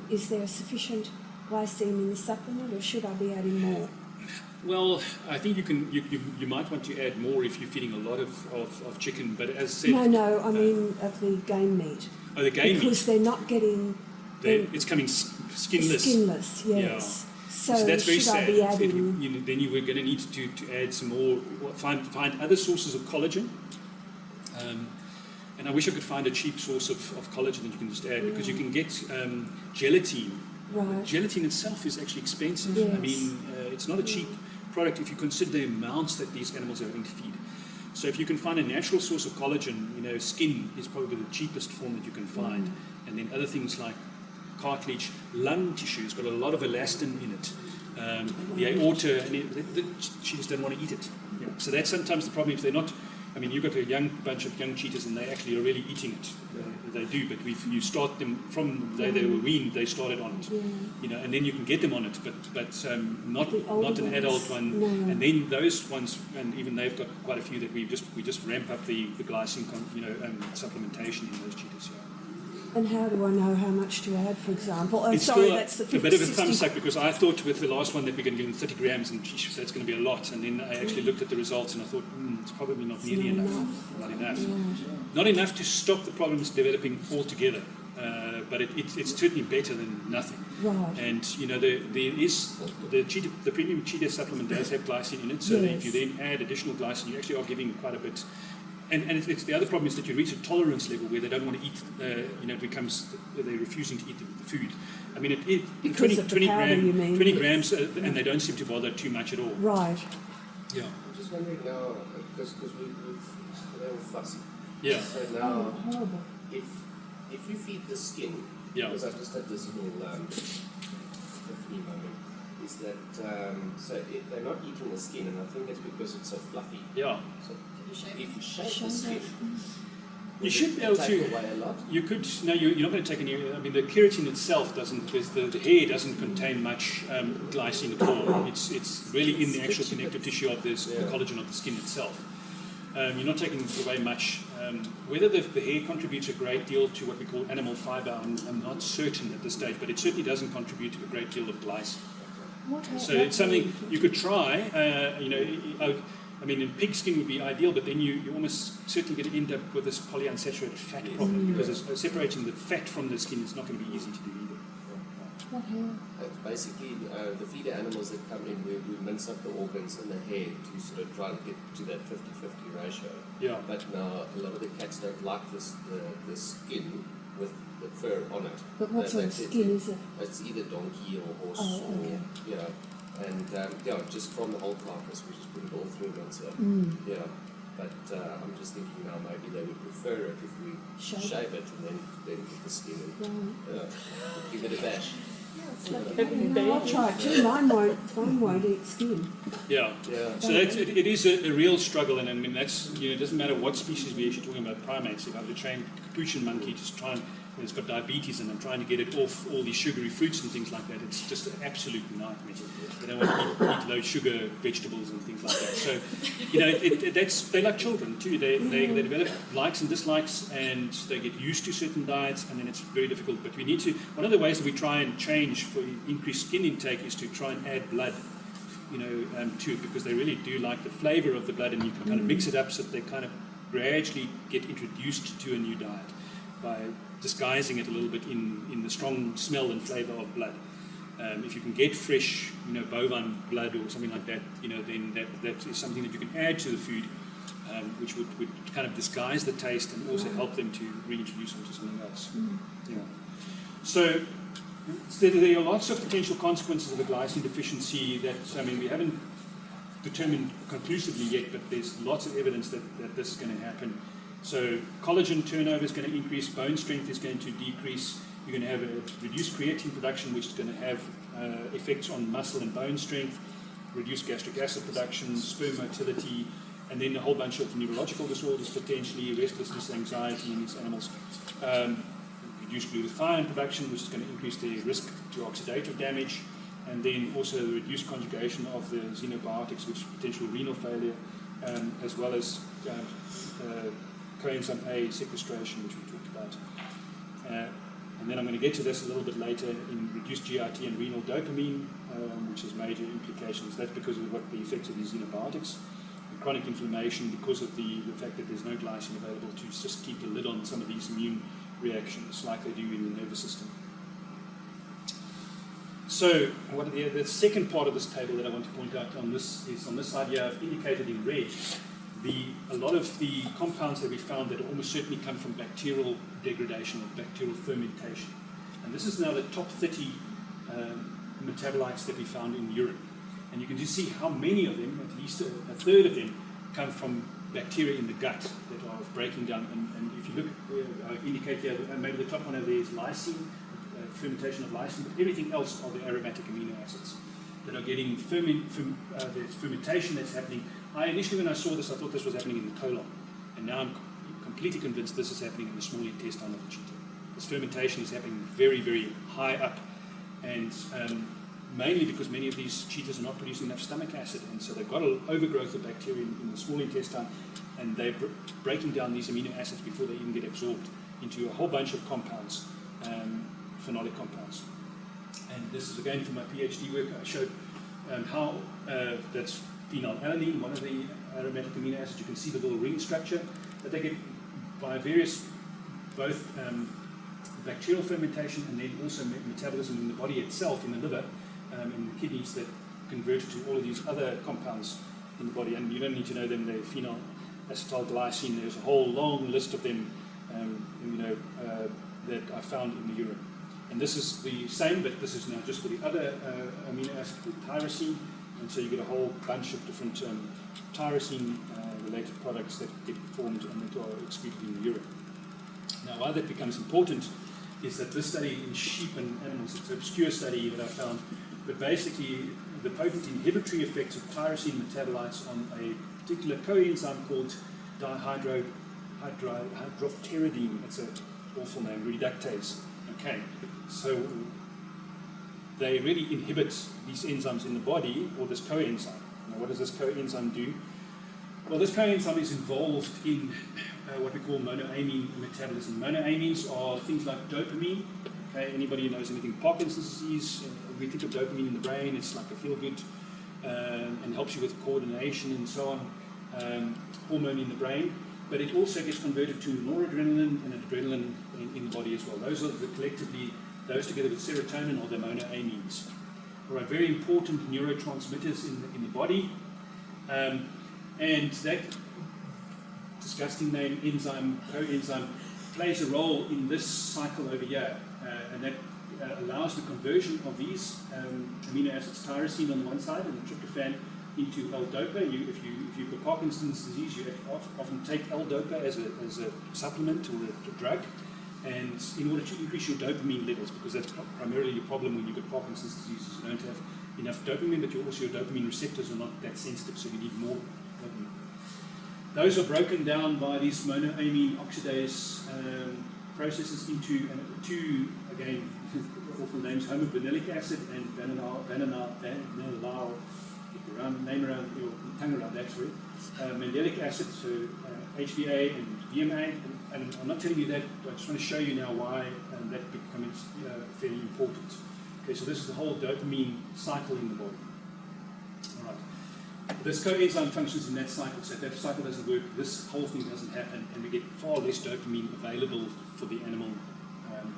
Speaker 2: is there sufficient glycine in the supplement, or should I be adding more?
Speaker 1: Well, I think you might want to add more if you're feeding a lot of chicken, but as said...
Speaker 2: No, I mean of the game meat.
Speaker 1: Oh, the game meat.
Speaker 2: Because they're not getting...
Speaker 1: It's coming skinless.
Speaker 2: Skinless, yes.
Speaker 1: Yeah.
Speaker 2: So
Speaker 1: that's very
Speaker 2: should
Speaker 1: sad.
Speaker 2: I be adding...
Speaker 1: Then you were going to need to add some more, find other sources of collagen. And I wish I could find a cheap source of collagen that you can just add, because you can get gelatin.
Speaker 2: Right.
Speaker 1: Gelatin itself is actually expensive.
Speaker 2: Yes.
Speaker 1: I mean, it's not a cheap product if you consider the amounts that these animals are having to feed. So if you can find a natural source of collagen, skin is probably the cheapest form that you can find. And then other things like cartilage, lung tissue has got a lot of elastin in it. The aorta, and the cheetahs don't want to eat it. Yeah. So that's sometimes the problem if they're not... I mean, you've got a bunch of young cheetahs, and they actually are really eating it. They do, but if you start them from the day they were weaned, they started on it. Yeah. And then you can get them on it, but not an adult one.
Speaker 2: No.
Speaker 1: And then those ones, and even they've got quite a few that we just ramp up the glycine, supplementation in those cheetahs. Yeah.
Speaker 2: And how do I know how much to add, for example?
Speaker 1: It's
Speaker 2: that's the
Speaker 1: a bit of a
Speaker 2: 60.
Speaker 1: thumb suck, because I thought with the last one that we're going to give them 30 grams, and geez, that's going to be a lot. And then I actually looked at the results, and I thought, it's probably not nearly enough. Not enough.
Speaker 2: Yeah.
Speaker 1: Not enough to stop the problems developing altogether. But it's certainly better than nothing.
Speaker 2: Right.
Speaker 1: And the premium cheetah supplement does have glycine in it, so
Speaker 2: Yes.
Speaker 1: if you then add additional glycine, you actually are giving quite a bit. And it's the other problem is that you reach a tolerance level where they don't want to eat. It becomes they're refusing to eat the food. I mean,
Speaker 2: Because of the powder, you mean?
Speaker 1: 20 grams, and they don't seem to bother too much at all.
Speaker 2: Right.
Speaker 1: Yeah.
Speaker 6: I'm just wondering now, because they're all fussy.
Speaker 1: Yeah.
Speaker 6: So now,
Speaker 2: Horrible.
Speaker 6: if you feed the skin,
Speaker 1: Yeah.
Speaker 6: because I've just had this little epiphany moment, is that they're not eating the skin, and I think it's because it's so fluffy.
Speaker 1: Yeah.
Speaker 6: So
Speaker 4: Did you
Speaker 6: if you shave the skin,
Speaker 1: You should be able
Speaker 6: take
Speaker 1: to.
Speaker 6: away a lot.
Speaker 1: You could. No, you're not going to take any. I mean, the keratin itself doesn't. The hair doesn't contain much glycine at all. It's really in the actual connective tissue of the collagen of the skin itself. You're not taking away much. Whether the hair contributes a great deal to what we call animal fiber, I'm not certain at this stage, but it certainly doesn't contribute to a great deal of glycine. So it's something you could try. I mean, in pig skin would be ideal, but then you almost certainly going to end up with this polyunsaturated fat problem, because separating the fat from the skin is not going to be easy to do either.
Speaker 2: What hair?
Speaker 6: Basically, the feeder animals that come in, we mince up the organs and the hair to sort of try to get to that 50-50 ratio.
Speaker 1: Yeah.
Speaker 6: But now a lot of the cats don't like the skin with the fur on it.
Speaker 2: But what sort of skin is it?
Speaker 6: It's either donkey or horse,
Speaker 2: Oh, okay.
Speaker 6: and just from the whole carcass, we just put it all through once. Yeah. But I'm just thinking now maybe they would prefer it if we shave it and then put the skin in. Give it a bash.
Speaker 2: I'll try it too. Mine won't eat skin.
Speaker 1: Yeah. So it is a real struggle, and I mean that's it doesn't matter what species we're actually talking about. Primates. If I have to train a capuchin monkey to try and it's got diabetes, and I'm trying to get it off all these sugary fruits and things like that, it's just an absolute nightmare. They don't want to eat low sugar vegetables and things like that. So they're like children too. They develop likes and dislikes, and they get used to certain diets, and then it's very difficult. But we need to. One of the ways that we try and change for increased skin intake is to try and add blood, to it, because they really do like the flavour of the blood, and you can kind of mix it up so that they kind of gradually get introduced to a new diet by disguising it a little bit in the strong smell and flavour of blood. If you can get fresh, bovine blood or something like that, then that is something that you can add to the food, which would kind of disguise the taste and also help them to reintroduce them to something else. Yeah. So there are lots of potential consequences of a glycine deficiency that, we haven't determined conclusively yet, but there's lots of evidence that this is going to happen. So collagen turnover is going to increase, bone strength is going to decrease, you're going to have a reduced creatine production, which is going to have effects on muscle and bone strength, reduced gastric acid production, sperm motility, and then a whole bunch of neurological disorders, potentially restlessness, anxiety in these animals. Reduced glutathione production, which is going to increase their risk to oxidative damage, and then also the reduced conjugation of the xenobiotics, which is potential renal failure, as well as coenzyme A sequestration, which we talked about. And then I'm going to get to this a little bit later in reduced GIT and renal dopamine, which has major implications. That's because of what the effects of these xenobiotics. And chronic inflammation because of the fact that there's no glycine available to just keep a lid on some of these immune reactions like they do in the nervous system. So the second part of this table that I want to point out on this is on this side here. I've indicated in red a lot of the compounds that we found that almost certainly come from bacterial degradation or bacterial fermentation. And this is now the top 30 metabolites that we found in urine. And you can just see how many of them, at least a third of them, come from bacteria in the gut that are breaking down. And if you look, I indicate here, maybe the top one over there is lysine, fermentation of lysine, but everything else are the aromatic amino acids that are getting there's fermentation that's happening. Initially, when I saw this, I thought this was happening in the colon, and now I'm completely convinced this is happening in the small intestine of the cheetah. This fermentation is happening very, very high up, and mainly because many of these cheetahs are not producing enough stomach acid, and so they've got an overgrowth of bacteria in the small intestine, and they're breaking down these amino acids before they even get absorbed into a whole bunch of compounds, phenolic compounds. And this is again from my PhD work. I showed how that's phenylalanine, one of the aromatic amino acids. You can see the little ring structure that they get by various both bacterial fermentation and then also metabolism in the body itself, in the liver, in the kidneys, that convert to all of these other compounds in the body. And you don't need to know them. They're phenylacetylglycine. There's a whole long list of them, that I found in the urine. And this is the same, but this is now just for the other amino acid called tyrosine. And so you get a whole bunch of different tyrosine-related products that get formed and that are excreted in the urine. Now, why that becomes important is that this study in sheep and animals, it's an obscure study that I found, but basically the potent inhibitory effects of tyrosine metabolites on a particular coenzyme called dihydropteridine. It's an awful name, reductase. Okay, so they really inhibit these enzymes in the body, or this coenzyme. Now, what does this coenzyme do? Well, this coenzyme is involved in what we call monoamine metabolism. Monoamines are things like dopamine. Okay, anybody who knows anything Parkinson's disease, we think of dopamine in the brain. It's like a feel-good and helps you with coordination and so on. Hormone in the brain. But it also gets converted to noradrenaline and adrenaline in the body as well. Those are collectively, those together with serotonin, are the monoamines. All right, very important neurotransmitters in the body. And that disgusting name, enzyme, coenzyme, plays a role in this cycle over here. And that allows the conversion of these amino acids, tyrosine on one side and the tryptophan, into L-DOPA. If you've got Parkinson's disease, you often take L-DOPA as a supplement or a drug, and in order to increase your dopamine levels, because that's primarily your problem when you've got Parkinson's disease, is you don't have enough dopamine, but also your dopamine receptors are not that sensitive, so you need more dopamine. Those are broken down by these monoamine oxidase processes into two, again, awful names, homovanillic acid and vanillal, name around your tongue around that, sorry. Mandelic acid, so HVA and VMA, and I'm not telling you that, I just want to show you now why that becomes fairly important. Okay, so this is the whole dopamine cycle in the body. All right. This coenzyme functions in that cycle, so if that cycle doesn't work, this whole thing doesn't happen, and we get far less dopamine available for the animal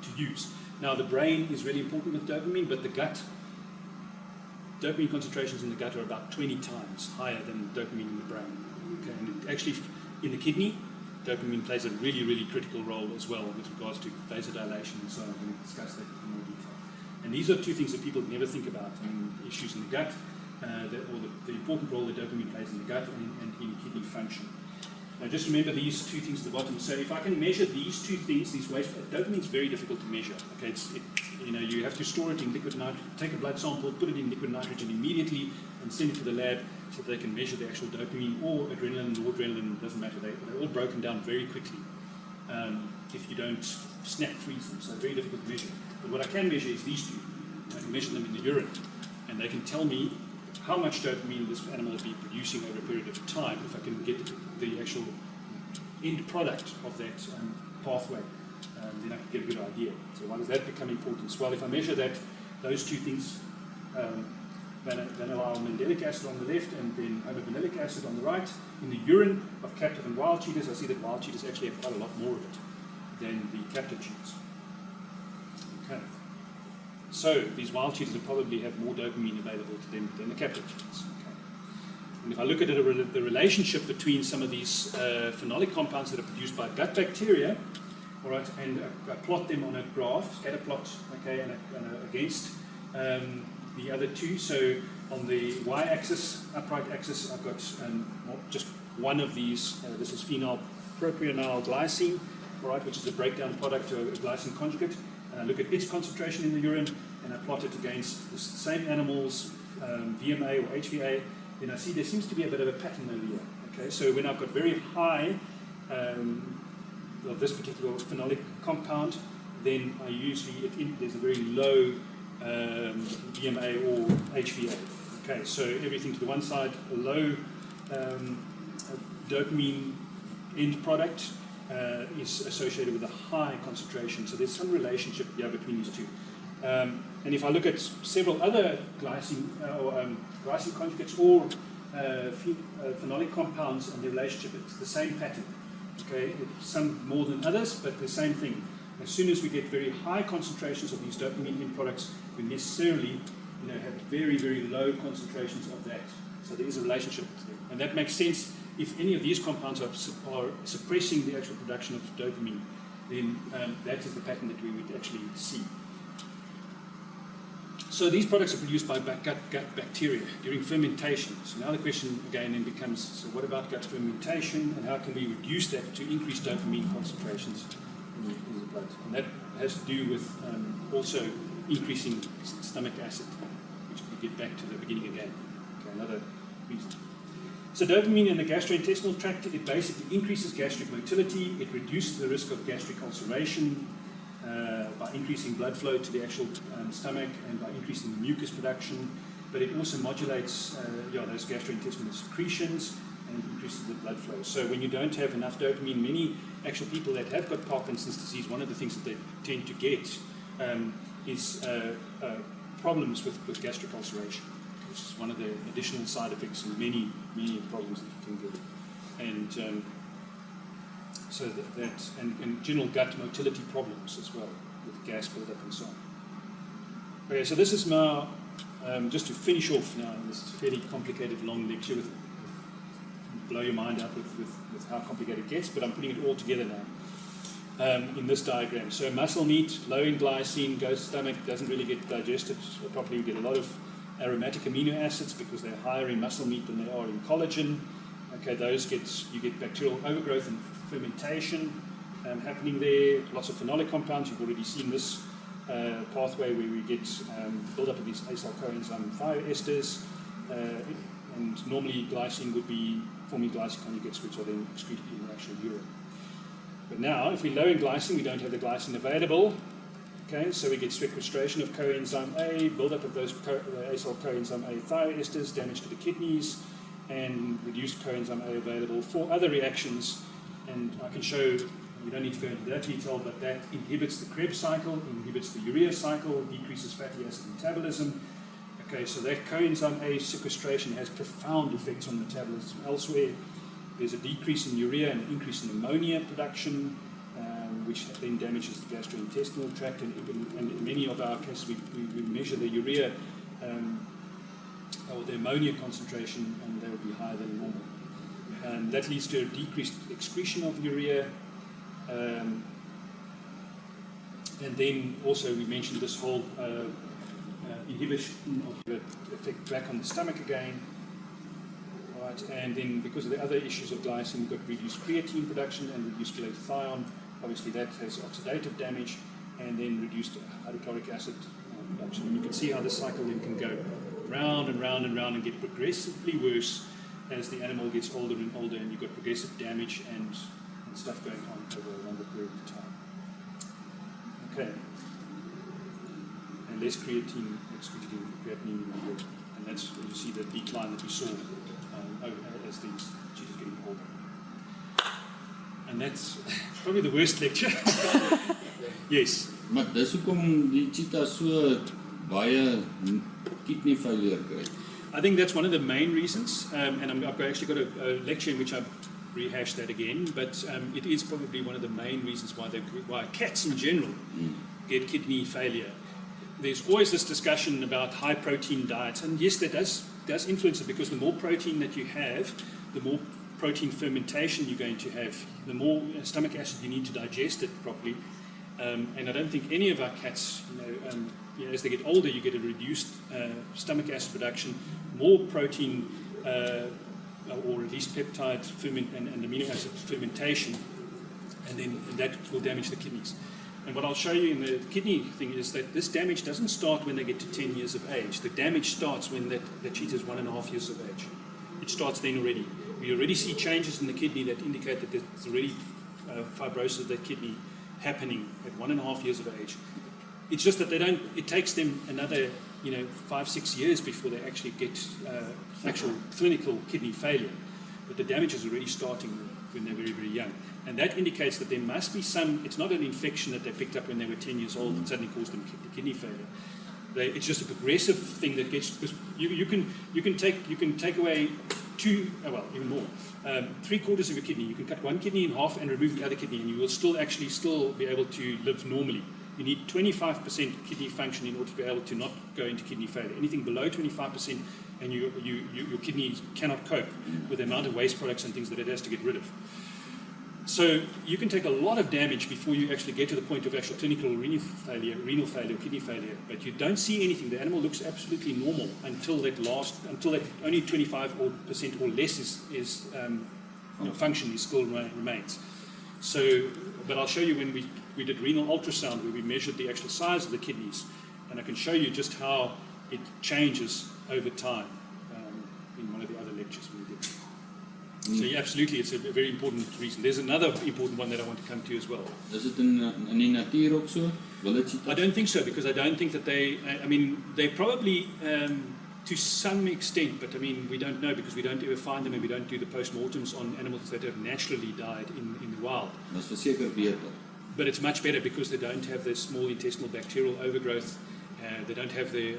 Speaker 1: to use. Now, the brain is really important with dopamine, but the gut dopamine concentrations in the gut are about 20 times higher than dopamine in the brain. Okay, and actually, in the kidney, dopamine plays a really, really critical role as well with regards to vasodilation and so on. I'm going to discuss that in more detail. And these are two things that people never think about. Issues in the gut, the important role that dopamine plays in the gut and in kidney function. Now just remember these two things at the bottom. So if I can measure these two things, these waste, dopamine is very difficult to measure. Okay, you have to store it in liquid nitrogen, take a blood sample, put it in liquid nitrogen immediately, and send it to the lab so that they can measure the actual dopamine or adrenaline. Noradrenaline, doesn't matter. They're all broken down very quickly if you don't snap freeze them. So very difficult to measure. But what I can measure is these two. I can measure them in the urine, and they can tell me how much dopamine this animal will be producing over a period of time if I can get the actual end product of that pathway. Then I can get a good idea. So why does that become important? Well, if I measure that, those two things, vanillyl mandelic acid on the left and then homovanillic acid on the right, in the urine of captive and wild cheetahs, I see that wild cheetahs actually have quite a lot more of it than the captive cheetahs. Okay. So these wild cheetahs will probably have more dopamine available to them than the captive cheetahs. Okay. And if I look at the relationship between some of these phenolic compounds that are produced by gut bacteria, all right, and I plot them on a graph, scatter plot, okay, and against the other two. So on the y-axis, upright axis, I've got just one of these. This is phenylpropionyl glycine, all right, which is a breakdown product to a glycine conjugate. And I look at its concentration in the urine, and I plot it against the same animals, VMA or HVA. Then I see there seems to be a bit of a pattern over here. Okay, so when I've got very high of this particular phenolic compound, then I usually, there's a very low VMA or HVA. Okay, so everything to the one side, a low dopamine end product is associated with a high concentration. So there's some relationship here between these two. And if I look at several other glycine conjugates or phenolic compounds and the relationship, it's the same pattern. Okay, some more than others, but the same thing. As soon as we get very high concentrations of these dopamine end products, we necessarily have very, very low concentrations of that. So there is a relationship there. And that makes sense. If any of these compounds are suppressing the actual production of dopamine, then that is the pattern that we would actually see. So these products are produced by gut bacteria during fermentation. So now the question again then becomes, so what about gut fermentation, and how can we reduce that to increase dopamine concentrations in the blood? And that has to do with also increasing stomach acid, which we get back to the beginning again. Okay, another reason. So dopamine in the gastrointestinal tract, it basically increases gastric motility, it reduces the risk of gastric ulceration by increasing blood flow to the actual stomach and by increasing the mucus production, but it also modulates those gastrointestinal secretions and increases the blood flow. So when you don't have enough dopamine, many actual people that have got Parkinson's disease, one of the things that they tend to get is problems with gastric ulceration, which is one of the additional side effects and many problems that you can get. And so and general gut motility problems as well, with gas buildup and so on. Okay, so this is now, just to finish off now this fairly complicated long lecture, blow your mind out with how complicated it gets, but I'm putting it all together now in this diagram. So muscle meat, low in glycine, goes to stomach, doesn't really get digested properly. We get a lot of aromatic amino acids because they're higher in muscle meat than they are in collagen. Okay, you get bacterial overgrowth and fermentation happening there. Lots of phenolic compounds. You've already seen this pathway where we get build-up of these acyl coenzyme thioesters, and normally glycine would be forming glycine conjugates, which are then excreted in the actual urine. But now, if we're low in glycine, we don't have the glycine available. Okay, so we get sequestration of coenzyme A, build-up of those acyl coenzyme A thioesters, damage to the kidneys, and reduced coenzyme A available for other reactions. And I can show, we don't need to go into that detail, but that inhibits the Krebs cycle, inhibits the urea cycle, decreases fatty acid metabolism. Okay, so that coenzyme A sequestration has profound effects on metabolism elsewhere. There's a decrease in urea and an increase in ammonia production, which then damages the gastrointestinal tract. And in many of our cases, we measure the urea or the ammonia concentration, and they will be higher than normal. That leads to a decreased excretion of urea. And then also we mentioned this whole inhibition of the effect back on the stomach again. Right, and then because of the other issues of glycine, we've got reduced creatine production and reduced glutathione. Obviously that has oxidative damage, and then reduced hydrochloric acid production. And you can see how the cycle then can go round and round and round and get progressively worse as the animal gets older and older, and you've got progressive damage and stuff going on over a longer period of time. Okay. And less creatine excreted in creatinine in the urine. And that's when you see the decline that we saw as these cheetahs getting older. And that's probably the worst lecture. Yes.
Speaker 7: Maar dis hoekom die cheetah so baie kidney failure kry.
Speaker 1: I think that's one of the main reasons, and I've actually got a lecture in which I rehash that again, but it is probably one of the main reasons why cats in general get kidney failure. There's always this discussion about high protein diets, and yes, that does influence it, because the more protein that you have, the more protein fermentation you're going to have, the more stomach acid you need to digest it properly. And I don't think any of our cats, as they get older, you get a reduced stomach acid production, more protein, or at least peptide and amino acid fermentation, and then that will damage the kidneys. And what I'll show you in the kidney thing is that this damage doesn't start when they get to 10 years of age. The damage starts when the cheetah is 1.5 years of age. It starts then already. We already see changes in the kidney that indicate that there's already fibrosis of the kidney happening at 1.5 years of age. It's just that it takes them another 5-6 years before they actually get actual clinical kidney failure. But the damage is already starting when they're very, very young. And that indicates that there must be it's not an infection that they picked up when they were 10 years old and suddenly caused them kidney failure. It's just a progressive thing that gets, because you can take away even more, 3/4 of your kidney. You can cut one kidney in half and remove the other kidney, and you will still be able to live normally. You need 25% kidney function in order to be able to not go into kidney failure. Anything below 25%, and your kidney cannot cope with the amount of waste products and things that it has to get rid of. So you can take a lot of damage before you actually get to the point of actual clinical renal failure, kidney failure. But you don't see anything. The animal looks absolutely normal until that only 25% or less is function still remains. So, but I'll show you when we did renal ultrasound, where we measured the actual size of the kidneys, and I can show you just how it changes over time in one of the other lectures we did. So yeah, absolutely, it's a very important reason. There's another important one that I want to come to as well.
Speaker 7: Is it in die natuur ook so?
Speaker 1: I don't think so, because I don't think that they probably to some extent, but we don't know, because we don't ever find them, and we don't do the post-mortems on animals that have naturally died in the wild.
Speaker 7: That's verseker beter.
Speaker 1: But it's much better because they don't have the small intestinal bacterial overgrowth. They don't have the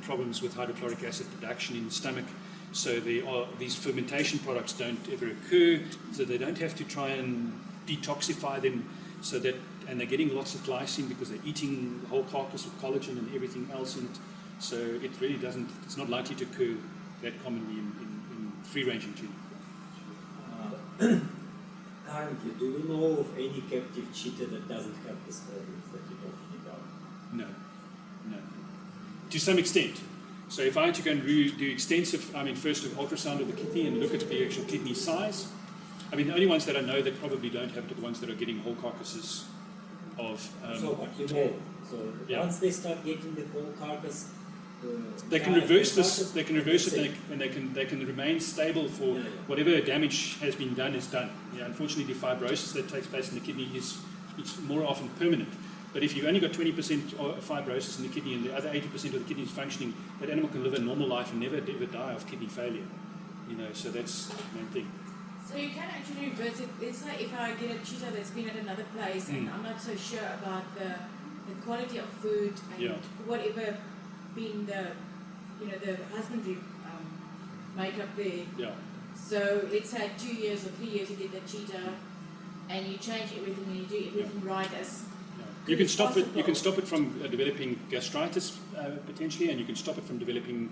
Speaker 1: problems with hydrochloric acid production in the stomach. So these fermentation products don't ever occur. So they don't have to try and detoxify them. And they're getting lots of glycine because they're eating the whole carcass with collagen and everything else in it. So it really doesn't. It's not likely to occur that commonly in free-ranging cheetah.
Speaker 3: Currently, do you know of any captive cheetah that doesn't have these problems that you're talking about?
Speaker 1: No. To some extent. So if I had to go and do extensive, first of ultrasound of the kidney and look at the actual kidney size, the only ones that I know that probably don't have it are the ones that are getting whole carcasses of...
Speaker 3: Once they start getting the whole carcass...
Speaker 1: They can reverse this, they can reverse it, and they can remain stable for whatever damage has been done is done. Unfortunately, the fibrosis that takes place in the kidney is more often permanent. But if you've only got 20% fibrosis in the kidney and the other 80% of the kidney is functioning, that animal can live a normal life and never ever die of kidney failure. So that's the main thing.
Speaker 4: So you can actually reverse it. It's like if I get a cheetah that's been at another place and I'm not so sure about the quality of food and whatever being the husbandry makeup there.
Speaker 1: Yeah.
Speaker 4: So let's say 2 years or 3 years you get the cheetah and you change everything and you do everything right as
Speaker 1: You can stop it. You can stop it from developing gastritis potentially, and you can stop it from developing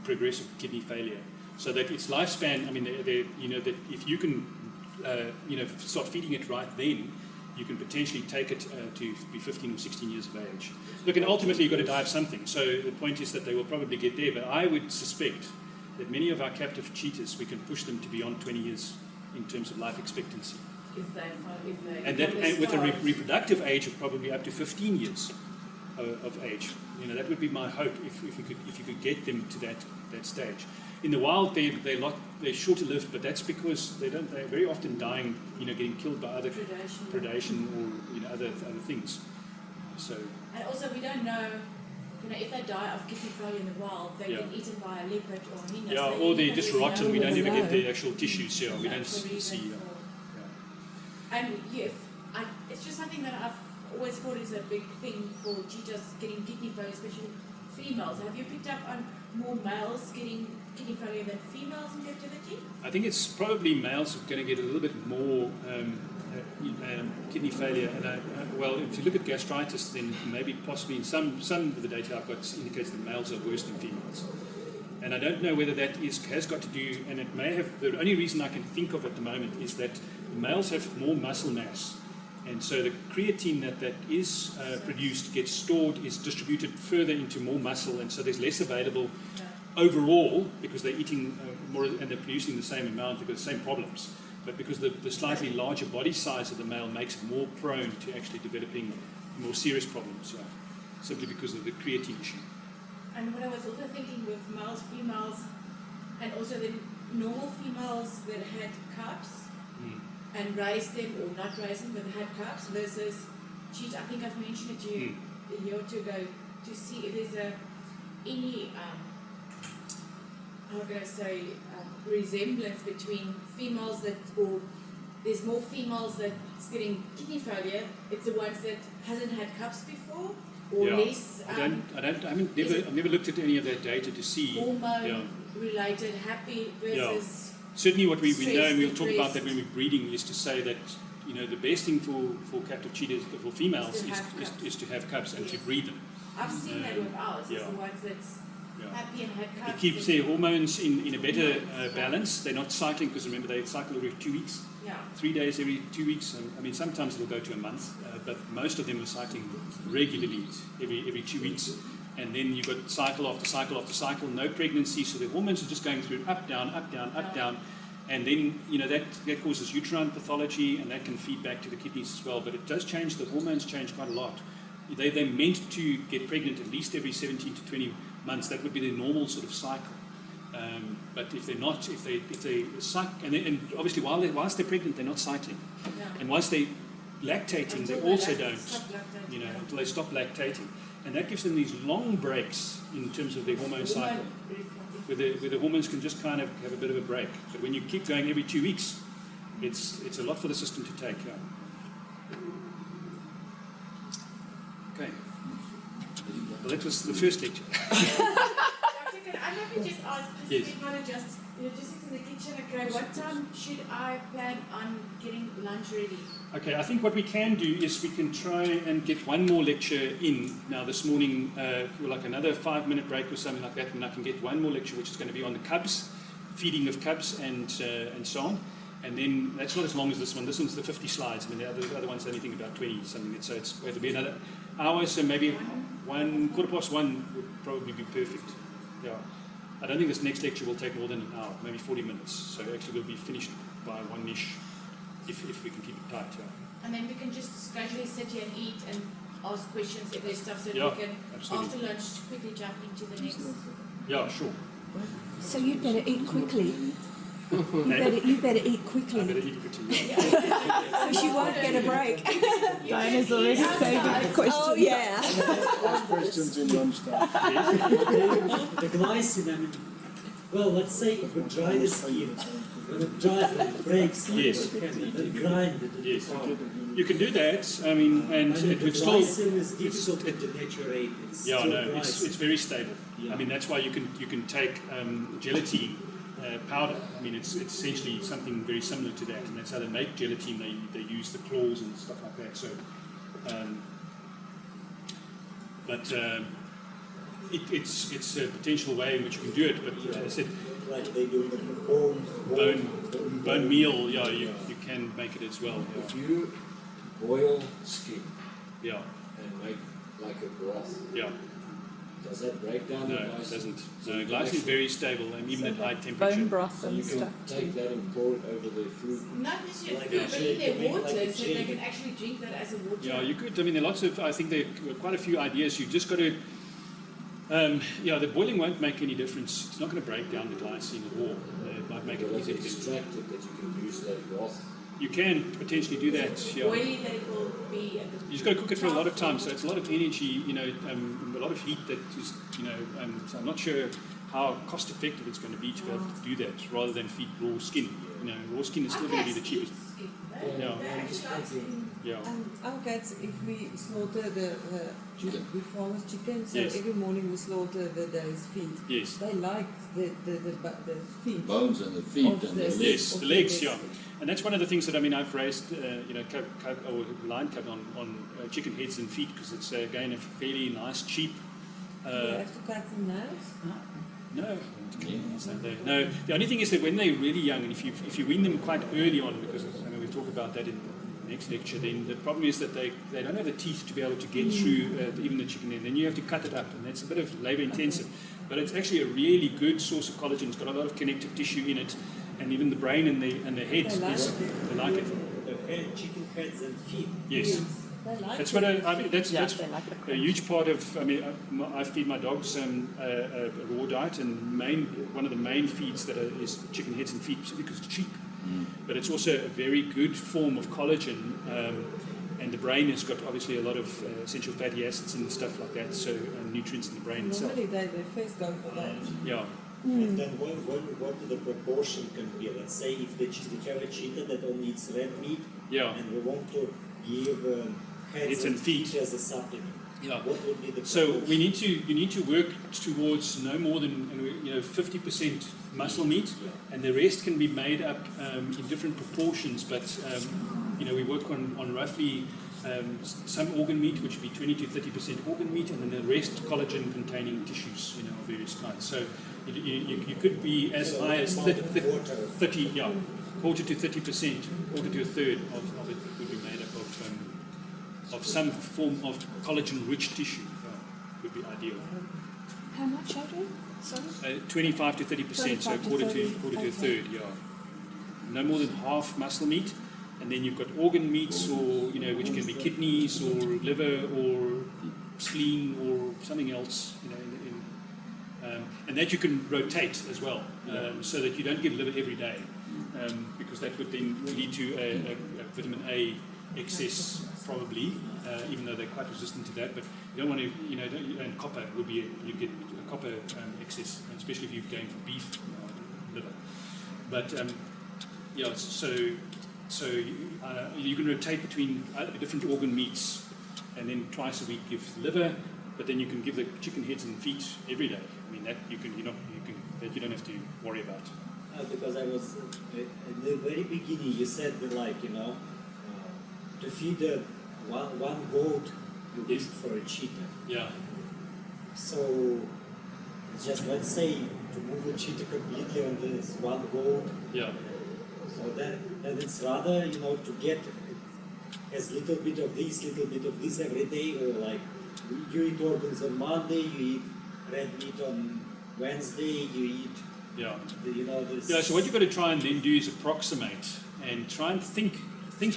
Speaker 1: progressive kidney failure. So that its lifespan. I mean, that if you can, start feeding it right then, you can potentially take it to be 15 or 16 years of age. Look, and ultimately you've got to die of something. So the point is that they will probably get there. But I would suspect that many of our captive cheetahs, we can push them to beyond 20 years in terms of life expectancy. And with a reproductive age of probably up to 15 years of age. That would be my hope if you could get them to that stage. In the wild, they're shorter lived, but that's because they're very often dying, getting killed by other predation or other things. So.
Speaker 4: And also, we don't know. If they die of kidney failure in the wild, they've been eaten by a leopard or a hyenas.
Speaker 1: Yeah, or they're just rotten. We don't ever get the actual tissues here. We don't see.
Speaker 4: And it's just something that I've always thought is a big thing for cheetahs getting kidney failure, especially females. Have you picked up on more males getting kidney failure than females in captivity? I think
Speaker 1: it's probably males are going to get a little bit more kidney failure. And well, if you look at gastritis, then maybe possibly in some of the data I've got indicates that males are worse than females. And I don't know whether that has got to do, and it may have, the only reason I can think of at the moment is that males have more muscle mass. And so the creatine that is produced gets stored, is distributed further into more muscle, and so there's less available overall because they're eating more and they're producing the same amount, they've got the same problems. But because the slightly larger body size of the male makes it more prone to actually developing more serious problems, simply because of the creatine issue.
Speaker 4: And what I was also thinking with males, females, and also the normal females that had cubs and raised them or not raised them but had cubs versus cheetah. I think I've mentioned it to you a year or two ago to see if there's any resemblance between females or there's more females that's getting kidney failure. It's the ones that hasn't had cubs before. Or less.
Speaker 1: I've never looked at any of that data to see.
Speaker 4: Hormone-related, happy versus.
Speaker 1: Certainly, what we know, and we'll talk about that when we're breeding, is to say that the best thing for captive cheetahs for females is to have cubs and to breed them.
Speaker 4: I've seen that with ours. It's the ones that's happy and had cubs.
Speaker 1: It keeps their hormones in a better balance. They're not cycling because remember they cycle every 2 weeks. 3 days every 2 weeks. I mean, sometimes it'll go to a month, but most of them are cycling regularly every 2 weeks. And then you've got cycle after cycle after cycle, no pregnancy, so the hormones are just going through up, down, up, down, up, down. And then, that causes uterine pathology, and that can feed back to the kidneys as well. But it does change, the hormones change quite a lot. They're meant to get pregnant at least every 17 to 20 months. That would be the normal sort of cycle. But if they're not, if they cycle, and obviously whilst they're pregnant, they're not cycling. And whilst they're lactating, they also don't, until they stop lactating. And that gives them these long breaks in terms of their hormone cycle, where the hormones can just kind of have a bit of a break. But when you keep going every 2 weeks, it's a lot for the system to take. Okay. Well, that was the first lecture.
Speaker 4: I maybe just ask, you're just in the kitchen, okay, what time should I plan on getting lunch ready?
Speaker 1: Okay, I think what we can do is we can try and get one more lecture in. Now this morning, like another 5-minute break or something like that, and I can get one more lecture which is going to be on the cubs, feeding of cubs and so on. And then that's not as long as this one. This one's the 50 slides. I mean, the other one's anything about 20 something. So it'll be another hour, so maybe 1:15 would probably be perfect. Yeah. I don't think this next lecture will take more than an hour, maybe 40 minutes. So actually we'll be finished by 1-ish if we can keep it tight.
Speaker 4: And then we can just casually sit here and eat and ask questions if there's stuff so we can,
Speaker 1: absolutely.
Speaker 4: After lunch, quickly jump into the next.
Speaker 1: Yeah, sure.
Speaker 2: So you'd better eat quickly. You better eat quickly.
Speaker 1: I better eat quickly.
Speaker 2: Because you won't get a break.
Speaker 5: Diana's already saving the question.
Speaker 2: Oh, yeah.
Speaker 8: Questions in lunchtime.
Speaker 3: The glycine, I mean, well, let's say it would dry the skin. When it dries, when it breaks,
Speaker 1: Yes.
Speaker 3: it can grind it.
Speaker 1: Yes. You can do that. I mean, and it would still.
Speaker 3: Glycine is difficult to denaturate.
Speaker 1: It's very stable.
Speaker 3: Yeah.
Speaker 1: I mean, that's why you can take gelatine powder. I mean, it's essentially something very similar to that, and that's how they make gelatine. They use the claws and stuff like that. So But it's a potential way in which you can do it. But as I said,
Speaker 3: Like they do the
Speaker 1: bone meal, yeah, you can make it as well.
Speaker 9: If you boil skin
Speaker 1: Yeah,
Speaker 9: and make like a broth,
Speaker 1: yeah.
Speaker 9: does that break down
Speaker 1: No,
Speaker 9: the
Speaker 1: it
Speaker 9: glycine?
Speaker 1: doesn't.
Speaker 9: So
Speaker 1: No,
Speaker 9: you can
Speaker 1: glycine is
Speaker 9: actually-
Speaker 1: very stable, and even at high temperature.
Speaker 5: Bone broth
Speaker 9: So
Speaker 5: and
Speaker 9: you can
Speaker 5: stuff.
Speaker 9: take that and pour it over the food.
Speaker 4: Not necessarily
Speaker 3: Like
Speaker 4: food,
Speaker 3: a
Speaker 4: but
Speaker 3: shake,
Speaker 4: in their
Speaker 3: you make
Speaker 4: water,
Speaker 3: like a
Speaker 4: so they
Speaker 3: shake.
Speaker 4: can actually drink that as a water.
Speaker 1: Yeah, you could. I mean, there are lots of. I think there are quite a few ideas. You've just got to. Yeah, the boiling won't make any difference. It's not going to break down the glycine at all. It might make it
Speaker 9: But
Speaker 1: easier.
Speaker 9: it's extracted that you can use that broth.
Speaker 1: You can potentially do that. Yeah.
Speaker 4: Boiling that it will be at the
Speaker 1: You just got to cook it for a lot of time, so it's a lot of energy, a lot of heat that is, so I'm not sure how cost effective it's going to be to be able to do that rather than feed raw skin. Raw skin is still going to be the cheapest. Yeah. Yeah.
Speaker 5: Our cats, if we slaughter we farmers chickens, so
Speaker 1: Yes.
Speaker 5: every morning we slaughter the day's feet.
Speaker 1: Yes.
Speaker 5: They like the feet.
Speaker 7: Bones and the feet
Speaker 5: Of
Speaker 7: and the
Speaker 5: the-
Speaker 7: legs.
Speaker 1: Yes,
Speaker 5: of
Speaker 1: the
Speaker 5: the
Speaker 1: legs,
Speaker 5: legs.
Speaker 1: yeah. And that's one of the things that I've raised, or line cut on chicken heads and feet because it's again a fairly nice, cheap.
Speaker 5: Do you have to cut them nails?
Speaker 1: No, no. The only thing is that when they're really young, and if you wean them quite early on, because we talk about that in the next lecture, then the problem is that they don't have the teeth to be able to get through even the chicken head. Then you have to cut it up, and that's a bit of labour intensive. But it's actually a really good source of collagen. It's got a lot of connective tissue in it, and even the brain and the head
Speaker 5: They like
Speaker 1: they like it.
Speaker 3: the chicken heads and feet.
Speaker 1: Yes.
Speaker 5: They like
Speaker 1: That's
Speaker 5: it.
Speaker 1: what that's
Speaker 5: they like the
Speaker 1: a huge part of. I feed my dogs a raw diet, and one of the main feeds that is chicken heads and feet, simply because it's cheap. But it's also a very good form of collagen, and the brain has got obviously a lot of essential fatty acids and stuff like that. So nutrients in the brain itself.
Speaker 5: Normally they first go for that.
Speaker 1: Yeah.
Speaker 3: And then what the proportion can be? Let's say if we have a cheetah that only eats red meat,
Speaker 1: Yeah.
Speaker 3: and we want to give heads
Speaker 1: Heads and feet.
Speaker 3: as a supplement.
Speaker 1: Yeah.
Speaker 3: What would be the
Speaker 1: So
Speaker 3: proportion?
Speaker 1: you need to work towards no more than 50% muscle meat, and the rest can be made up in different proportions. But we work on roughly some organ meat, which would be 20 to 30% organ meat, and then the rest collagen-containing tissues, of various kinds. So you could be as high as 30, yeah, quarter to 30%, quarter to a third of it would be made up of some form of collagen-rich tissue. Would be ideal.
Speaker 2: How much, Adrian? Sorry?
Speaker 1: 25 to 30%, so
Speaker 2: 25 to
Speaker 1: quarter to
Speaker 2: 30,
Speaker 1: a third, yeah. No more than half muscle meat, and then you've got organ meats, or which can be kidneys or liver or spleen or something else, and that you can rotate as well, so that you don't give liver every day, because that would then lead to a vitamin A excess probably, even though they're quite resistant to that. But you don't want to, and copper would be you get a copper excess, especially if you're going for beef liver. But yeah, so you can rotate between different organ meats, and then twice a week give liver, but then you can give the chicken heads and feet every day. I mean that you don't have to worry about.
Speaker 3: Because I was at the very beginning, you said that to feed one goat you give for a cheetah.
Speaker 1: Yeah.
Speaker 3: So just let's say to move a cheetah completely on this one goat.
Speaker 1: Yeah.
Speaker 3: So that it's rather to get as little bit of this every day, or like you eat organs on Monday, you eat red meat on Wednesday, you eat
Speaker 1: Yeah.
Speaker 3: this.
Speaker 1: Yeah. So what you've got to try and then do is approximate and try and think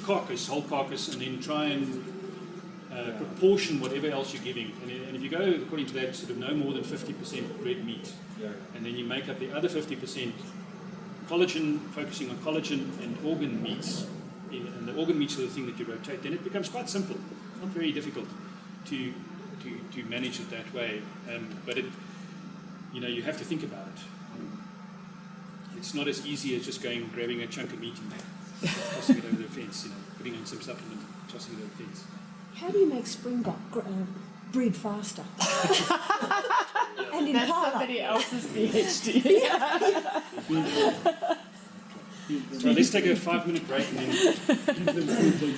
Speaker 1: carcass, whole carcass, and then try and proportion whatever else you're giving. And if you go according to that, sort of no more than 50% red meat, and then you make up the other 50% collagen, focusing on collagen and organ meats, and the organ meats are the thing that you rotate, then it becomes quite simple. It's not very difficult to manage it that way, but you have to think about it. It's not as easy as just grabbing a chunk of meat and tossing it over the fence, putting on some supplement, tossing it over the fence.
Speaker 2: How do you make springbok breed faster? And in
Speaker 5: That's
Speaker 2: parlour.
Speaker 5: somebody else's PhD.
Speaker 1: So let's take a 5-minute break and then